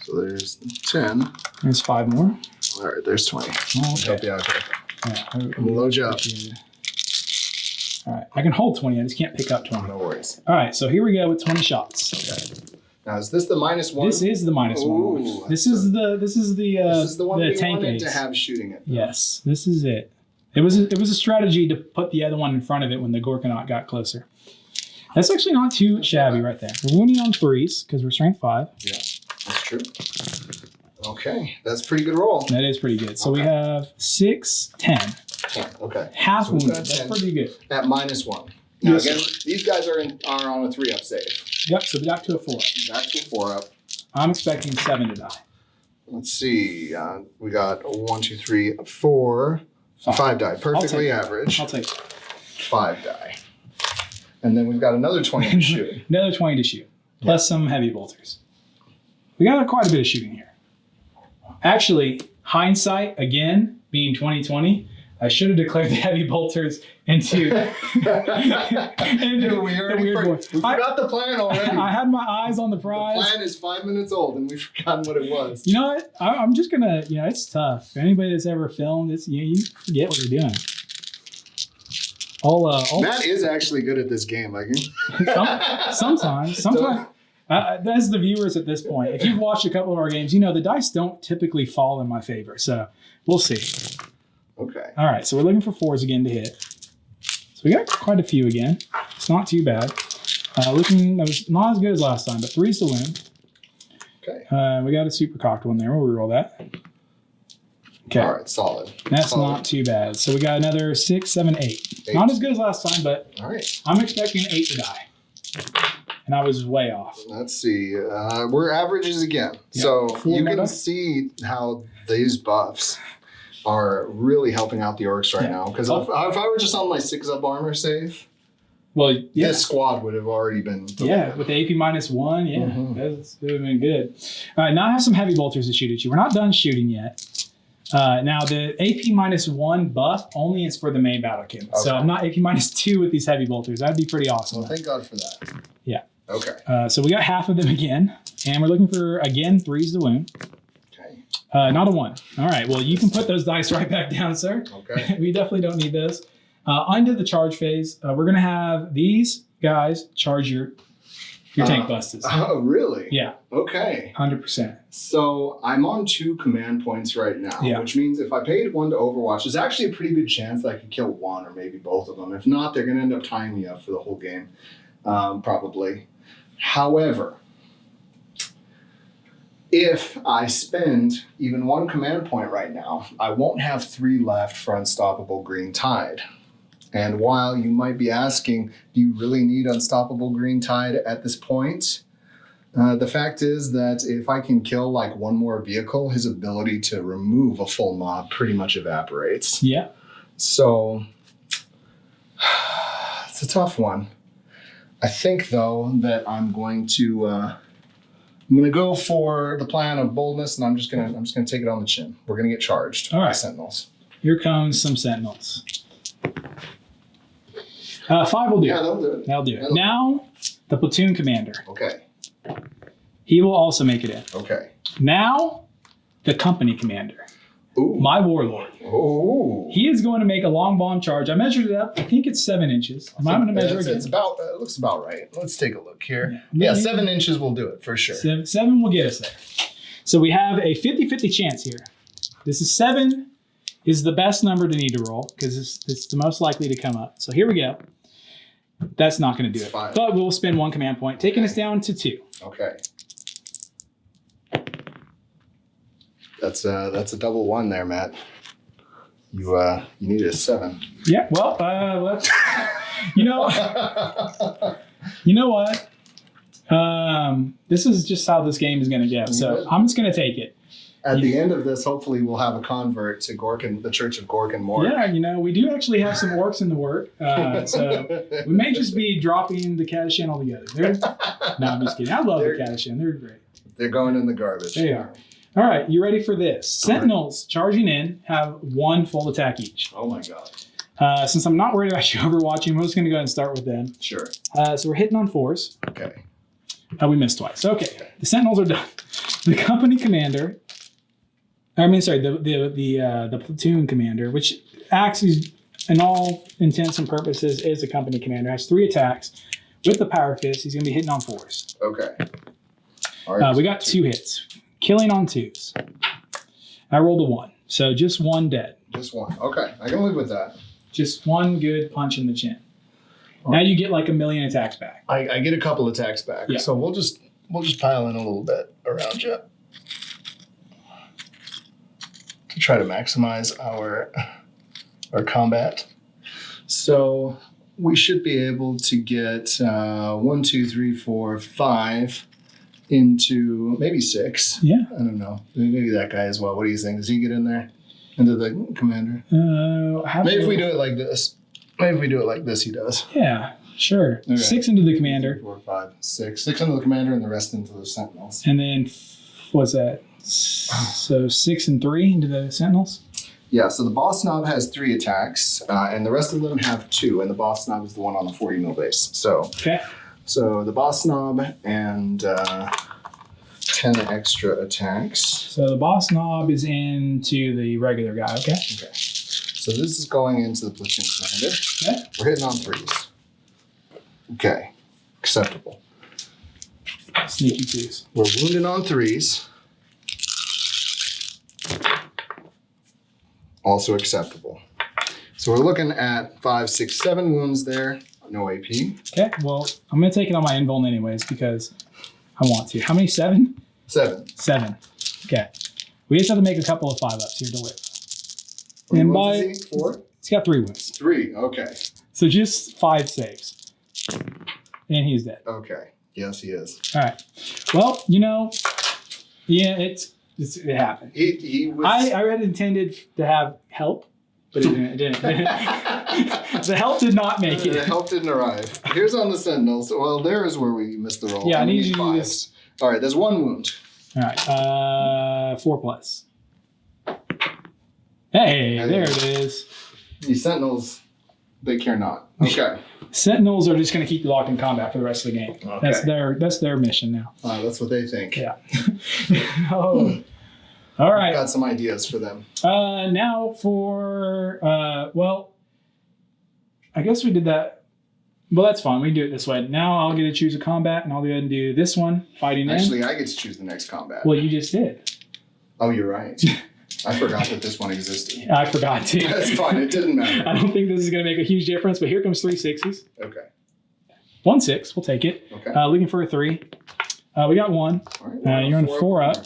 So there's 10. There's 5 more. All right, there's 20. Okay. Help you out here. Yeah, We'll load you up. All right, I can hold 20. I just can't pick up 20. No worries. All right, so here we go with 20 shots. Okay. Now is this the -1? This is the -1. Ooh, This is the this is the one we tank wanted ace. to have shooting it. Yes, this is it. It was a strategy to put the other one in front of it when the Gorkanaut got closer. That's actually not too shabby right there. We're winning on 3s because we're strength 5. Yeah, that's true. Okay, that's a pretty good roll. That is pretty good. So we have 6, 10. 10. Okay. Half So we've wounded. got That's 10. pretty good. At -1. Now Yes, again, these guys are on a 3-up save. Yep, so back to a 4. Back to a 4-up. I'm expecting 7 to die. Let's see. We got 1, 2, 3, 4, 5 die. Perfectly average. I'll take it. 5 die. And then we've got another 20 to shoot. Another 20 to shoot, plus some heavy bolters. We got quite a bit of shooting here. Actually, hindsight, again, being 2020, I should have declared the heavy bolters into we the weird boy. forgot the plan already. I had my eyes on the The prize. plan is 5 minutes old, and we've forgotten what it was. You know what? I'm just going to, it's tough. Anybody that's ever filmed, you forget what you're doing. Matt is actually good at this game. Sometimes. As the viewers at this point, if you've watched a couple of our games, the dice don't typically fall in my favor. So we'll see. Okay. All right, so we're looking for 4s again to hit. So we got quite a few again. It's not too bad. That was not as good as last time, but 3's to win. Okay. We got a super cocked one there. We'll reroll that. Okay. All right, solid. That's Solid. not too bad. So we got another 6, 7, 8. Not as good as last time, but All right. I'm expecting 8 to die. And I was way off. Let's see. We're averages again. Yeah. So 4 you meta. can see how these buffs are really helping out the orcs right now. Because if I were just on my 6-up armor save, Well, yeah. this squad would have already been. Yeah, with the AP -1, yeah, Mhm. that would have been good. All right, now I have some heavy bolters to shoot at you. We're not done shooting yet. Now, the AP -1 buff only is for the main battle kit. So Okay. I'm not AP -2 with these heavy bolters. That'd be pretty awesome. Well, thank God for that. Yeah. Okay. So we got half of them again. And we're looking for, again, 3's to wound. Okay. Not a 1. All right, well, you can put those dice right back down, sir. Okay. We definitely don't need those. Onto the charge phase. We're going to have these guys charge your tank busters. Oh, really? Yeah, Okay. 100%. So I'm on 2 command points right now, Yeah. which means if I paid 1 to Overwatch, there's actually a pretty good chance that I could kill 1 or maybe both of them. If not, they're going to end up tying me up for the whole game, probably. However, if I spend even 1 command point right now, I won't have 3 left for Unstoppable Green Tide. And while you might be asking, do you really need Unstoppable Green Tide at this point? The fact is that if I can kill like 1 more vehicle, his ability to remove a full mob pretty much evaporates. Yeah. So it's a tough one. I think though that I'm going to go for the plan of boldness, and I'm just gonna take it on the chin. We're gonna get charged. All right. By Sentinels. Here comes some sentinels. 5 will do. Yeah, they'll do it. That'll do it. That'll- Now, the platoon commander. Okay. He will also make it in. Okay. Now, the company commander. Ooh. my warlord. Oh. He is going to make a long bomb charge. I measured it up. I think it's 7 inches. I'm going to measure it again. It's about, it looks about right. Let's take a look here. Yeah, 7 inches will do it for sure. Seven will get us there. So we have a 50-50 chance here. This is 7 is the best number to need to roll because it's the most likely to come up. So here we go. That's not going to do it. 5. But we'll spend 1 command point, taking us down to 2. Okay. That's a double 1 there, Matt. You needed a 7. Yeah. Well, let's. You know what? This is just how this game is going to go. So I'm just going to take it. At the end of this, hopefully we'll have a convert to the Church of Gork and Mork. Yeah, we do actually have some orcs in the work. So we may just be dropping the Catachan altogether. No, I'm just kidding. I love the Catachan. They're great. They're going in the garbage. They are. All right, you ready for this? Sentinels charging in have 1 full attack each. Oh my god. Since I'm not worried about you overwatching, we're just going to go ahead and start with them. Sure. So we're hitting on 4s. Okay. We missed twice. Okay. The Sentinels are done. The company commander, the platoon commander, which acts as, in all intents and purposes, is a company commander, has 3 attacks. With the Power Fist, he's going to be hitting on 4s. Okay. All right. We got 2 hits. Killing on 2s. I rolled a 1. So just 1 dead. Just 1. Okay. I can live with that. Just 1 good punch in the chin. Now you get like 1,000,000 attacks back. I get a couple attacks back. Yeah. So we'll just pile in a little bit around you to try to maximize our combat. So we should be able to get 1, 2, 3, 4, 5 into maybe 6. Yeah. I don't know. Maybe that guy as well. What do you think? Does he get in there? Into the commander? Maybe if we do it like this. Maybe if we do it like this, he does. Yeah, sure. Okay. 6 into the commander. 3, 4, 5, 6. 6 into the commander and the rest into the sentinels. And then, what's that? So 6 and 3 into the sentinels? Yeah, so the boss knob has 3 attacks, and the rest of them have 2, and the boss knob is the one on the 40 mil base. So, okay. So the boss knob and 10 extra attacks. So the boss knob is into the regular guy, okay? Okay. So this is going into the platoon commander. Okay. We're hitting on 3s. Okay. Acceptable. Sneaky 2s. We're wounding on 3s. Also acceptable. So we're looking at 5, 6, 7 wounds there. No AP. Okay, well, I'm going to take it on my invuln anyways because I want to. How many? 7? 7. 7. Okay. We just have to make a couple of 5-ups here to live. And by 4? He's got 3 wounds. 3, okay. So just 5 saves. And he's dead. Okay. Yes, he is. All right. Well, yeah, it happened. He was... I had intended to have help, but it didn't. The help did not make it. The help didn't arrive. Here's on the sentinels. Well, there is where we missed the roll. Yeah, I need you to do this. All right, there's 1 wound. All right, 4+. Hey, there it is. These sentinels, they care not. Okay. Sentinels are just going to keep you locked in combat for the rest of the game. Okay. That's their mission now. That's what they think. Yeah. Oh. All right. I've got some ideas for them. Now for well, I guess we did that. Well, that's fine. We can do it this way. Now I'll get to choose a combat, and I'll go ahead and do this one, fighting in. Actually, I get to choose the next combat. Well, you just did. Oh, you're right. I forgot that this one existed. I forgot to. That's fine. It didn't matter. I don't think this is going to make a huge difference, but here comes 3 6s. Okay. 1 6. We'll take it. Okay. Looking for a 3. We got 1. All right, you're on 4 up.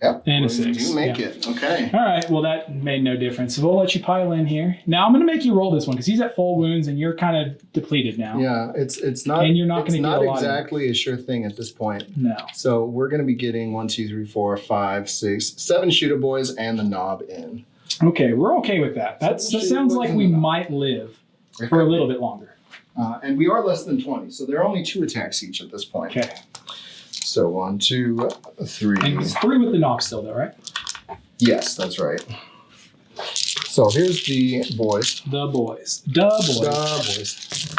Yep. And a 6. You make it. Okay. All right. Well, that made no difference. So we'll let you pile in here. Now I'm going to make you roll this one because he's at full wounds and you're kind of depleted now. Yeah, it's not. And you're not going to get a lot exactly a sure thing at this point. No. So we're going to be getting 1, 2, 3, 4, 5, 6, 7 shooter boys and the knob in. Okay, we're okay with that. That sounds like we might live for a little bit longer. And we are less than 20, so there are only 2 attacks each at this point. Okay. So 1, 2, 3. And it's 3 with the knob still, though, right? Yes, that's right. So here's the boys. The boys. The boys. The boys.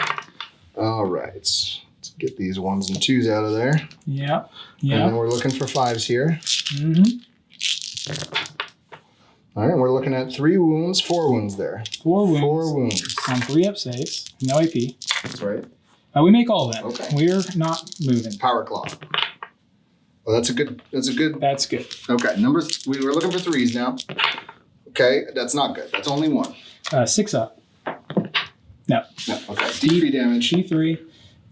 All right. Let's get these 1s and 2s out of there. Yep. And then we're looking for 5s here. Mm-hmm. All right, we're looking at 3 wounds, 4 wounds there. 4 wounds. 4 wounds. On 3 up saves. No AP. That's right. We make all of them. Okay. We're not moving. Power claw. Well, that's a good. That's good. Okay, we were looking for 3s now. Okay, that's not good. That's only 1. 6 up. No. No. Okay. D3 damage. D3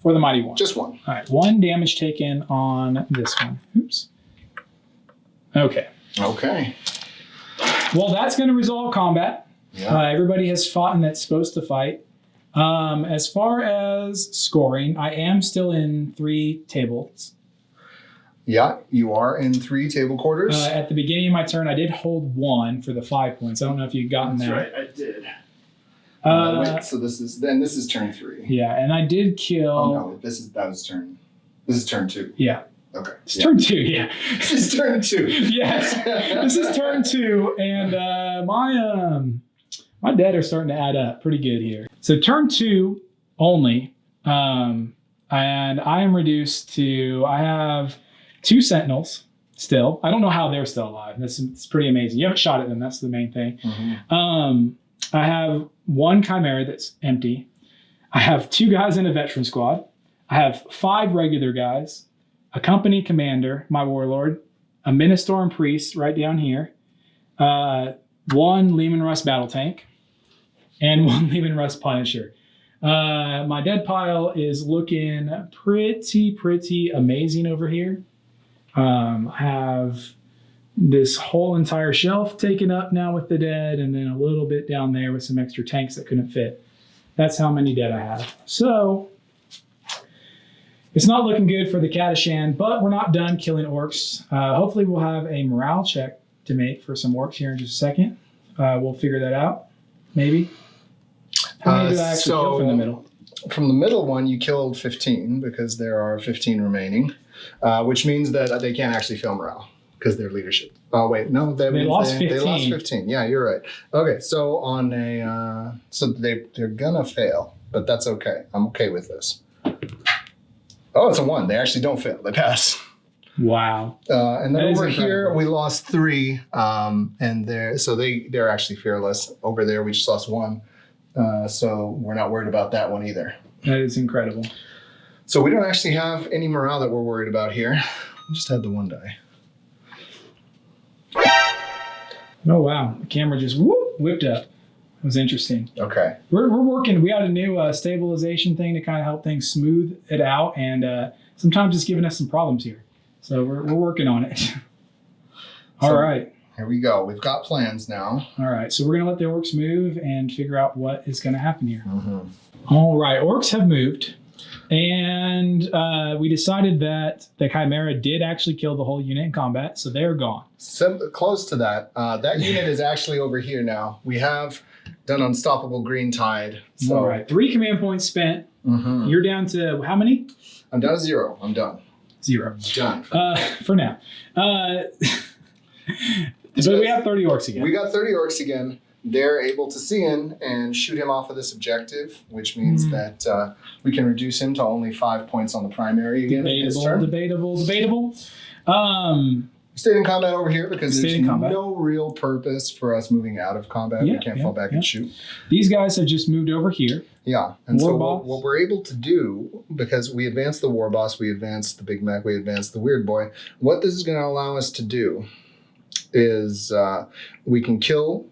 for the mighty one. Just 1. All right. 1 damage taken on this one. Oops. Okay. Okay. Well, that's going to resolve combat. Yeah. Everybody has fought and that's supposed to fight. As far as scoring, I am still in 3 tables. Yeah, you are in 3 table quarters. At the beginning of my turn, I did hold 1 for the 5 points. I don't know if you've gotten that. That's right, I did. Wait, so this is turn 3. Yeah, and I did kill. Oh no, this is turn 2. Yeah. Okay. It's turn 2, yeah. This is turn 2. Yes. This is turn 2, and my dead are starting to add up pretty good here. So turn 2 only, and I am reduced to, I have 2 sentinels still. I don't know how they're still alive. It's pretty amazing. You haven't shot at them. That's the main thing. Mm-hmm. I have 1 chimera that's empty. I have 2 guys in a veteran squad. I have 5 regular guys, a company commander, my warlord, a Ministorm priest right down here, 1 Lehman Russ battle tank, and 1 Lehman Russ Punisher. My dead pile is looking pretty amazing over here. I have this whole entire shelf taken up now with the dead, and then a little bit down there with some extra tanks that couldn't fit. That's how many dead I have. So it's not looking good for the Catachan, but we're not done killing orcs. Hopefully we'll have a morale check to make for some orcs here in just a second. We'll figure that out, maybe. How many did I actually kill from the middle? From the middle one, you killed 15 because there are 15 remaining, which means that they can't actually fail morale because they're leadership. Oh wait, no, they lost 15. They lost 15. Yeah, you're right. Okay, so on they're gonna fail, but that's okay. I'm okay with this. Oh, it's a 1. They actually don't fail. They pass. Wow. And then That is over incredible. here we lost 3, and they're actually fearless. Over there we just lost 1, so we're not worried about that one either. That is incredible. So we don't actually have any morale that we're worried about here. We just had the 1 die. Oh, wow. The camera just whipped up. It was interesting. Okay. We're working. We got a new stabilization thing to kind of help things smooth it out. And sometimes it's giving us some problems here. So we're working on it. All right. Here we go. We've got plans now. All right. So we're going to let the orcs move and figure out what is going to happen here. Mm-hmm. All right. Orcs have moved. And we decided that the Chimera did actually kill the whole unit in combat. So they're gone. Close to that. That unit is actually over here now. We have done Unstoppable Green Tide. So. All right. 3 command points spent. Mm-hmm. You're down to how many? I'm down to 0. I'm done. 0. Done. For now. So we have 30 orcs again. We got 30 orcs again. They're able to see in and shoot him off of this objective, which means that we can reduce him to only 5 points on the primary again. Debatable. Stayed in combat over here because there's no real purpose for us moving out of combat. We can't fall back and shoot. These guys have just moved over here. Yeah. And so what we're able to do, because we advanced the war boss, we advanced the big mech, we advanced the weird boy, what this is going to allow us to do is we can kill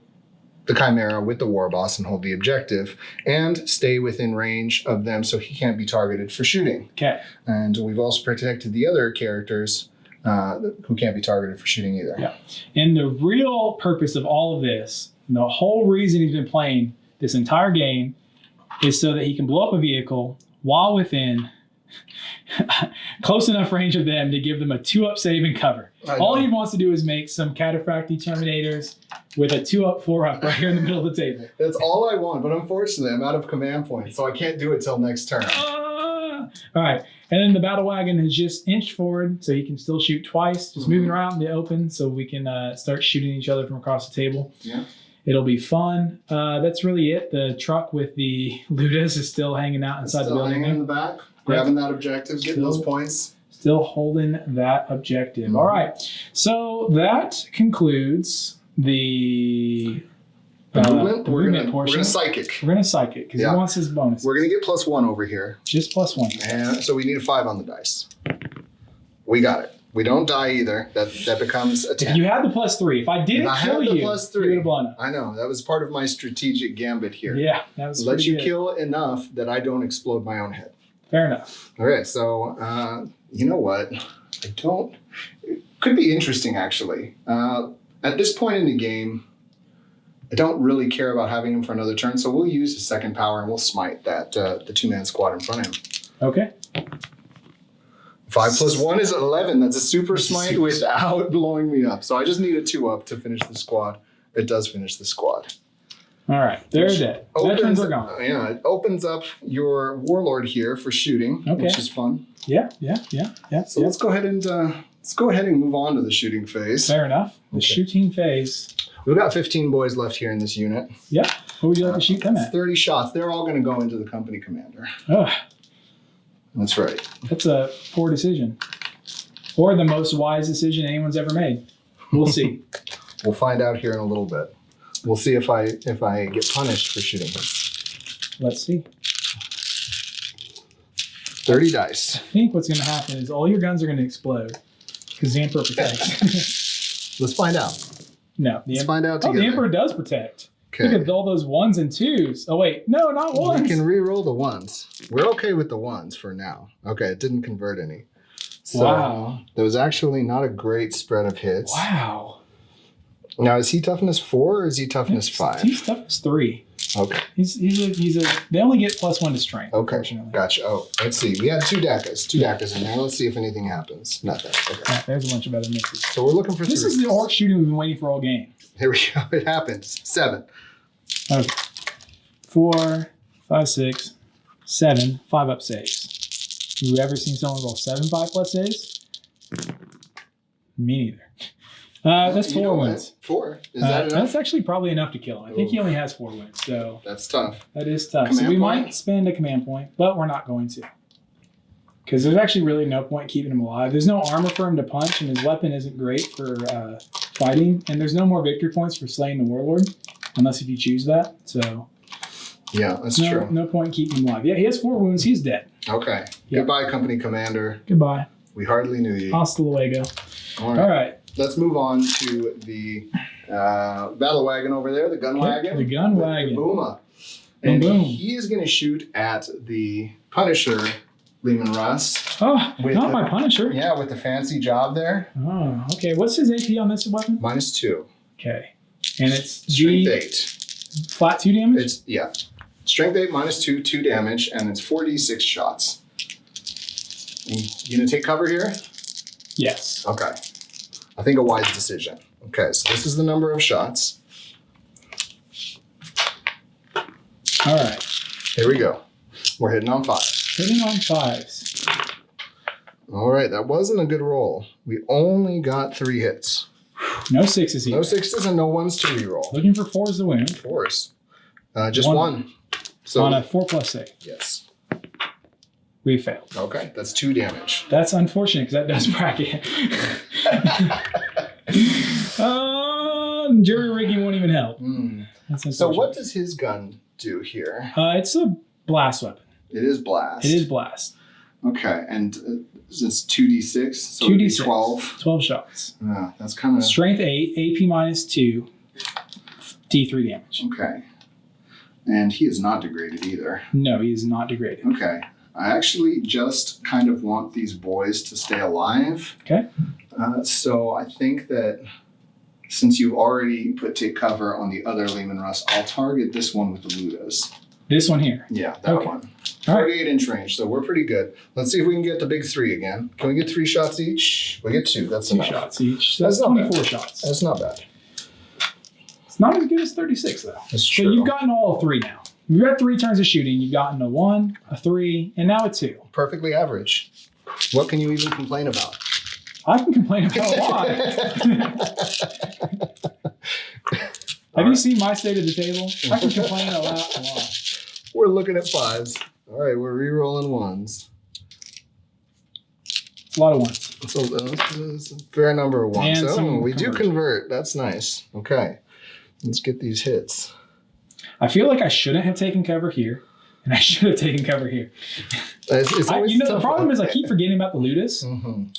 the Chimera with the war boss and hold the objective and stay within range of them so he can't be targeted for shooting. Okay. And we've also protected the other characters who can't be targeted for shooting either. Yeah. And the real purpose of all of this, and the whole reason he's been playing this entire game, is so that he can blow up a vehicle while within close enough range of them to give them a 2-up save and cover. All he wants to do is make some cataphracty Terminators with a 2-up, 4-up right here in the middle of the table. That's all I want, but unfortunately I'm out of command points, so I can't do it till next turn. All right. And then the battle wagon has just inched forward, so he can still shoot twice, just moving around in the open, so we can start shooting each other from across the table. Yeah. It'll be fun. That's really it. The truck with the Ludas is still hanging out inside the building. Hanging in the back, grabbing that objective, getting those points. Still holding that objective. All right. So that concludes the movement. the We're movement gonna portion. psychic. We're going to psychic because he wants his bonus. We're gonna get +1 over here. Just +1. And so we need a 5 on the dice. We got it. We don't die either. That becomes a 10. If you had the +3, if I didn't I kill had the you, +3. you would have blown up. I know. That was part of my strategic gambit here. Yeah, that was Let pretty you good. kill enough that I don't explode my own head. Fair enough. Okay, so you know what? It could be interesting actually. At this point in the game, I don't really care about having him for another turn, so we'll use his second power and we'll smite that the 2-man squad in front of him. Okay. 5 + 1 is 11. That's a super smite without blowing me up. So I just need a 2-up to finish the squad. It does finish the squad. All right, they're dead. Veterans are gone. Yeah, it opens up your warlord here for shooting, which is fun. Yeah. So let's go ahead and move on to the shooting phase. Fair enough. The Okay. shooting phase. We've got 15 boys left here in this unit. Yeah. What would you like to shoot them It's at? 30 shots. They're all going to go into the company commander. Oh, That's right. that's a poor decision, or the most wise decision anyone's ever made. We'll see. We'll find out here in a little bit. We'll see if I get punished for shooting him. Let's see. 30 dice. I think what's going to happen is all your guns are going to explode because the Emperor protects. Let's find out. No, Let's find out the together. Emperor does protect. Okay. Look at all those 1s and 2s. Oh wait, no, not 1s. We can re-roll the 1s. We're okay with the 1s for now. Okay, it didn't convert any. So Wow. there was actually not a great spread of hits. Wow. Now, is he toughness 4 or is he toughness 5? He's toughness 3. Okay. He's a. They only get +1 to strength. Okay. Unfortunately. Gotcha. Oh, let's see. We had 2 Dakas in there. Let's see if anything happens. Nothing. Okay. Yeah, there's a bunch of other misses. So we're looking for This 3. is the orc shooting we've been waiting for all game. Here we go. It happens. 7. Okay. 4, 5, 6, 7, 5-up saves. You ever seen someone roll 7 5+ saves? Me neither. That's You 4 know what? wins. 4. Is that enough? That's actually probably enough to kill him. I think he only has 4 wins, so That's tough. that is tough. So Command we point? might spend a command point, but we're not going to. Because there's actually really no point keeping him alive. There's no armor for him to punch, and his weapon isn't great for fighting. And there's no more victory points for slaying the warlord, unless if you choose that. So Yeah, that's true. no point keeping him alive. Yeah, he has 4 wounds. He's dead. Okay. Yep. Goodbye, company commander. Goodbye. We hardly knew you. Hasta luego. All All right. Let's move on to the battle wagon over there, the gun wagon. The gun with wagon. the Booma. Boom, And boom. he is going to shoot at the Punisher, Lehman Russ. Oh, With not the- my Punisher. Yeah, with the fancy job there. Oh, okay. What's his AP on this weapon? -2. Okay. And it's Strength G 8. flat 2 damage? It's, yeah. Strength 8 -2, 2 damage, and it's 4d6 shots. You going to take cover here? Yes. Okay. I think a wise decision. Okay, so this is the number of shots. All right. Here we go. We're hitting on 5. Hitting on 5s. All right, that wasn't a good roll. We only got 3 hits. No 6s here. No 6s and no 1s to reroll. Looking for 4s to win. 4s. Just One. 1. So On a 4+ save. yes. We failed. Okay, that's 2 damage. That's unfortunate because that does bracket. Jury rigging won't even help. That's So unfortunate. what does his gun do here? It's a blast weapon. It is blast. It is blast. Okay, and it's 2d6, so 2d6. 12. 12 shots. That's kind of Strength 8, AP -2, D3 damage. okay. And he is not degraded either. No, he is not degraded. Okay. I actually just kind of want these boys to stay alive. Okay. So I think that since you've already put take cover on the other Lehman Russ, I'll target this one with the Ludas. This one here. Yeah, that Okay. one. All right. 48-inch range, so we're pretty good. Let's see if we can get the big 3 again. Can we get 3 shots each? We get 2. That's 2 enough. shots each. So That's that's not bad. 24 shots. That's not bad. It's not as good as 36, though. That's So true. you've gotten all 3 now. You've got 3 turns of shooting. You've gotten a 1, a 3, and now a 2. Perfectly average. What can you even complain about? I can complain about a lot. Have you seen my state of the table? I can complain a lot. We're looking at 5s. All right, we're re-rolling 1s. a lot of ones. It's a fair number of ones. And some We do conversion. convert. That's nice. Okay. Let's get these hits. I feel like I shouldn't have taken cover here, and I should have taken cover here. It's always the tough. problem is I keep forgetting about the Ludus.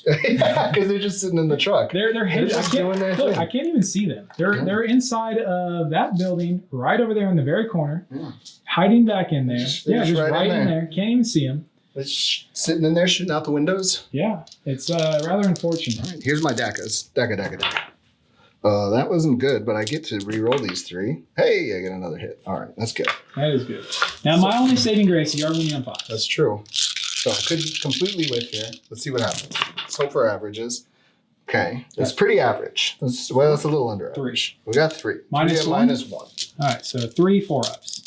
Because they're just sitting in the truck. They're hidden. just doing their thing. I can't even see them. They're inside of that building, right over there in the very corner, hiding back in there. They're Just right right in in there. Can't even see them. It's sitting in there shooting out the windows. Yeah, it's rather unfortunate. All right, here's my Dakas. Daka. That wasn't good, but I get to re-roll these 3. Hey, I get another hit. All right, that's good. That is good. Now, my only saving grace, you are winning on 5. That's true. So I could completely whiff here. Let's see what happens. Let's hope for averages. Okay, that's pretty average. That's a little under average. 3. We got 3. Minus 3 at one? minus 1. All right, so 3 4-ups.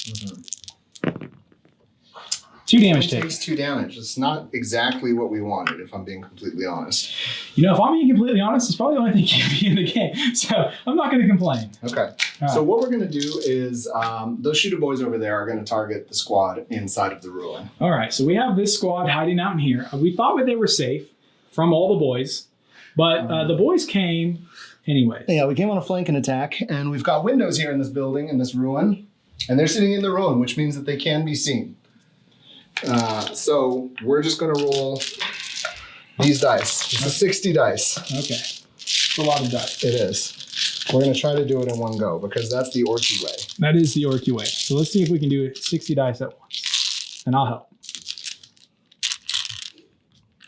2 damage It taken. takes 2 damage. It's not exactly what we wanted, if I'm being completely honest. You know, if I'm being completely honest, it's probably the only thing keeping in the game. So I'm not going to complain. Okay. All So right. what we're going to do is those shooter boys over there are going to target the squad inside of the ruin. All right, so we have this squad hiding out in here. We thought that they were safe from all the boys, but the boys came anyway. Yeah, we came on a flanking attack, and we've got windows here in this building, in this ruin, and they're sitting in the ruin, which means that they can be seen. So we're just going to roll these dice. It's a 60 dice. Okay, it's a lot of dice. It is. We're going to try to do it in one go because that's the Orky way. That is the Orky way. So let's see if we can do 60 dice at once, and I'll help.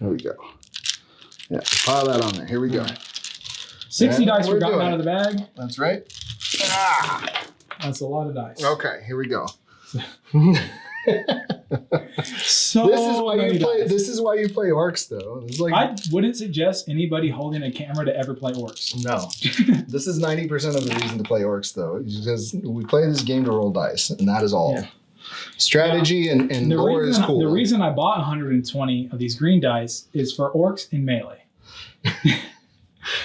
There we go. Yeah, pile that on there. Here we go. 60 And dice we're were gotten doing out of the bag. That's right. That's a lot of dice. Okay, here we go. So This is why you many play. dice. This is why you play Orcs, though. It's like I wouldn't suggest anybody holding a camera to ever play Orcs. no. This is 90% of the reason to play Orcs, though, because we play this game to roll dice, and that is all. Yeah. Strategy and lore is cool. The reason I bought 120 of these green dice is for Orcs in melee.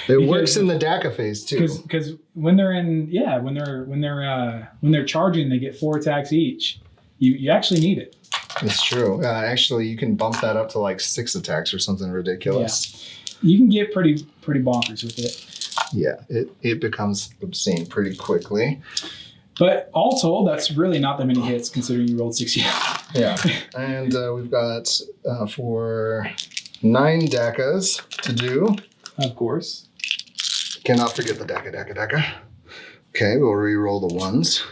It works in the DACA phase too. Because when they're in when they're charging, they get 4 attacks each. You actually need it. It's true. Actually, you can bump that up to like 6 attacks or something ridiculous. You can get pretty bonkers with it. Yeah, it becomes obscene pretty quickly. But all told, that's really not that many hits considering you rolled 60. Yeah. And we've got for 9 DACAs to do. Of course. Cannot forget the DACA. Okay, we'll re-roll the ones.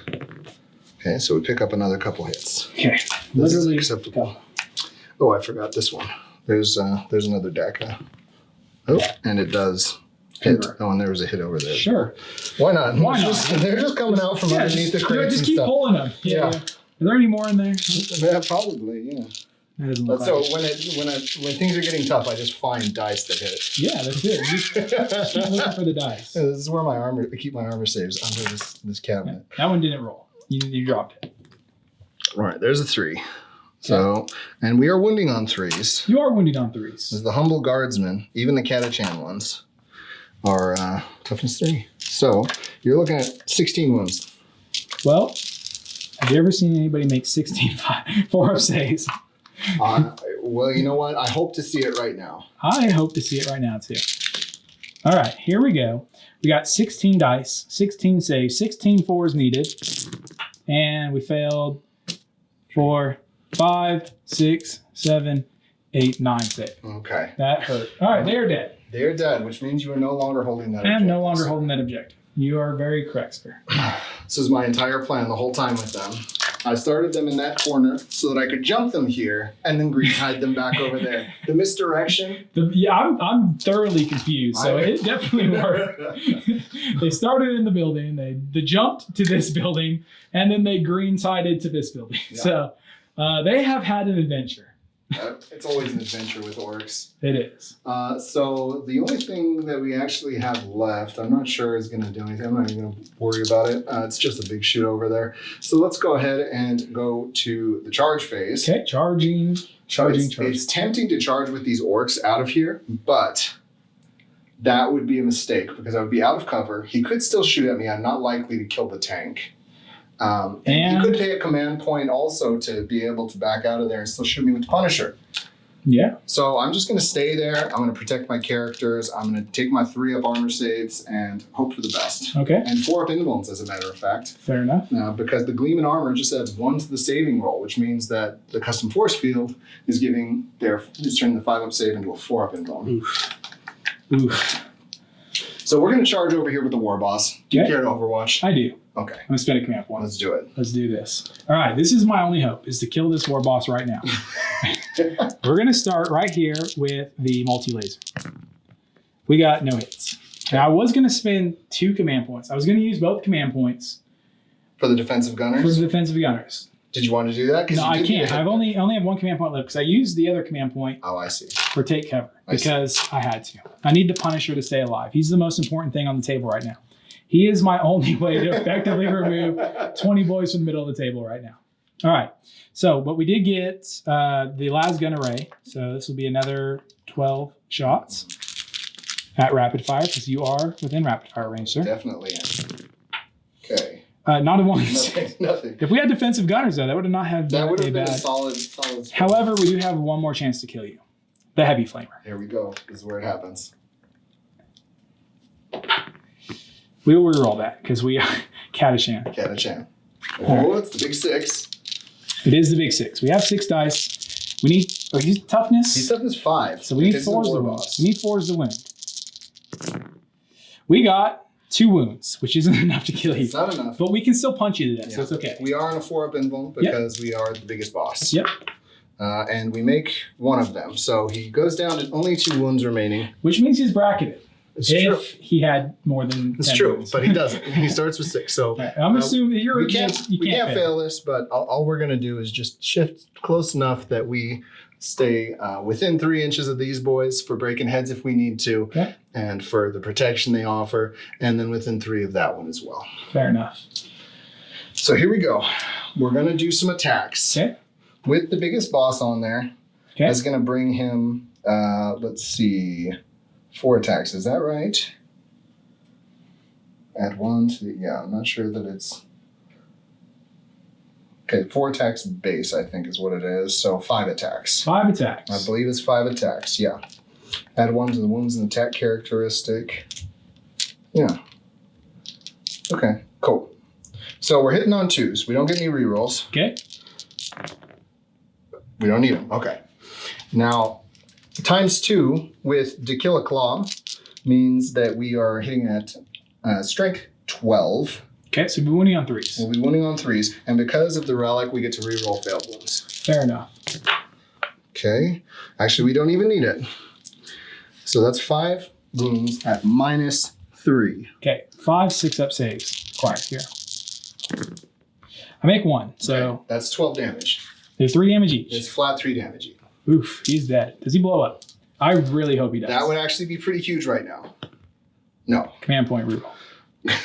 Okay, so we pick up another couple hits. Okay. This is Literally acceptable. Oh, I forgot this one. There's another DACA. Oh, and it does hit. Convert. Oh, and there was a hit over there. Sure. Why not? Why not? They're just coming out from underneath the crates just and keep stuff. pulling them. Yeah. Are there any more in there? Yeah, probably. Yeah. That doesn't look But so like when things are getting tough, I just find dice that hit. Yeah, that's it. Just keep looking for the dice. Yeah, this is where I keep my armor saves under this cabinet. That one didn't roll. You dropped it. All right, there's a 3. So, and we are wounding on 3s. You are wounded on 3s. As the humble guardsmen, even the Catachan ones, are toughness 3. So you're looking at 16 wounds. Well, have you ever seen anybody make 16 4-up saves? Well, you know what? I hope to see it right now. I hope to see it right now, too. All right, here we go. We got 16 dice, 16 saves, 16 4s needed. And we failed 4, 5, 6, 7, 8, 9 saves. Okay. That hurt. All right, they are dead. They're dead, which means you are no longer holding that I am objective. no longer holding that objective. You are very correct, sir. This is my entire plan the whole time with them. I started them in that corner so that I could jump them here and then green hide them back over there. The misdirection. I'm thoroughly confused, so it definitely worked. They started in the building, they jumped to this building, and then they green sided to this building. Yeah. So they have had an adventure. It's always an adventure with orcs. It is. So the only thing that we actually have left, I'm not sure is going to do anything. I'm not even going to worry about it. It's just a big shoot over there. So let's go ahead and go to the charge phase. Okay, charging. It's tempting to charge with these orcs out of here, but that would be a mistake because I would be out of cover. He could still shoot at me. I'm not likely to kill the tank. And he could pay a command point also to be able to back out of there and still shoot me with the Punisher. Yeah. So I'm just going to stay there. I'm going to protect my characters. I'm going to take my 3-up armor saves and hope for the best. Okay. And 4-up invulns, as a matter of fact. Fair enough. Because the Gleam in Armor just adds 1 to the saving roll, which means that the custom force field is turning the 5-up save into a 4-up invuln. Oof. Oof. So we're going to charge over here with the War Boss. Do you Okay. care to Overwatch? I do. Okay. I'm going to spend a command point. Let's do it. Let's do this. All right. This is my only hope, is to kill this war boss right now. We're going to start right here with the multi-laser. We got no hits. Now, I was going to spend 2 command points. I was going to use both command points For the defensive for gunners? the defensive gunners. Did you want to do that? 'Cause No, you I did can't. get- I only have 1 command point left because I used the other command point Oh, I see. for take cover I see. because I had to. I need the Punisher to stay alive. He's the most important thing on the table right now. He is my only way to effectively remove 20 boys from the middle of the table right now. All right. So, but we did get the las gun array. So this will be another 12 shots at rapid fire because you are within rapid fire range, sir. Definitely am. Okay. Not a once. Nothing. If we had defensive gunners, though, that would have not had That would a have been a bad. solid. However, we do have 1 more chance to kill you. The heavy flamer. Here we go. This is where it happens. We will reroll that because we are Catachan. Catachan. All Oh, it's the big 6. It is the big 6. We have 6 dice. We need he's toughness. He's toughness 5. So we need It's the 4 is the War wound. Boss. We need 4 is the wound. We got 2 wounds, which isn't enough to kill you. It's not enough. But we can still punch you to death, so Yeah. it's okay. We are on a 4-up invuln because we are the biggest boss. Yep. And we make 1 of them. So he goes down to only 2 wounds remaining. Which means he's bracketed. It's if true. he had more than It's 10 true, wounds. but he doesn't. He starts with 6. So Right, I'm assuming you're we can't fail. fail this, but all we're going to do is just shift close enough that we stay within 3 inches of these boys for breaking heads if we need to, Okay. and for the protection they offer, and then within 3 of that one as well. Fair enough. So here we go. We're going to do some attacks. Okay. With the biggest boss on there. Okay. That's going to bring him, let's see, 4 attacks. Is that right? Add 1 to the, yeah, I'm not sure that it's... Okay, 4 attacks base, I think is what it is. So 5 attacks. 5 attacks. I believe it's 5 attacks, yeah. Add 1 to the wounds and attack characteristic. Yeah. Okay, cool. So we're hitting on 2s. We don't get any rerolls. Okay. We don't need them. Okay. Now, times 2 with To Kill a Claw means that we are hitting at strength 12. Okay, so we're winning on 3s. We'll be winning on 3s, and because of the relic, we get to reroll failed wounds. Fair enough. Okay. Actually, we don't even need it. So that's 5 wounds at -3. Okay, 5 6-up saves required here. I make 1, so Okay, that's 12 damage. there's 3 damage each. It's flat 3 damage each. Oof, he's dead. Does he blow up? I really hope he does. That would actually be pretty huge right now. No. Command point reroll.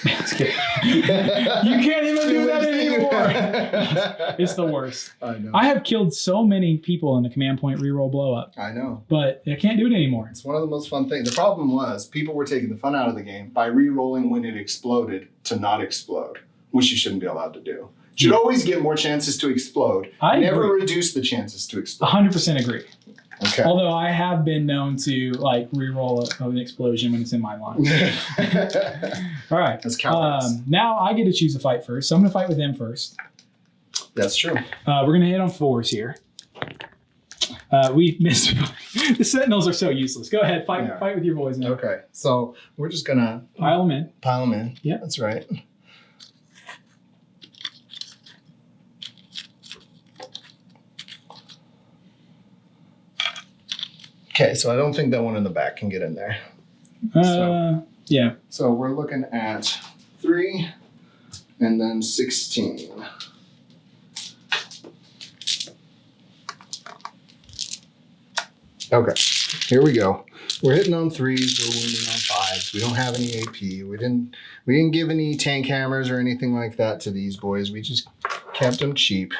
Just kidding. You can't even do that anymore. It's the worst. I know. I have killed so many people in the command point reroll blow up, I know. but I can't do it anymore. It's one of the most fun things. The problem was people were taking the fun out of the game by re-rolling when it exploded to not explode, which you shouldn't be allowed to do. You should always get more chances to explode. I Never agree. reduce the chances to explode. 100% agree. Okay. Although I have been known to like reroll an explosion when it's in my line. All right. That's cowardice. Now I get to choose a fight first, so I'm going to fight with them first. That's true. We're going to hit on 4s here. We missed. The Sentinels are so useless. Go ahead, fight with your boys now. Okay. So we're just going to Pile them in. pile them in. Yeah. That's right. Okay, so I don't think that one in the back can get in there. Yeah. So we're looking at 3 and then 16. Okay, here we go. We're hitting on 3s, we're wounding on 5s. We don't have any AP. We didn't give any tank hammers or anything like that to these boys. We just kept them cheap.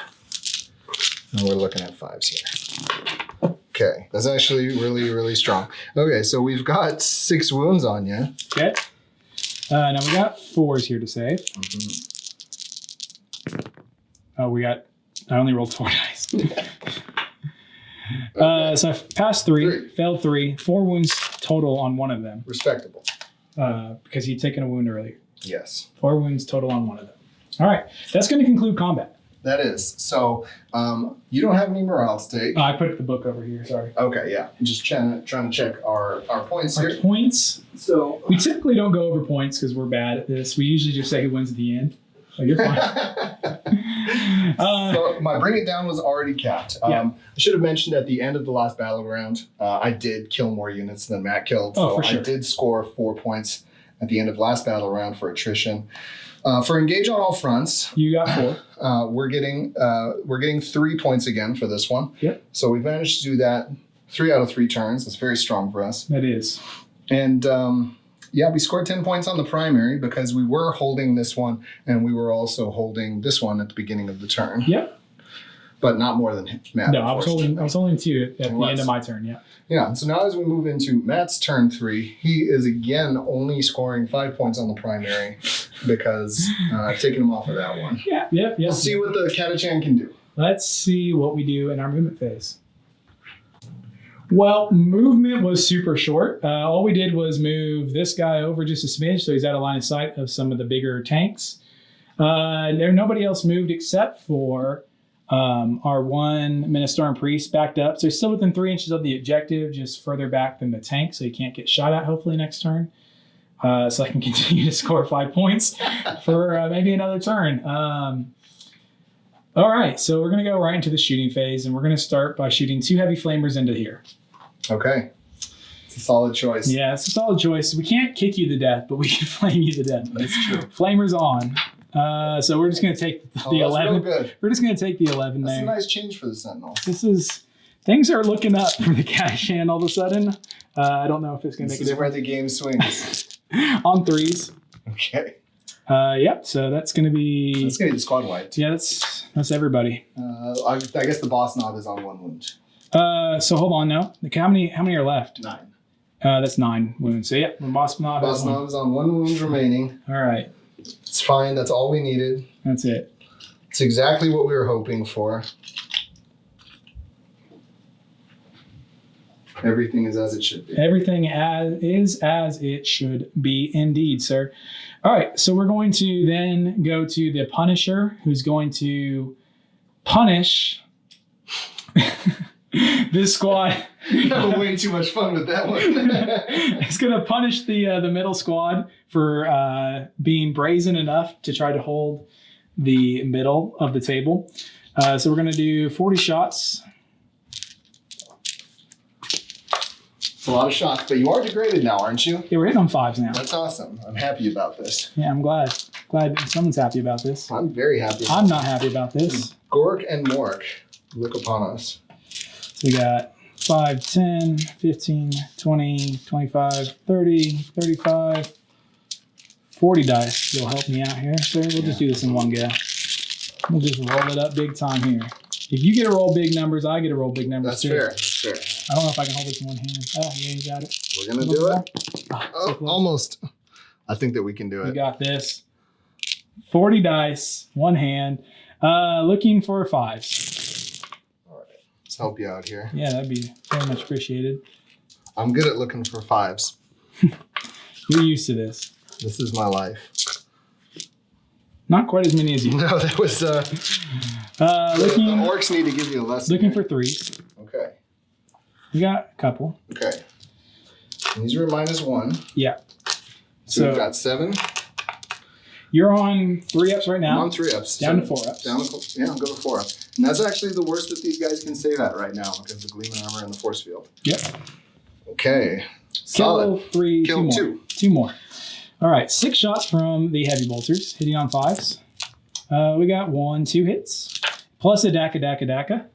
And we're looking at 5s here. Okay, that's actually really, really strong. Okay, so we've got 6 wounds on you. Okay. Now we got 4s here to save. Oh, I only rolled 4 dice. So I passed three, failed 3, 4 wounds total on one of them. Respectable. Because he'd taken a wound earlier. Yes. 4 wounds total on one of them. All right, that's going to conclude combat. That is. So you don't have any morale to take. I put the book over here, sorry. Okay, yeah. Just trying to check our points Our here. points, So we typically don't go over points because we're bad at this. We usually just say who wins at the end. Oh, you're fine. So my bring it down was already capped. I should have mentioned at the end of the last battleground, I did kill more units than Matt killed. Oh, So for sure. I did score 4 points at the end of last battle round for attrition. For engage on all fronts, You got 4. we're getting 3 points again for this one. Yep. So we've managed to do that 3 out of 3 turns. That's very strong for us. That is. And we scored 10 points on the primary because we were holding this one and we were also holding this one at the beginning of the turn. Yep. But not more than Matt. No, I was holding 2 at the was. end of my turn, yeah. Yeah, so now as we move into Matt's turn 3, he is again only scoring 5 points on the primary because I've taken him off of that one. Yeah. We'll see what the Catachan can do. Let's see what we do in our movement phase. Well, movement was super short. All we did was move this guy over just a smidge, so he's out of line of sight of some of the bigger tanks. Nobody else moved except for our one Ministorum Priest backed up. So he's still within 3 inches of the objective, just further back than the tank, so he can't get shot at hopefully next turn. So I can continue to score 5 points for maybe another turn. All right, so we're going to go right into the shooting phase, and we're going to start by shooting 2 heavy flamers into here. Okay. It's a solid choice. Yeah, it's a solid choice. We can't kick you to death, but we can flame you to death. That's true. Flamers on. So we're just going to take the That's 11. real good. We're just going to take the 11 That's there. a nice change for the Sentinels. Things are looking up for the Catachan all of a sudden. I don't know if it's going to make This a is where difference. the game swings. On 3s. Okay. Yep, so that's going to be... That's going to be the squad wiped. Yeah, that's everybody. I guess the boss knob is on 1 wound. So hold on now. How many are left? 9. That's 9 wounds. So yeah, the boss knob has Boss one. knob is on 1 wound remaining. All right, It's fine. That's all we needed. that's it. It's exactly what we were hoping for. Everything is as it should be. Everything is as it should be indeed, sir. All right, so we're going to then go to the Punisher, who's going to punish this squad. Having way too much fun with that one. It's going to punish the middle squad for being brazen enough to try to hold the middle of the table. So we're going to do 40 shots. It's a lot of shots, but you are degraded now, aren't you? Yeah, we're hitting on 5s now. That's awesome. I'm happy about this. Yeah, I'm glad someone's happy about this. I'm very happy. I'm not happy about this. Gork and Mork, look upon us. We got 5, 10, 15, 20, 25, 30, 35, 40 dice. You'll help me out here, sir. We'll just do this in one go. We'll just roll it up big time here. If you get to roll big numbers, I get to roll big numbers That's too. fair. That's fair. I don't know if I can hold this in one hand. Oh, yeah, you got it. We're going to do it. So close. Almost. I think that we can do You it. got this. 40 dice, one hand. Looking for 5s. All right. Let's help you out here. Yeah, that'd be very much appreciated. I'm good at looking for 5s. You're used to this. This is my life. Not quite as many as you. No, that was... Looking, the orcs need to give you a lesson. looking for 3s. Okay. You got a couple. Okay. And these are -1. Yeah. So we've got 7. You're on 3-ups right now. I'm on 3-ups. Down to 4-ups. I'm going to 4 up. And that's actually the worst that these guys can save at right now because of the Gleaming Armor and the Force Field. Yep. Okay. Solid. Kill 3, Kill 2 more. 2. 2 more. All right, 6 shots from the heavy bolters, hitting on 5s. We got 1, 2 hits, plus a daka.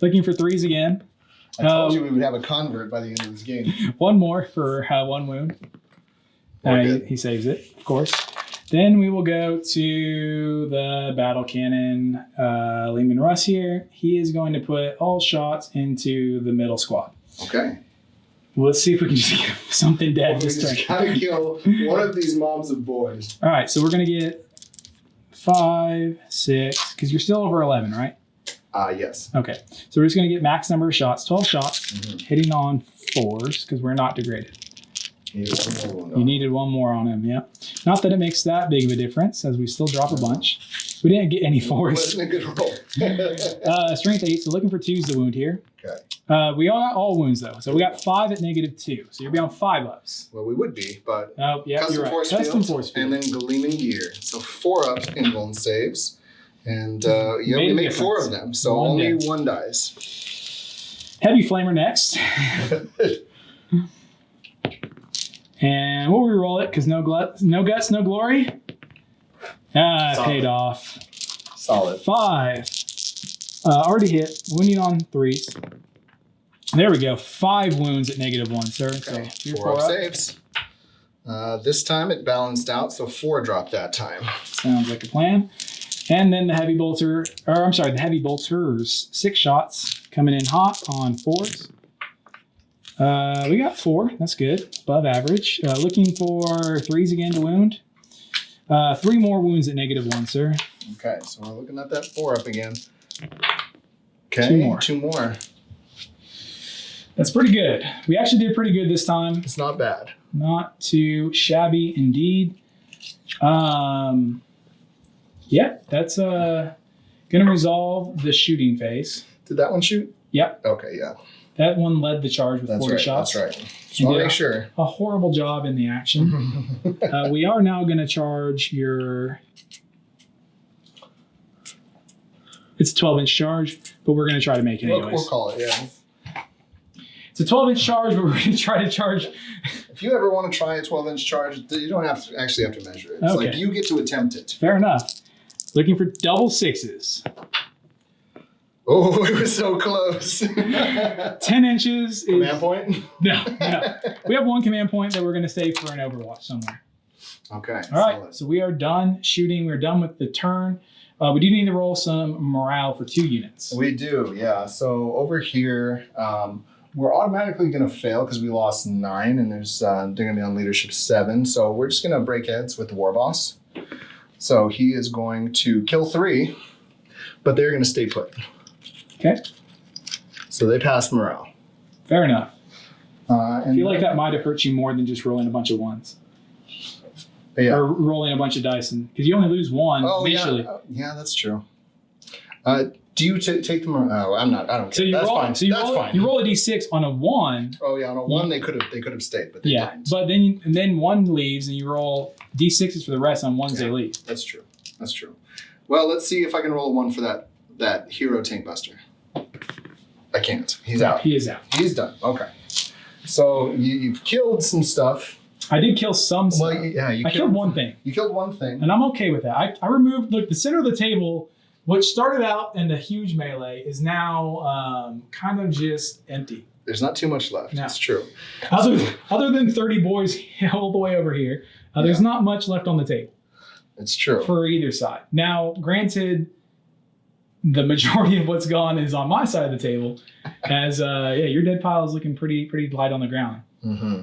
Looking for 3s again. I told you we would have a convert by the end of this game. 1 more for 1 wound. We're good. He saves it, of course. Then we will go to the battle cannon, Lehman Russ here. He is going to put all shots into the middle squad. Okay. Let's see if we can just get something dead We this turn. just gotta kill one of these mobs of boys. All right, so we're going to get 5, 6, because you're still over 11, right? Yes. Okay. So we're just going to get max number of shots, 12 shots, hitting on 4s because we're not degraded. You needed one more on him, yeah. Not that it makes that big of a difference as we still drop a bunch. We didn't get any 4s. Wasn't a good roll. Strength 8, so looking for 2s to wound here. Okay. We all got all wounds though. So we got 5 at -2. So you'll be on 5 ups. Well, we would be, but Oh, yeah, custom you're right. force Custom field, force field. and then gleaming gear. So 4 up in bone saves. And you only make 4 of them, so only 1 dies. Heavy Flamer next. And we'll reroll it because no guts, no glory. Solid. Paid off. Solid. 5. Already hit. Wounding on 3s. There we go. 5 wounds at -1, sir. Okay. So 4 up saves. This time it balanced out, so 4 dropped that time. Sounds like a plan. And then the heavy bolters, 6 shots coming in hot on 4s. We got 4. That's good. Above average. Looking for 3s again to wound. 3 more wounds at -1, sir. Okay, so we're looking at that 4 up again. Okay, 2 more. That's pretty good. We actually did pretty good this time. It's not bad. Not too shabby indeed. Yeah, that's gonna resolve the shooting phase. Did that one shoot? Yep. Okay, yeah. That one led the charge with 40 shots. That's right. Just want to make sure. A horrible job in the action. We are now going to charge your... It's a 12-inch charge, but we're going to try to make it anyways. We'll call it, yeah. It's a 12-inch charge, but we're going to try to charge... If you ever want to try a 12-inch charge, you don't have to measure it. It's like you get to attempt it. Fair enough. Looking for double 6s. Oh, it was so close. 10 inches is... Command point? No. We have 1 command point that we're going to save for an Overwatch somewhere. Okay. All right, so we are done shooting. We're done with the turn. We do need to roll some morale for 2 units. We do, yeah. So over here, we're automatically going to fail because we lost 9, and they're going to be on leadership 7. So we're just going to break heads with the war boss. So he is going to kill 3, but they're going to stay put. Okay. So they passed morale. Fair enough. And I feel like that might have hurt you more than just rolling a bunch of 1s. Yeah. Or rolling a bunch of dice. Because you only lose 1 initially. Yeah, that's true. Do you take them? Oh, I'm not. I don't care. So you that's roll, fine. So you that's roll, fine. You roll a d6 on a 1. Oh yeah, on a 1 they could have stayed, but they didn't. But then 1 leaves, and you roll d6s for the rest on 1s they leave. That's true. Well, let's see if I can roll a 1 for that hero tank buster. I can't. He's out. He is out. He's done. Okay. So you've killed some stuff. I did kill some stuff. Well, yeah, I killed 1 thing. You killed 1 thing. And I'm okay with that. I removed, look, the center of the table, which started out in the huge melee, is now kind of just empty. There's not too much left. No. It's true. Other than 30 boys all the way over here, there's not much left on the table. It's true. For either side. Now, granted, the majority of what's gone is on my side of the table, as your dead pile is looking pretty light on the ground. Mm-hmm.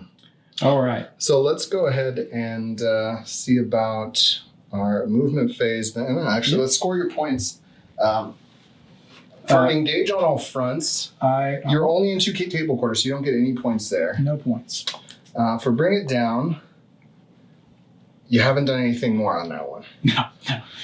All right. So let's go ahead and see about our movement phase. Then actually, let's score your points. For engage on all fronts, you're only in 2 table quarters, so you don't get any points there. No points. For bring it down, you haven't done anything more on that one. No.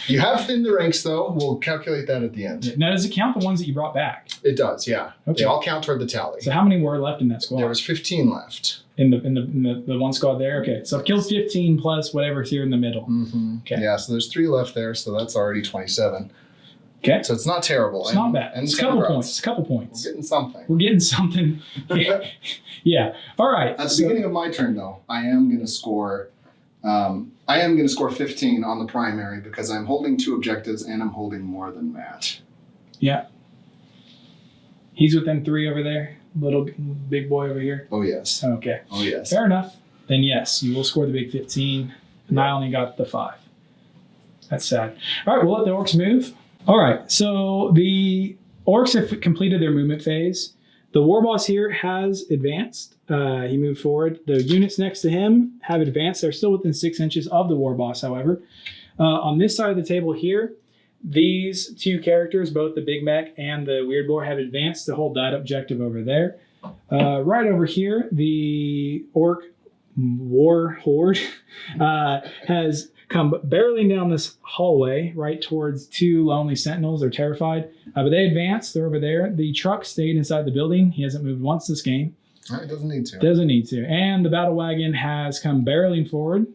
You have thinned the ranks, though. We'll calculate that at the end. Now, does it count the ones that you brought back? It does, yeah. Okay. They all count toward the tally. So how many were left in that squad? There was 15 left. In the 1 squad there? Okay, so I've killed 15 plus whatever's here in the middle. Mm-hmm. Okay. Yeah, so there's 3 left there, so that's already 27. Okay. So it's not terrible. It's not bad. And It's a couple points. We're getting something. We're getting something. Yeah. All right. At the beginning of my turn, though, I am going to score 15 on the primary because I'm holding 2 objectives and I'm holding more than Matt. Yeah. He's within 3 over there. Little big boy over here. Oh, yes. Okay. Oh, yes. Fair enough. Then yes, you will score the big 15. And I only got the 5. That's sad. All right, we'll let the orcs move. All right, so the orcs have completed their movement phase. The war boss here has advanced. He moved forward. The units next to him have advanced. They're still within 6 inches of the war boss, however. On this side of the table here, these two characters, both the Big Mech and the Weird Boar, have advanced to hold that objective over there. Right over here, the Orc War Horde has come barreling down this hallway right towards two lonely sentinels. They're terrified, but they advanced. They're over there. The truck stayed inside the building. He hasn't moved once this game. It doesn't need to. Doesn't need to. And the battle wagon has come barreling forward,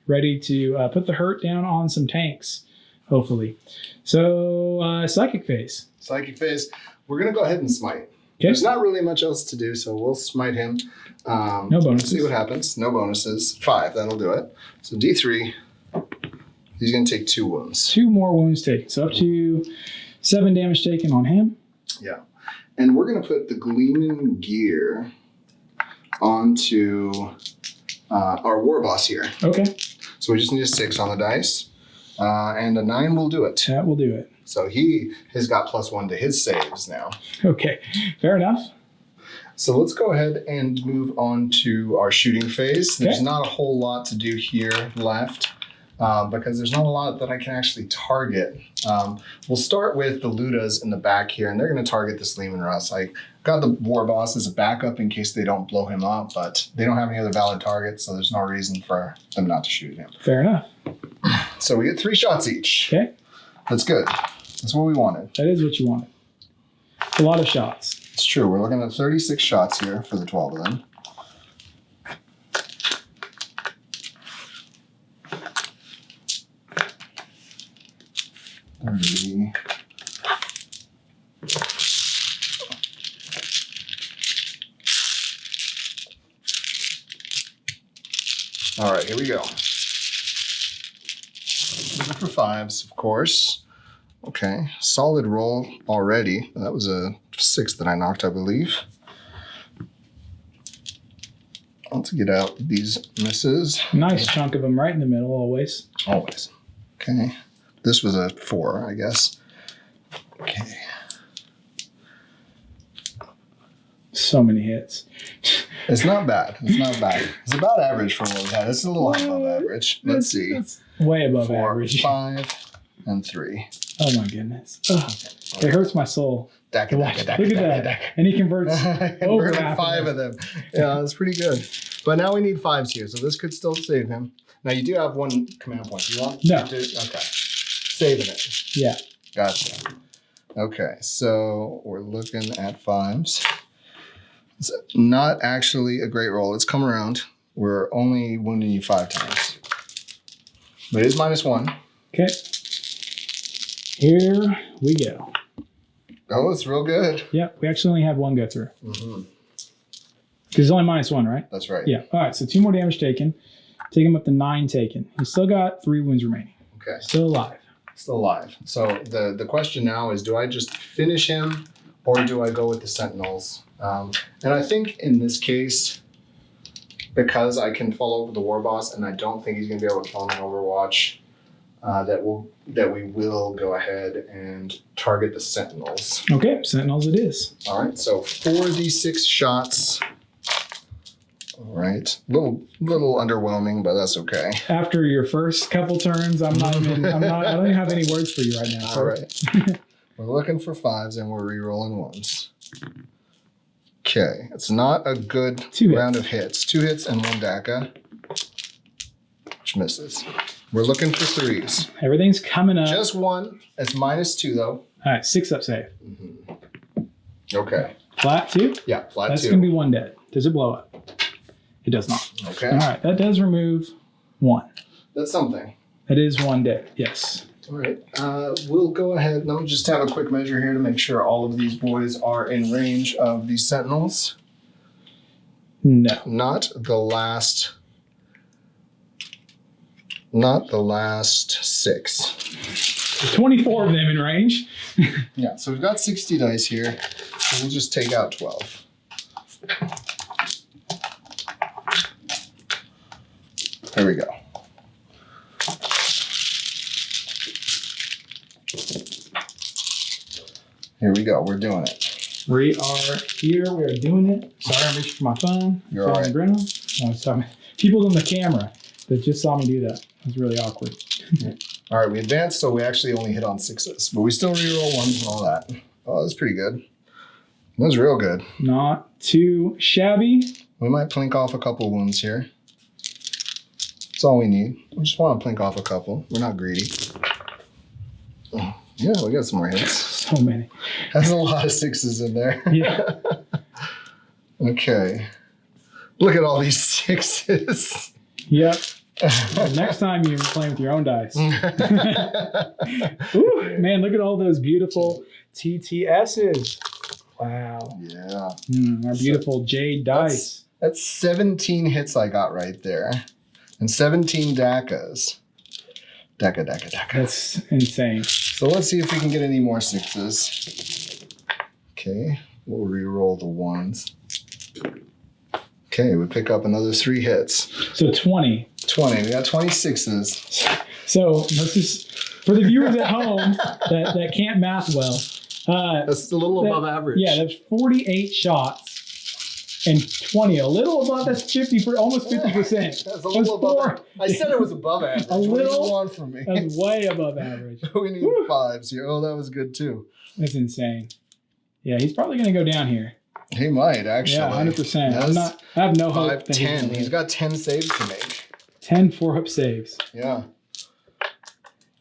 ready to put the hurt down on some tanks, hopefully. So, psychic phase. Psychic phase. We're going to go ahead and smite. Okay. There's not really much else to do, so we'll smite him. No bonuses. See what happens. No bonuses. 5, that'll do it. So D3, he's going to take 2 wounds. 2 more wounds taken. So up to 7 damage taken on him. Yeah. And we're going to put the Gleaming Gear onto our War Boss here. Okay. So we just need a 6 on the dice. And a 9 will do it. That will do it. So he has got +1 to his saves now. Okay. Fair enough. So let's go ahead and move on to our shooting phase. Okay. There's not a whole lot to do here left because there's not a lot that I can actually target. We'll start with the Ludas in the back here, and they're going to target this Lehman Russ. I got the War Boss as a backup in case they don't blow him up, but they don't have any other valid targets, so there's no reason for them not to shoot him. Fair enough. So we get 3 shots each. Okay. That's good. That's what we wanted. That is what you wanted. A lot of shots. It's true. We're looking at 36 shots here for the 12 of them. All right, here we go. Looking for 5s, of course. Okay, solid roll already. That was a 6 that I knocked, I believe. Let's get out these misses. Nice chunk of them right in the middle, always. Always. Okay. This was a 4, I guess. Okay. So many hits. It's not bad. It's not bad. It's about average for what we had. It's a little above average. Let's see. That's way above 4, average. 5, and 3. Oh my goodness. Ugh. It hurts my soul. Look Look at that. And he converts over Converted half 5 of them. Yeah, that's pretty good. But now we need 5s here, so this could still save him. Now you do have 1 command point. Do you want? No. Okay. Saving it. Yeah. Gotcha. Okay, so we're looking at 5s. It's not actually a great roll. It's come around. We're only wounding you 5 times. But it is -1. Okay. Here we go. Oh, it's real good. Yeah, we actually only had 1 go through. Mm-hmm. Because it's only -1, right? That's right. Yeah. All right, so 2 more damage taken. Take him up to 9 taken. He's still got 3 wounds remaining. Okay. Still alive. Still alive. So the question now is, do I just finish him or do I go with the Sentinels? And I think in this case, because I can fall over the War Boss and I don't think he's going to be able to kill him in Overwatch, that we will go ahead and target the Sentinels. Okay, Sentinels it is. All right, so 4d6 shots. All right, little underwhelming, but that's okay. After your first couple turns, I don't even have any words for you right now. All right, we're looking for 5s and we're re-rolling 1s. Okay, it's not a good round of hits. 2 hits and 1 DACA, which misses. We're looking for 3s. Everything's coming up. Just 1. It's -2 though. All right, 6 up save. Mm-hmm. Okay. Flat 2? Yeah, flat 2. That's going to be 1 dead. Does it blow up? It does not. Okay. All right, that does remove 1. That's something. That is 1 dead, yes. All right. We'll go ahead. Let me just have a quick measure here to make sure all of these boys are in range of these Sentinels. No. Not the last 6. There's 24 of them in range. Yeah, so we've got 60 dice here. So we'll just take out 12. There we go. Here we go. We're doing it. We are here. We are doing it. Sorry, I'm reaching for my phone. You're all right. No, sorry. People on the camera. that just saw me do that. It was really awkward. All right, we advanced, so we actually only hit on 6s, but we still reroll 1s and all that. Oh, that's pretty good. That was real good. Not too shabby. We might plink off a couple wounds here. That's all we need. We just want to plink off a couple. We're not greedy. Oh, yeah, we got some more hits. So many. That's a lot of 6s in there. Yeah. Okay. Look at all these 6s. Yep. Next time you're playing with your own dice. Ooh, man, look at all those beautiful TTSs. Wow. Yeah. Our beautiful jade dice. That's 17 hits I got right there. And 17 DACAs. DACA. That's insane. So let's see if we can get any more 6s. Okay. We'll re-roll the 1s. Okay, we pick up another 3 hits. So 20. 20. We got 26s. So let's just, for the viewers at home that can't math well, That's a little above average. Yeah, that's 48 shots and 20. A little above, that's 50, almost 50%. That's a little above. I said it was above average. A little. What do you want from me? That's way above average. We need 5s here. Oh, that was good too. That's insane. Yeah, he's probably going to go down here. He might actually. Yeah, 100%. I have no hope. 5, 10. He's got 10 saves to make. 10 4-up saves. Yeah.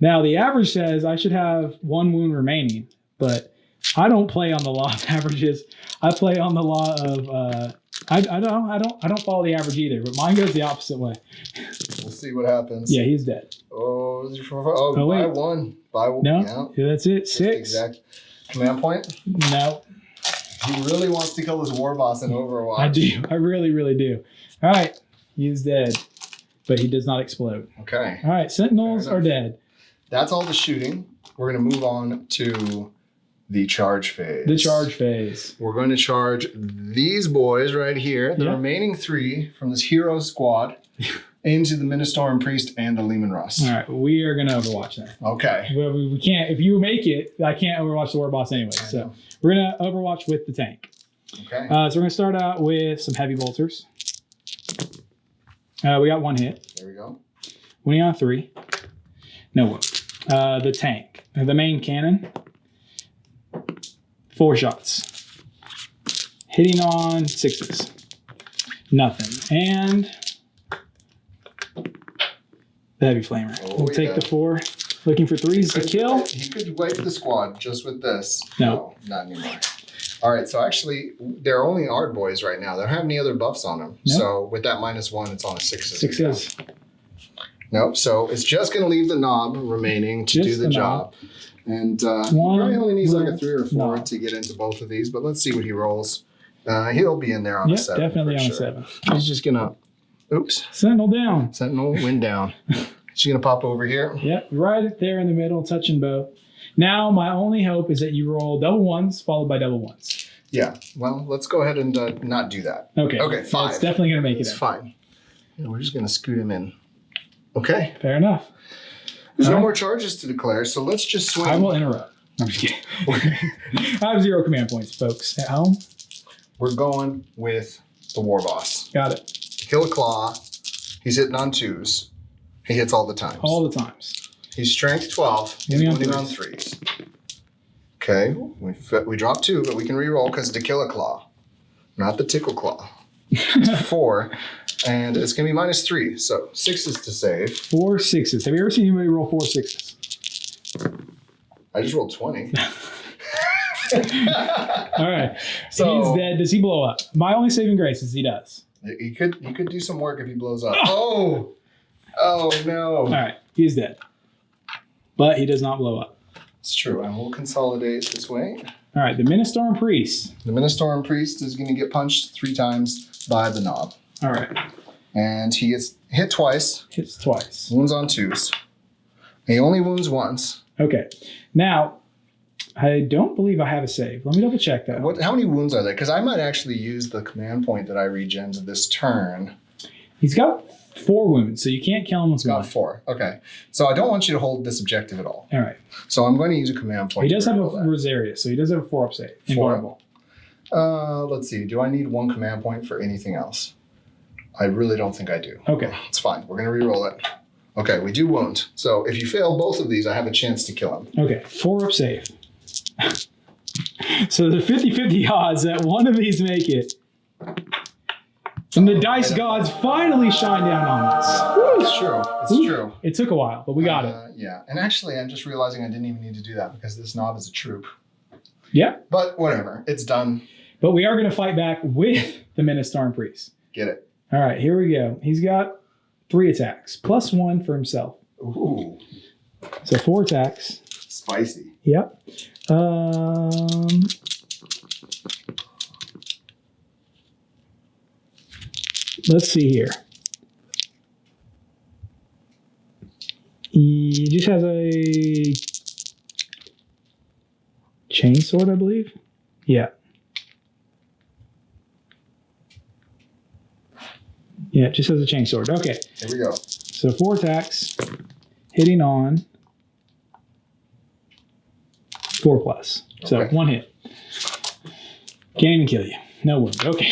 Now, the average says I should have 1 wound remaining, but I don't play on the law of averages. I play on the law of I don't follow the average either, but mine goes the opposite way. We'll see what happens. Yeah, he's dead. Oh, Oh, wait. by 1. By 1. No, yeah, that's it. 6. Exact. Command point? No, He really wants to kill this war boss in Overwatch. I do. I really, really do. All right, he's dead, but he does not explode. Okay. All right, Sentinels are dead. That's all the shooting. We're going to move on to the charge phase. The charge phase. We're going to charge these boys right here, the Yeah. remaining 3 from this hero squad, into the Ministorum Priest and the Leman Russ. All right, we are going to Overwatch that. Okay. We can't. If you make it, I can't Overwatch the war boss anyway. So we're going to Overwatch with the tank. Okay. So we're going to start out with some heavy bolters. We got 1 hit. There we go. Winning on 3. No wound. The tank. The main cannon. 4 shots. Hitting on 6s. Nothing. And the heavy flamer. Oh, We'll take yeah. the 4. Looking for 3s to kill. He could wipe the squad just with this. No. Not anymore. All right, so actually, they're only Ard boys right now. They don't have any other buffs on them. No. So with that -1, it's on a 6. 6s. Nope, so it's just going to leave the knob remaining to Just do the the job. And he One probably only needs like a little 3 or 4 knob. to get into both of these, but let's see what he rolls. He'll be in there on a Yep, 7. definitely for on a sure. 7. He's just going to, oops, Sentinel down. Sentinel, wind down. She's going to pop over here. Yep, right there in the middle, touching both. Now, my only hope is that you roll double 1s followed by double 1s. Yeah, well, let's go ahead and not do that. Okay. Okay, So 5. it's definitely going to make it It's in. fine. Yeah, we're just going to scoot him in. Okay. Fair enough. There's All no right. more charges to declare, so let's just swing. I will interrupt. I'm just kidding. I have 0 command points, folks. At home, We're going with the war boss. got it. Kill a claw. He's hitting on 2s. He hits all the times. All the times. He's strength 12. He's Winning on winning on 3s. Okay, we drop 2, but we can re-roll because it's to kill a claw, not the tickle claw. 4, and it's going to be -3, so 6s to save. 4 6s. Have you ever seen anybody roll 4 6s? I just rolled 20. All right. So- He's dead. Does he blow up? My only saving grace is he does. You could do some work if he blows up. Oh! Oh, no. All right. He's dead. But he does not blow up. It's true, and we'll consolidate this way. All right. The Ministorum Priest. The Ministorum Priest is going to get punched 3 times by the knob. All right. And he gets hit twice, Hits twice. wounds on 2s. He only wounds once. Okay. Now, I don't believe I have a save. Let me double check that. How many wounds are there? Because I might actually use the command point that I regen this turn. He's got 4 wounds, so you can't kill him with Got 1. 4. Okay. So I don't want you to hold this objective at all. All right. So I'm going to use a command point. He does to have a reroll that. Rosaria, so he does have a 4-up save. 4. Invulnerable. Let's see. Do I need 1 command point for anything else? I really don't think I do. Okay. It's fine. We're going to re-roll it. Okay, we do wound. So if you fail both of these, I have a chance to kill him. Okay, 4 up save. So the 50-50 odds that one of these make it. And the dice gods finally shine down on us. It's true. It's true. It took a while, but we got it. Yeah. And actually, I'm just realizing I didn't even need to do that because this knob is a troop. Yeah. But whatever. It's done. But we are going to fight back with the Ministarm Priest. Get it. All right, here we go. He's got 3 attacks, plus 1 for himself. Ooh. So 4 attacks. Spicy. Yep. Let's see here. He just has a chainsword, I believe. Yeah. Yeah, it just has a chainsword. Okay. Here we go. So 4 attacks, hitting on 4 plus. So Okay. 1 hit. Can't even kill you. No wound. Okay.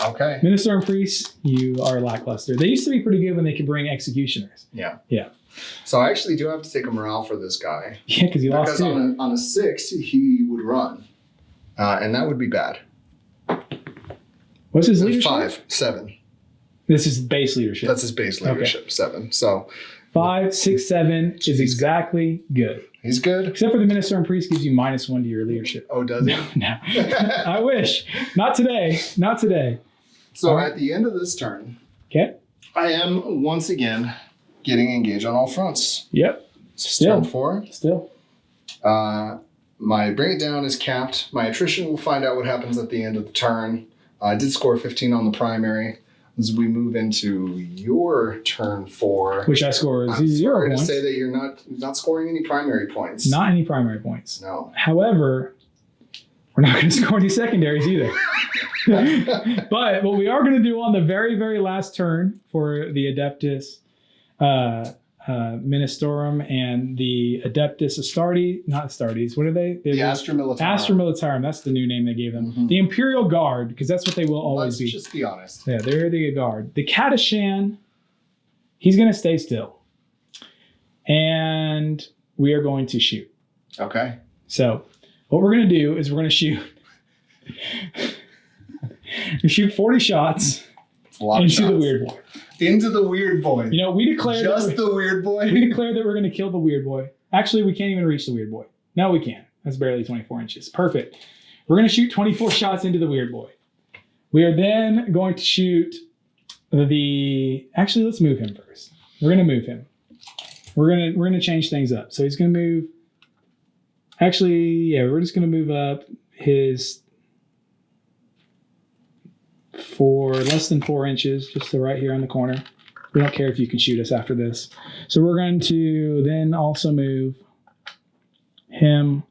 Okay. Minister and Priest, you are lackluster. They used to be pretty good when they could bring executioners. Yeah. Yeah. So I actually do have to take a morale for this guy. Yeah, because he lost Because 2. on a 6, he would run. And that would be bad. What's his leadership? 5, 7. This is base leadership. That's his base leadership, 7. So 5, 6, 7 is exactly good. he's good. Except for the Minister and Priest gives you -1 to your leadership. Oh, does he? No. I wish. Not today. Not today. So All right. at the end of this turn, Okay. I am once again getting engaged on all fronts. Yep. Turn 4. Still. My bring it down is capped. My attrition, we'll find out what happens at the end of the turn. I did score 15 on the primary. As we move into your turn 4, Which I score I'm 0 sorry points. to say that you're not scoring any primary points. Not any primary points. No. However, we're not going to score any secondaries either. But what we are going to do on the very, very last turn for the Adeptus Ministorum and the Adeptus Astartes, not Astartes, what are they? The Astra Militarum. Astra Militarum, that's the new name they gave them. The Imperial Guard, because that's what they will always Let's be. just be honest. Yeah, they're the guard. The Catachan, he's going to stay still. And we are going to shoot. Okay. So what we're going to do is we're going to shoot. We shoot 40 shots It's a lot of into shots. the weird boy. Into the weird boy. You know, we declared Just the weird boy. we declared that we're going to kill the weird boy. Actually, we can't even reach the weird boy. No, we can. That's barely 24 inches. Perfect. We're going to shoot 24 shots into the weird boy. We are then going to shoot Actually, let's move him first. We're going to move him. We're going to change things up. So he's going to move. Actually, yeah, we're just going to move up his for less than 4 inches, just to right here on the corner. We don't care if you can shoot us after this. So we're going to then also move him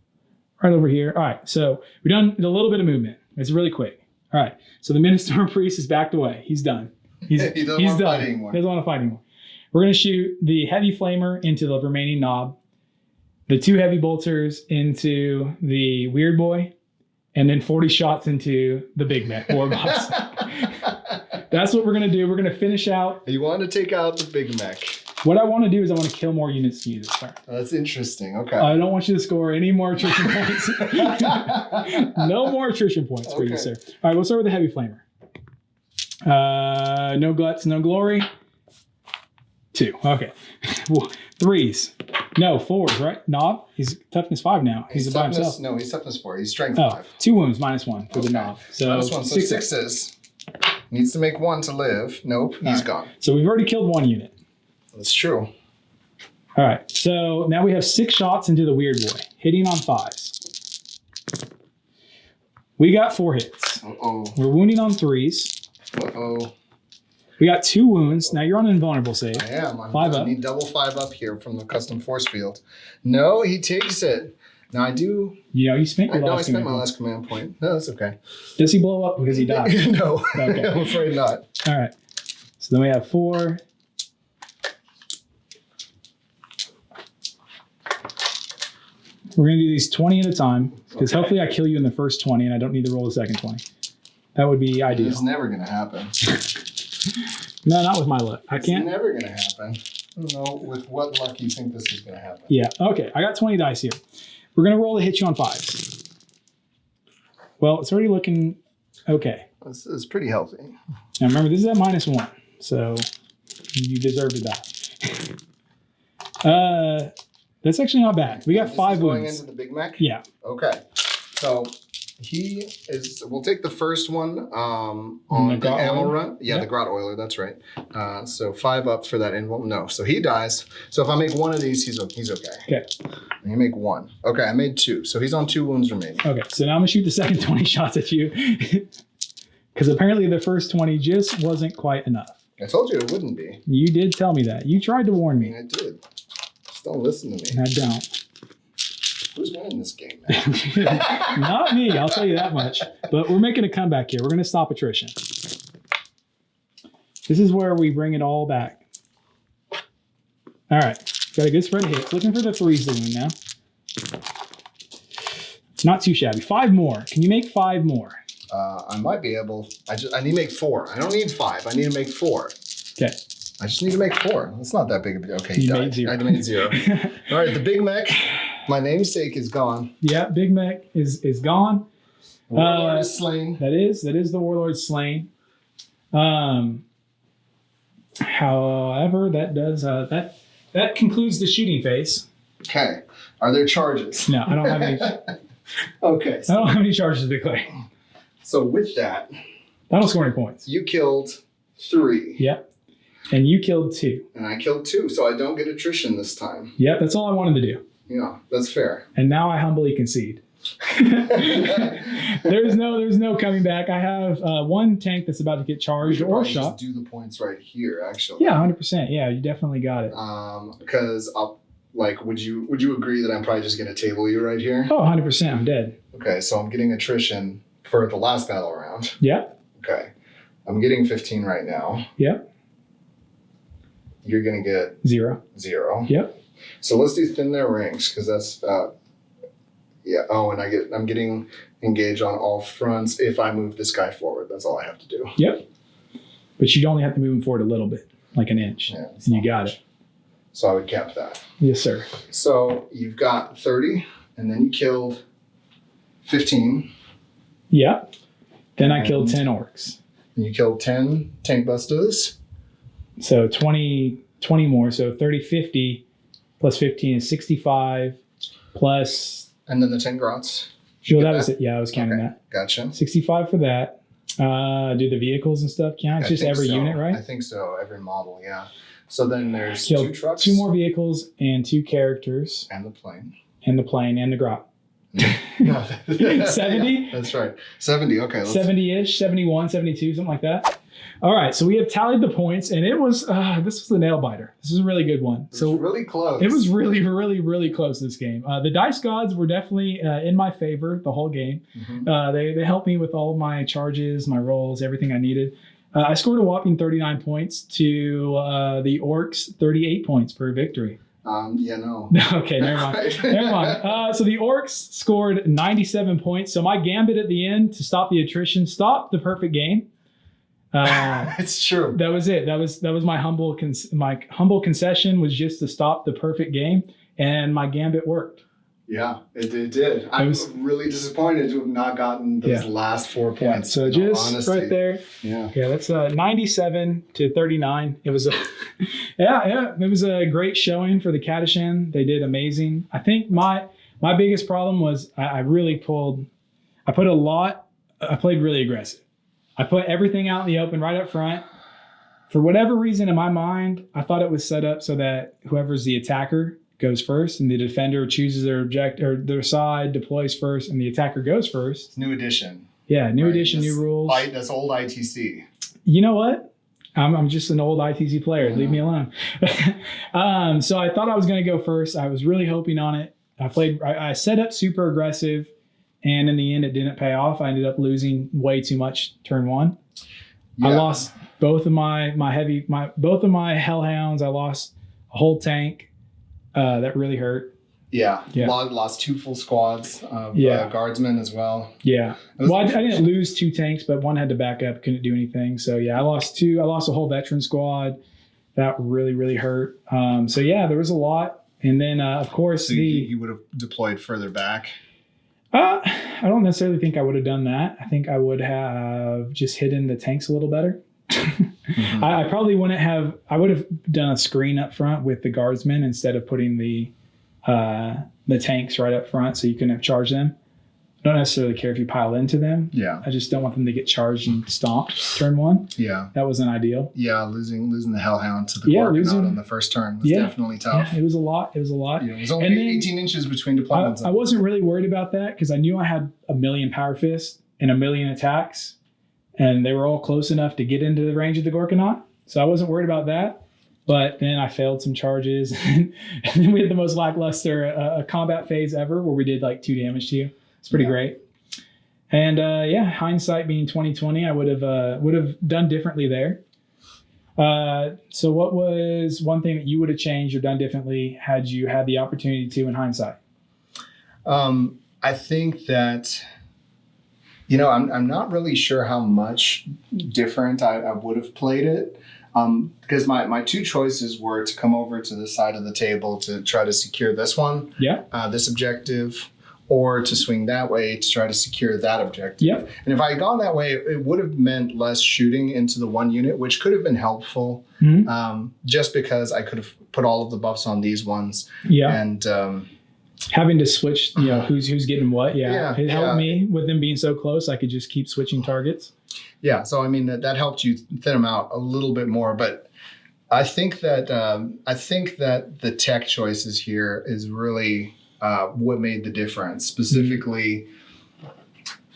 right over here. All right, so we've done a little bit of movement. It's really quick. All right, so the Minister Priest is backed away. He's done. He's He doesn't he's want to done. fight anymore. He doesn't want to fight anymore. We're going to shoot the Heavy Flamer into the remaining knob, the 2 Heavy Bolters into the Weird Boy, and then 40 shots into the Big Mech War Boss. That's what we're going to do. We're going to finish out. You want to take out the Big Mech. What I want to do is I want to kill more units to you this turn. That's interesting. Okay. I don't want you to score any more attrition points. No more attrition points for you, Okay. sir. All right, we'll start with the Heavy Flamer. No guts, no glory. 2. Okay. 3s. No, 4s, right? Knob. He's toughness 5 now. He's by toughness, himself. No, he's toughness 4. He's strength Oh, 5. 2 wounds, -1 for the knob. So -1. So 6s. Needs to make 1 to live. Nope, he's right. gone. So we've already killed 1 unit. That's true. All right. So now we have 6 shots into the Weird Boy, hitting on 5s. We got 4 hits. Uh-oh. We're wounding on 3s. Uh-oh. We got 2 wounds. Now you're on invulnerable save. I am. I 5 up. need double 5 up here from the custom force field. No, he takes it. Now I do. You know, you spent your I last spent my command. last command point. No, that's okay. Does he blow up because he died? No, Okay. I'm afraid not. All right. So then we have 4. We're going to do these 20 at a time because Okay. hopefully I kill you in the first 20 and I don't need to roll the second 20. That would be ideal. It's never going to happen. No, not with my luck. I It's can't. never gonna happen. I don't know with what luck you think this is gonna happen. Yeah. Okay. I got 20 dice here. We're gonna roll to hit you on 5s. Well, it's already looking okay. This is pretty healthy. Now remember, this is at -1, so you deserve to die. That's actually not bad. We got 5 going wounds. into the Big Mac. Yeah. Okay. So he is. We'll take the first one on The the Grot ammo Oiler? run. Yeah, Yeah. the Grot Oiler. That's right. So 5 up for that invul. No, so he dies. So if I make one of these, he's okay. Okay. And you make 1. Okay, I made 2. So he's on 2 wounds remaining. Okay. So now I'm gonna shoot the second 20 shots at you, because apparently the first 20 just wasn't quite enough. I told you it wouldn't be. You did tell me that. You tried to warn I me. mean, I did. Just don't listen to me. And I don't. Who's winning this game, man? Not me, I'll tell you that much. But we're making a comeback here. We're going to stop attrition. This is where we bring it all back. All right. Got a good spread of hits. Looking for the 3 saloon now. It's not too shabby. 5 more. Can you make 5 more? I might be able. I need to make 4. I don't need 5. I need to make 4. Okay. I just need to make 4. It's not that big of a deal. Okay, he You died. made 0. I made 0. All right, the Big Mac, my namesake, is gone. Yeah, Big Mac is gone. Warlord is slain. That is the warlord slain. However, that does that concludes the shooting phase. Okay, are there charges? No, I don't have any. Okay, I don't have any charges to declare. so with that, I don't score any points. you killed 3, Yep. And you killed 2. and I killed 2, so I don't get attrition this time. Yep, that's all I wanted to do. Yeah, that's fair. And now I humbly concede. there's no coming back. I have 1 tank that's about to get charged or Just shot. do the points right here, actually. Yeah, 100%. Yeah, you definitely got it. Because I'll would you agree that I'm probably just gonna table you right here? Oh, 100%. I'm dead. Okay, so I'm getting attrition for the last battle round. Yep. Okay, I'm getting 15 right now. Yep. You're gonna get 0. 0. Yep. So let's do thin their ranks because that's yeah. Oh, and I'm getting engaged on all fronts if I move this guy forward. That's all I have to do. Yep. But you'd only have to move him forward a little bit, like an inch. Yeah, And you got it. So I would cap that. Yes, sir. So you've got 30, and then you killed 15, Yep. Then I killed 10 orcs. and you killed 10 tank busters. So 20 more. So 30, 50 plus 15 is 65 plus. And then the 10 grots. Well, that was it. Yeah, I was counting Okay, that. gotcha. 65 for that. Do the vehicles and stuff count? It's I just think every so. unit, right? I think so. Every model, yeah. So then there's Killed 2 trucks. 2 more vehicles and 2 characters And the plane. and the plane and the grot. No. 70? Yeah, that's right. 70. Okay. 70-ish, 71, 72, something like that. All right, so we have tallied the points, and it was this was a nail biter. This is a really good one. So really close. It was really, really, really close this game. The dice gods were definitely in my favor the whole game. Mhm. They helped me with all my charges, my rolls, everything I needed. I scored a whopping 39 points to the Orks 38 points for a victory. Yeah, no. Okay, never mind. Never mind. So the Orks scored 97 points. So my gambit at the end to stop the attrition stopped the perfect game. It's true. That was it. That was my humble concession was just to stop the perfect game, and my gambit worked. Yeah, it did. I was really disappointed to have not gotten those last 4 points. Yeah, so in just honesty. right there. Yeah. Yeah, that's 97 to 39. It was a it was a great showing for the Catachan. They did amazing. I think my biggest problem was I played really aggressive. I put everything out in the open right up front. For whatever reason in my mind, I thought it was set up so that whoever's the attacker goes first and the defender chooses their side, deploys first, and the attacker goes first. It's new edition. Yeah, new Right, edition, new rules. That's old ITC. You know what? I'm just an old ITC player. Leave me alone. So I thought I was going to go first. I was really hoping on it. I set up super aggressive, and in the end, it didn't pay off. I ended up losing way too much turn 1. Yeah. I lost both of my hellhounds. I lost a whole tank. That really hurt. Yeah. Yeah. Lost 2 full squads of guardsmen as well. Yeah. Well, I didn't lose 2 tanks, but one had to back up, couldn't do anything. So yeah, I lost 2. I lost a whole veteran squad. That really, really hurt. So yeah, there was a lot. And then of course you would have deployed further back. I don't necessarily think I would have done that. I think I would have just hidden the tanks a little better. Mm-hmm. I probably wouldn't have. I would have done a screen up front with the guardsmen instead of putting the tanks right up front, so you couldn't have charged them. I don't necessarily care if you pile into them. Yeah. I just don't want them to get charged and stomped turn 1. Yeah. That wasn't ideal. Yeah, losing the Hellhound to the Gorgonaut on the first turn was definitely tough. Yeah, it was a lot. It was only 18 inches between deployments. I wasn't really worried about that because I knew I had a million power fists and a million attacks, and they were all close enough to get into the range of the Gorgonaut. So I wasn't worried about that. But then I failed some charges, and then we had the most lackluster combat phase ever where we did like 2 damage to you. It's pretty great. And hindsight being 2020, I would have done differently there. So what was one thing that you would have changed or done differently had you had the opportunity to in hindsight? I think that, I'm not really sure how much different I would have played it. Because my 2 choices were to come over to the side of the table to try to secure this one, this objective, or to swing that way to try to secure that objective. Yep. And if I had gone that way, it would have meant less shooting into the 1 unit, which could have been helpful, just because I could have put all of the buffs on these ones. Yeah. And having to switch, who's getting what. Yeah. It helped me with them being so close. I could just keep switching targets. Yeah. So, I mean, that helped you thin them out a little bit more. But I think that the tech choices here is really what made the difference. Specifically,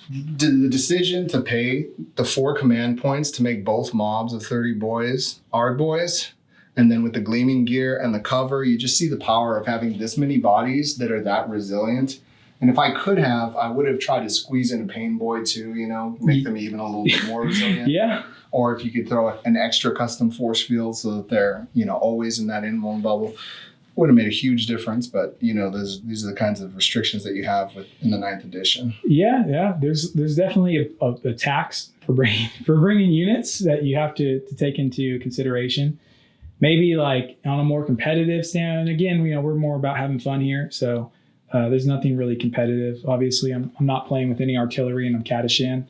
the decision to pay the 4 command points to make both mobs of 30 boys Ard boys, and then with the gleaming gear and the cover, you just see the power of having this many bodies that are that resilient. And if I could have, I would have tried to squeeze in a pain boy too, make them even a little bit more resilient. Yeah. Or if you could throw an extra custom force field so that they're, always in that invuln bubble. Would have made a huge difference, but these are the kinds of restrictions that you have in the 9th edition. Yeah. There's definitely a tax for bringing units that you have to take into consideration. Maybe like on a more competitive stand. And again, we're more about having fun here, so there's nothing really competitive. Obviously, I'm not playing with any artillery, and I'm Catachan.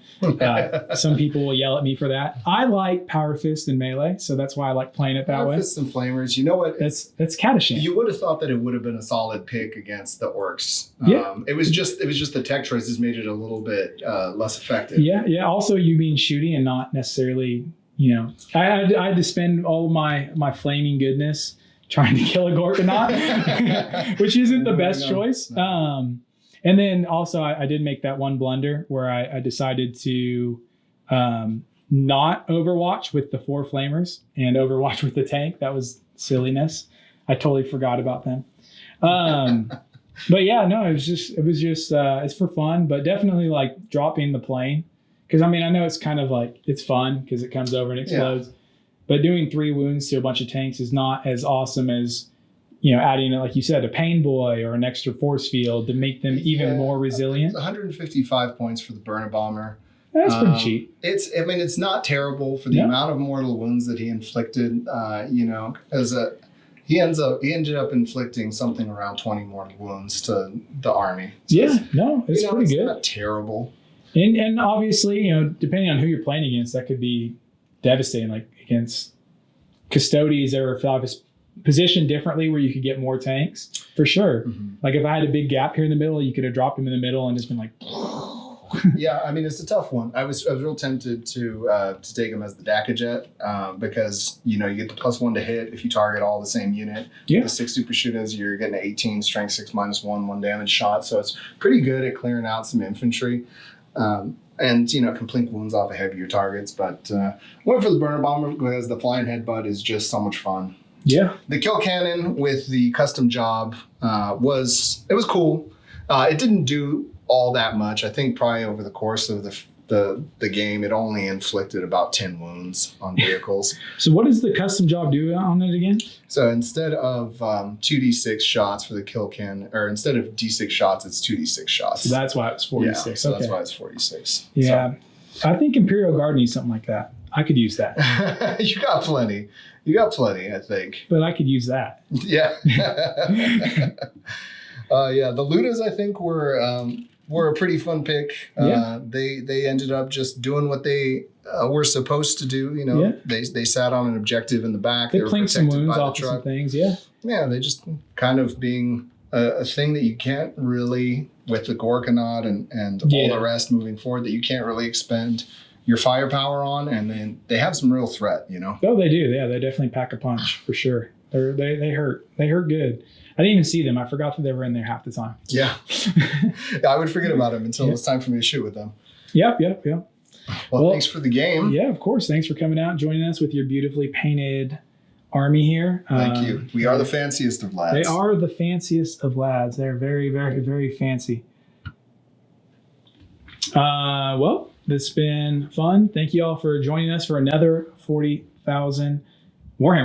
Some people will yell at me for that. I like Power Fist and Melee, so that's why I like playing it that way. Power Fists and Flamers. You know what? That's Catachan. You would have thought that it would have been a solid pick against the Orks. It was just the tech choices made it a little bit less effective. Yeah. Also, you being shooty and not necessarily, I had to spend all of my flaming goodness trying to kill a Gorgonaut, which isn't the best choice. And then also I did make that one blunder where I decided to not Overwatch with the 4 flamers and Overwatch with the tank. That was silliness. I totally forgot about them. But yeah, no, it was just it's for fun, but definitely like dropping the plane. Because I know it's kind of like, it's fun because it comes over and explodes. Yeah. But doing 3 wounds to a bunch of tanks is not as awesome as, adding, like you said, a pain boy or an extra force field to make them even more resilient. It's 155 points for the Burner Bomber. That's pretty cheap. It's not terrible for the amount of mortal wounds that he inflicted. He ended up inflicting something around 20 mortal wounds to the army. So it's pretty good. It's not terrible. And obviously, depending on who you're playing against, that could be devastating. Like against Custodies that were positioned differently where you could get more tanks, for sure. Mm-hmm. Like if I had a big gap here in the middle, you could have dropped him in the middle and just been like... Yeah, it's a tough one. I was real tempted to take him as the Dakajet because, you get the +1 to hit if you target all the same unit. Yeah. The 6 super shooters, you're getting an 18 strength 6 -1, 1 damage shot. So it's pretty good at clearing out some infantry. And, can blink wounds off of heavier targets. But went for the Burner Bomber because the flying headbutt is just so much fun. Yeah. The kill cannon with the custom job was cool. It didn't do all that much. I think probably over the course of the the game, it only inflicted about 10 wounds on vehicles. So what does the custom job do on it again? So instead of 2d6 shots for the kill can, or instead of d6 shots, it's 2d6 shots. So that's why it's 46. Yeah, so okay. that's why it's 46. Yeah. So. I think Imperial Guard needs something like that. I could use that. You got plenty. You got plenty, I think. But I could use that. Yeah. Yeah, the Ludas, I think, were a pretty fun pick. Yeah. They ended up just doing what they were supposed to do. You know, Yeah. they sat on an objective in the back. They were plinked some protected wounds by the off of truck. some things, yeah. Yeah, they just kind of being a thing that you can't really, with the Gorkanaut and all the rest moving forward, that you can't really expend your firepower on, and then they have some real threat, you know. Oh, they do. Yeah, they definitely pack a punch for sure. They hurt. They hurt good. I didn't even see them. I forgot that they were in there half the time. Yeah. I would forget about them until it's time for me to shoot with them. Yep. Well, thanks for the game. Yeah, of course. Thanks for coming out and joining us with your beautifully painted army here. Thank you. We are the fanciest of lads. They are the fanciest of lads. They're very, very, very fancy. Well, this has been fun. Thank you all for joining us for another Warhammer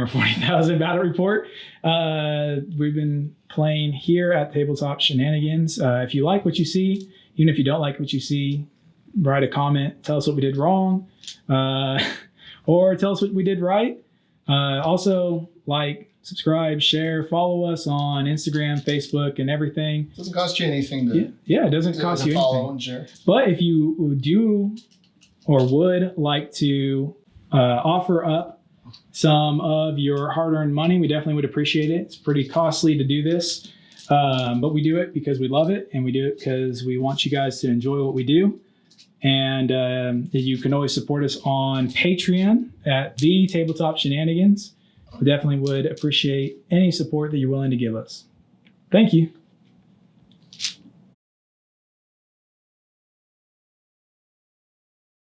40,000 battle report. We've been playing here at Tabletop Shenanigans. If you like what you see, even if you don't like what you see, write a comment. Tell us what we did wrong, or tell us what we did right. Also, like, subscribe, share, follow us on Instagram, Facebook, and everything. Doesn't cost you anything to it doesn't cost you follow anything. and share. But if you do or would like to offer up some of your hard-earned money, we definitely would appreciate it. It's pretty costly to do this, but we do it because we love it, and we do it because we want you guys to enjoy what we do. And you can always support us on Patreon at the Tabletop Shenanigans. We definitely would appreciate any support that you're willing to give us. Thank you.